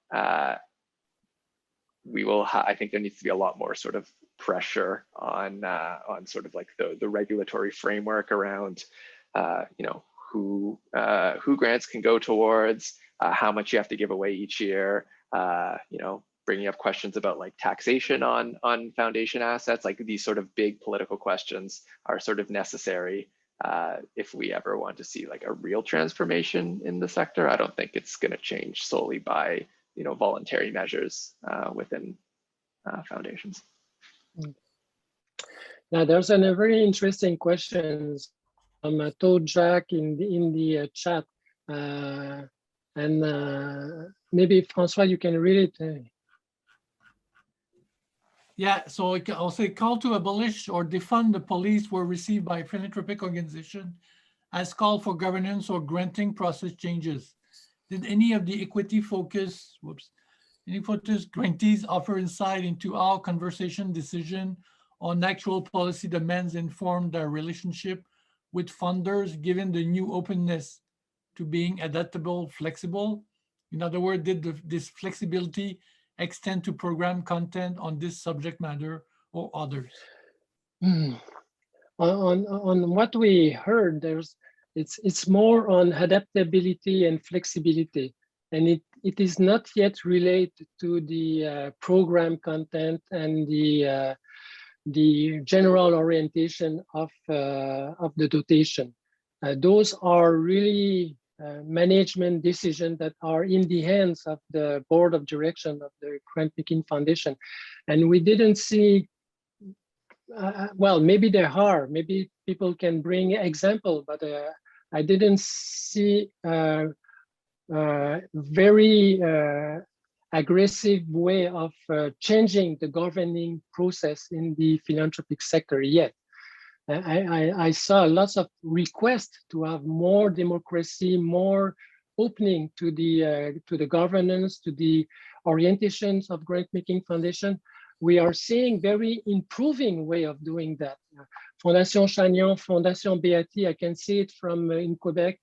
Speaker 7: we will. I think there needs to be a lot more sort of pressure on sort of like the regulatory framework around, who grants can go towards, how much you have to give away each year, bringing up questions about like taxation on foundation assets. Like these sort of big political questions are sort of necessary if we ever want to see like a real transformation in the sector. I don't think it's going to change solely by voluntary measures within foundations.
Speaker 2: Now, there's a very interesting question from Toad Jack in the chat, and maybe Francois, you can read it.
Speaker 5: Yeah, so I'll say call to abolish or defund the police were received by philanthropic organization as call for governance or granting process changes. Did any of the equity focus grantees offer insight into how conversation decision on actual policy demands informed their relationship with funders, given the new openness to being adaptable, flexible? In other words, did this flexibility extend to program content on this subject matter or others?
Speaker 2: On what we heard, it's more on adaptability and flexibility, and it is not yet related to the program content and the general orientation of the dotation. Those are really management decisions that are in the hands of the board of direction of the Grant-Making Foundation. And we didn't see, well, maybe there are, maybe people can bring example, but I didn't see very aggressive way of changing the governing process in the philanthropic sector yet. I saw lots of requests to have more democracy, more opening to the governance, to the orientations of grant-making foundation. We are seeing very improving way of doing that. Fondation Chagnon, Fondation Beatty, I can see it from in Quebec.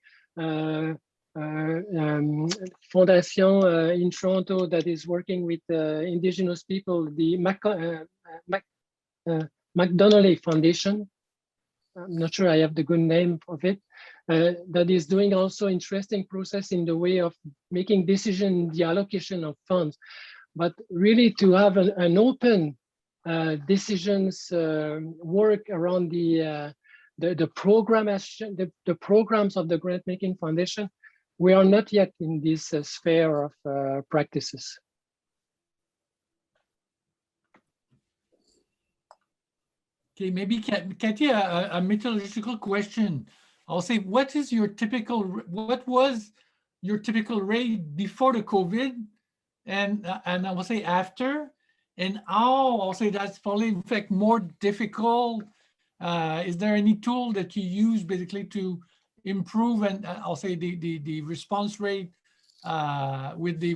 Speaker 2: Fondation in Toronto that is working with indigenous people, the McDonnell Foundation. I'm not sure I have the good name of it, that is doing also interesting process in the way of making decision, the allocation of funds, but really to have an open decisions work around the program, the programs of the Grant-Making Foundation. We are not yet in this sphere of practices.
Speaker 5: Okay, maybe Cathy, a methodological question. I'll say, what was your typical rate before the COVID, and I will say after, and how I'll say that's probably in fact more difficult. Is there any tool that you use basically to improve and I'll say the response rate with the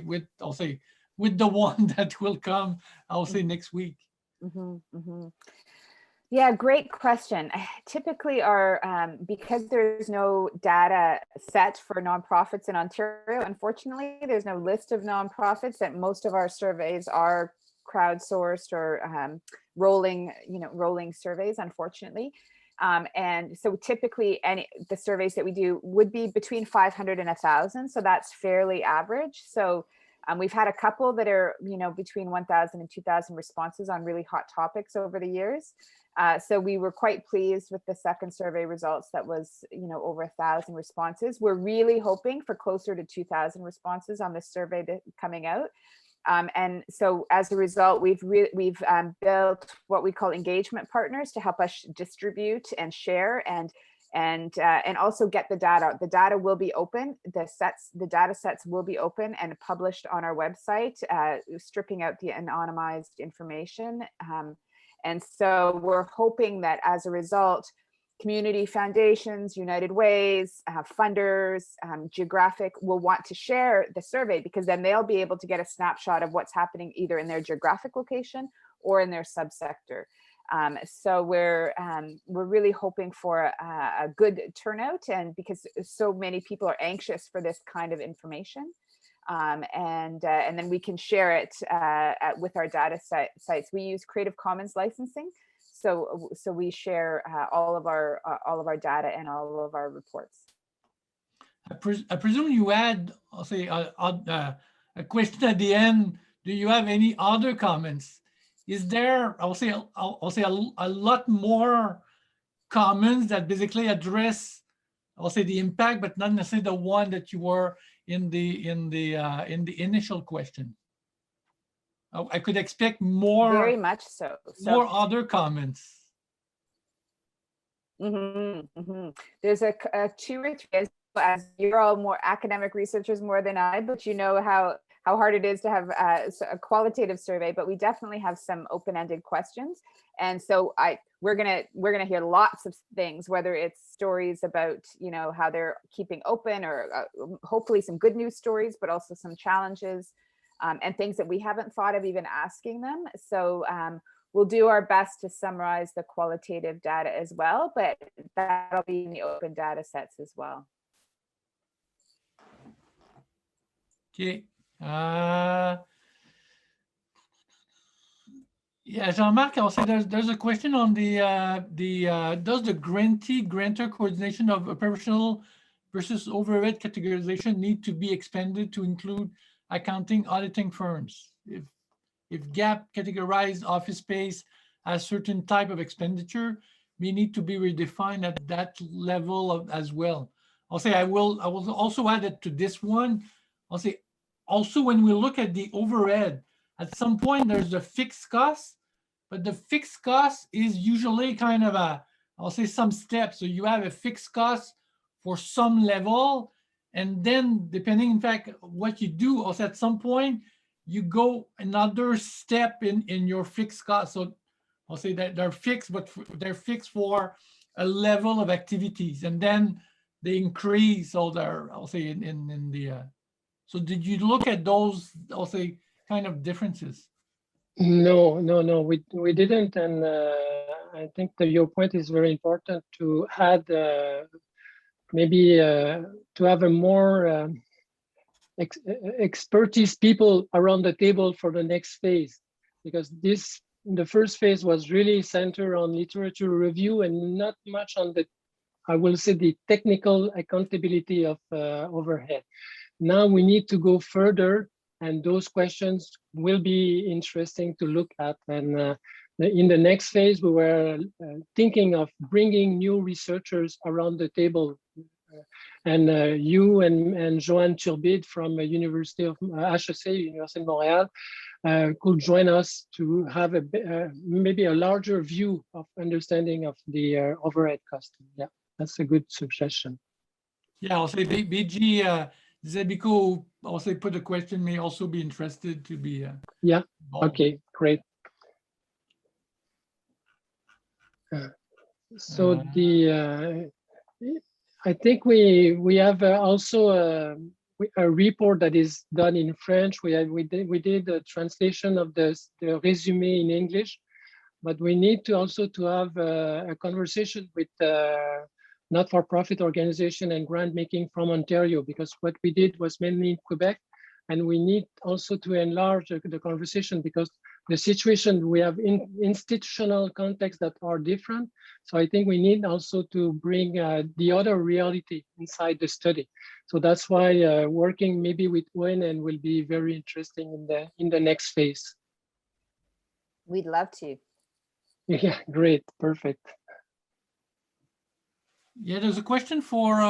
Speaker 5: one that will come, I'll say next week?
Speaker 6: Yeah, great question. Typically because there's no data set for nonprofits in Ontario, unfortunately, there's no list of nonprofits, that most of our surveys are crowdsourced or rolling surveys, unfortunately. And so typically the surveys that we do would be between 500 and 1,000. So that's fairly average. So we've had a couple that are, between 1,000 and 2,000 responses on really hot topics over the years. So we were quite pleased with the second survey results that was, over 1,000 responses. We're really hoping for closer to 2,000 responses on this survey coming out. And so as a result, we've built what we call engagement partners to help us distribute and share and also get the data. The data will be open. The data sets will be open and published on our website, stripping out the anonymized information. And so we're hoping that as a result, community foundations, United Ways, funders, geographic will want to share the survey, because then they'll be able to get a snapshot of what's happening either in their geographic location or in their subsector. So we're really hoping for a good turnout, and because so many people are anxious for this kind of information. And then we can share it with our data sites. We use Creative Commons licensing, so we share all of our data and all of our reports.
Speaker 5: I presume you had, I'll say, a question at the end. Do you have any other comments? Is there, I'll say a lot more comments that basically address, I'll say, the impact, but not necessarily the one that you were in the initial question? I could expect more.
Speaker 6: Very much so.
Speaker 5: More other comments.
Speaker 6: There's a 2 or 3, as you're all more academic researchers more than I, but you know how hard it is to have a qualitative survey, but we definitely have some open-ended questions. And so we're gonna hear lots of things, whether it's stories about, how they're keeping open, or hopefully some good news stories, but also some challenges and things that we haven't thought of even asking them. So we'll do our best to summarize the qualitative data as well, but that'll be in the open data sets as well.
Speaker 5: Okay. Yeah, Jean-Marc, I'll say there's a question on does the grantor coordination of operational versus overhead categorization need to be expanded to include accounting auditing firms? If GAP categorized office space as certain type of expenditure, we need to be redefined at that level as well. I'll say I will also add it to this one. I'll say also, when we look at the overhead, at some point there's a fixed cost, but the fixed cost is usually kind of I'll say some steps. So you have a fixed cost for some level, and then depending, in fact, what you do, also at some point, you go another step in your fixed cost. So I'll say that they're fixed, but they're fixed for a level of activities, and then they increase. So they're, I'll say, in the. So did you look at those, I'll say, kind of differences?
Speaker 2: No, we didn't, and I think that your point is very important to add maybe to have a more expertise people around the table for the next phase, because the first phase was really centered on literature review and not much on the, I will say, the technical accountability of overhead. Now we need to go further, and those questions will be interesting to look at. And in the next phase, we were thinking of bringing new researchers around the table. And you and Joanne Turbide from University of HEC, University of Montreal, could join us to have maybe a larger view of understanding of the overhead cost. Yeah, that's a good suggestion.
Speaker 5: Yeah, I'll say BG Zebico also put a question, may also be interested to be
Speaker 2: yeah,
Speaker 5: involved.
Speaker 2: Okay, great. So I think we have also a report that is done in French. We did a translation of the resume in English, but we need to also to have a conversation with not-for-profit organization and grant making from Ontario, because what we did was mainly in Quebec, and we need also to enlarge the conversation because the situation we have in institutional contexts that are different. So I think we need also to bring the other reality inside the study. So that's why working maybe with ONN will be very interesting in the next phase.
Speaker 6: We'd love to.
Speaker 2: Yeah, great, perfect.
Speaker 5: Yeah, there's a question for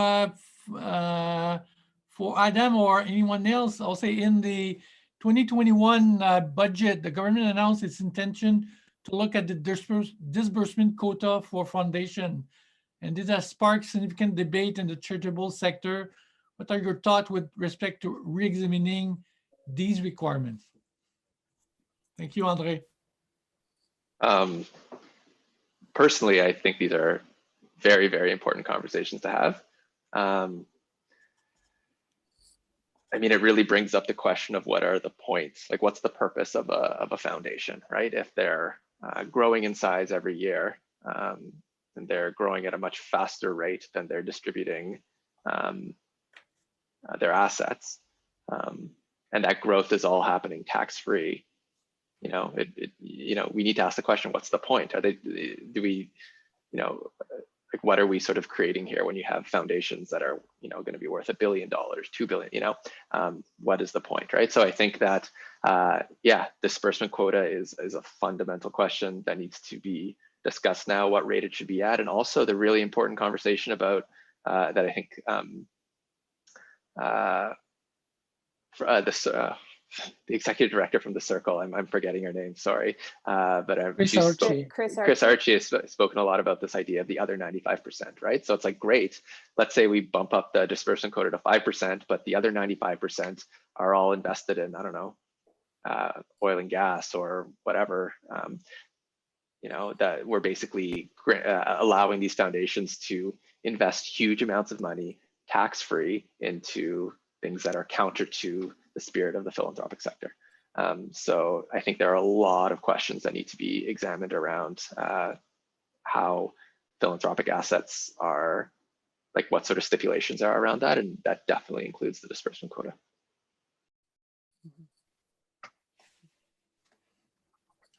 Speaker 5: Adam or anyone else. I'll say in the 2021 budget, the government announced its intention to look at the disbursement quota for foundation. And this has sparked significant debate in the charitable sector. What are your thoughts with respect to re-examining these requirements? Thank you, Andre.
Speaker 7: Personally, I think these are very, very important conversations to have. I mean, it really brings up the question of what are the points, like what's the purpose of a foundation, right? If they're growing in size every year, and they're growing at a much faster rate than they're distributing their assets, and that growth is all happening tax-free, you know, we need to ask the question, what's the point? Do we, like what are we sort of creating here when you have foundations that are, going to be worth $1 billion, $2 billion, what is the point, right? So I think that, yeah, disbursement quota is a fundamental question that needs to be discussed now, what rate it should be at, and also the really important conversation about that I think the executive director from the Circle, I'm forgetting her name, sorry, but Chris Archie has spoken a lot about this idea of the other 95%, right? So it's like, great, let's say we bump up the disbursement quota to 5%, but the other 95% are all invested in, I don't know, oil and gas or whatever, that we're basically allowing these foundations to invest huge amounts of money tax-free into things that are counter to the spirit of the philanthropic sector. So I think there are a lot of questions that need to be examined around how philanthropic assets are, like what sort of stipulations are around that, and that definitely includes the disbursement quota.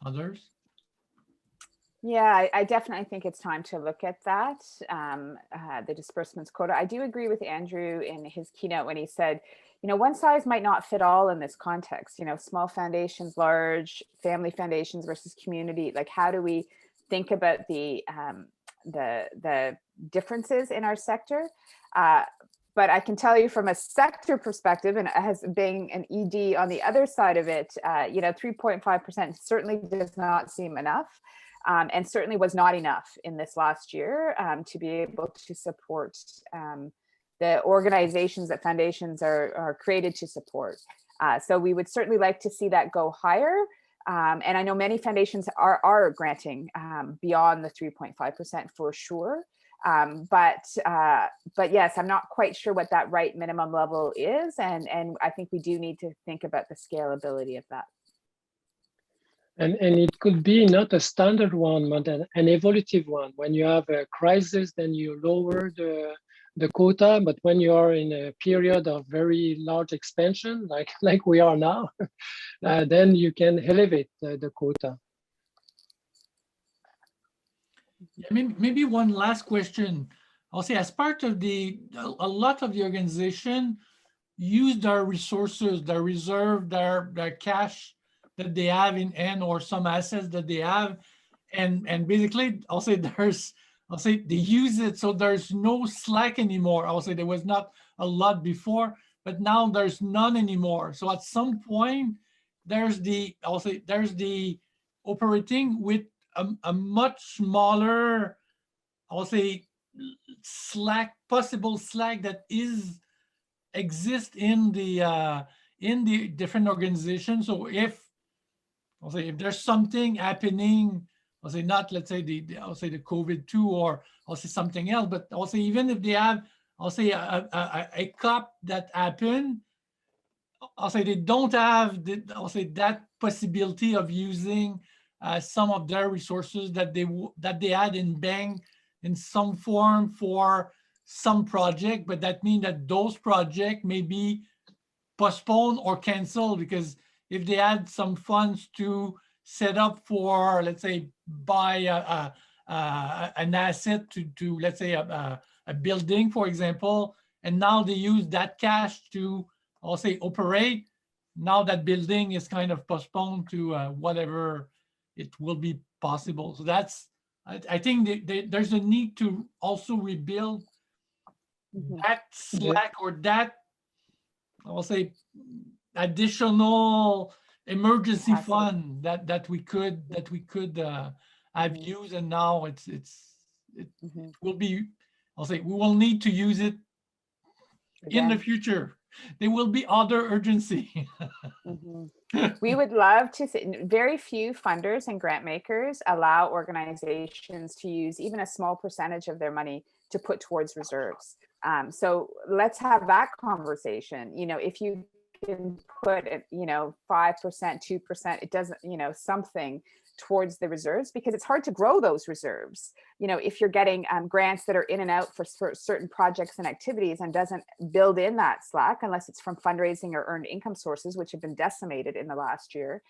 Speaker 5: Others?
Speaker 6: Yeah, I definitely think it's time to look at that, the disbursements quota. I do agree with Andrew in his keynote when he said, one size might not fit all in this context, small foundations, large family foundations versus community. Like, how do we think about the differences in our sector? But I can tell you from a sector perspective, and as being an ED on the other side of it, 3.5% certainly does not seem enough. And certainly was not enough in this last year to be able to support the organizations that foundations are created to support. So we would certainly like to see that go higher. And I know many foundations are granting beyond the 3.5% for sure. But yes, I'm not quite sure what that right minimum level is. And I think we do need to think about the scalability of that.
Speaker 2: And it could be not a standard one, but an evolutive one. When you have a crisis, then you lower the quota. But when you are in a period of very large expansion, like we are now, then you can elevate the quota.
Speaker 5: Yeah, maybe one last question. I'll say, as part of a lot of the organization use their resources, their reserve, their cash that they have in hand, or some assets that they have, and basically I'll say they use it, so there's no slack anymore. I'll say there was not a lot before, but now there's none anymore. So at some point there's the operating with a much smaller, I'll say, possible slack that exists in the different organizations. So if there's something happening, let's say the COVID-2, or I'll say something else, but also even if they have, a COP that happened, they don't have that possibility of using some of their resources that they had in bank in some form for some project, but that means that those projects may be postponed or canceled, because if they had some funds to set up for, let's say, buy an asset to let's say a building, for example, and now they use that cash to, I'll say, operate. Now that building is kind of postponed to whatever it will be possible. So that's, I think there's a need to also rebuild that slack or that, I will say, additional emergency fund that we could have used, and now it will be, I'll say, we will need to use it in the future. There will be other urgency.
Speaker 6: We would love to see, very few funders and grant makers allow organizations to use even a small percentage of their money to put towards reserves. So let's have that conversation. You know, if you can put, 5%, 2%, it doesn't, something towards the reserves, because it's hard to grow those reserves. You know, if you're getting grants that are in and out for certain projects and activities and doesn't build in that slack, unless it's from fundraising or earned income sources, which have been decimated in the last year.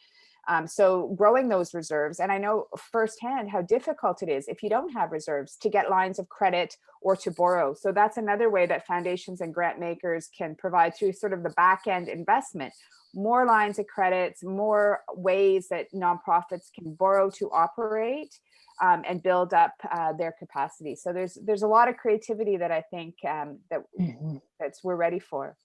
Speaker 6: So growing those reserves, and I know firsthand how difficult it is if you don't have reserves to get lines of credit or to borrow. So that's another way that foundations and grant makers can provide, through sort of the back end investment, more lines of credits, more ways that nonprofits can borrow to operate and build up their capacity. So there's a lot of creativity that I think that's we're ready for.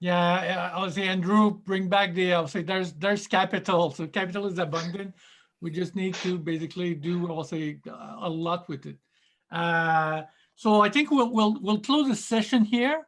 Speaker 5: Yeah, I'll say, Andrew, bring back the, I'll say there's capital. So capital is abundant. We just need to basically do, I'll say, a lot with it. So I think we'll close the session here.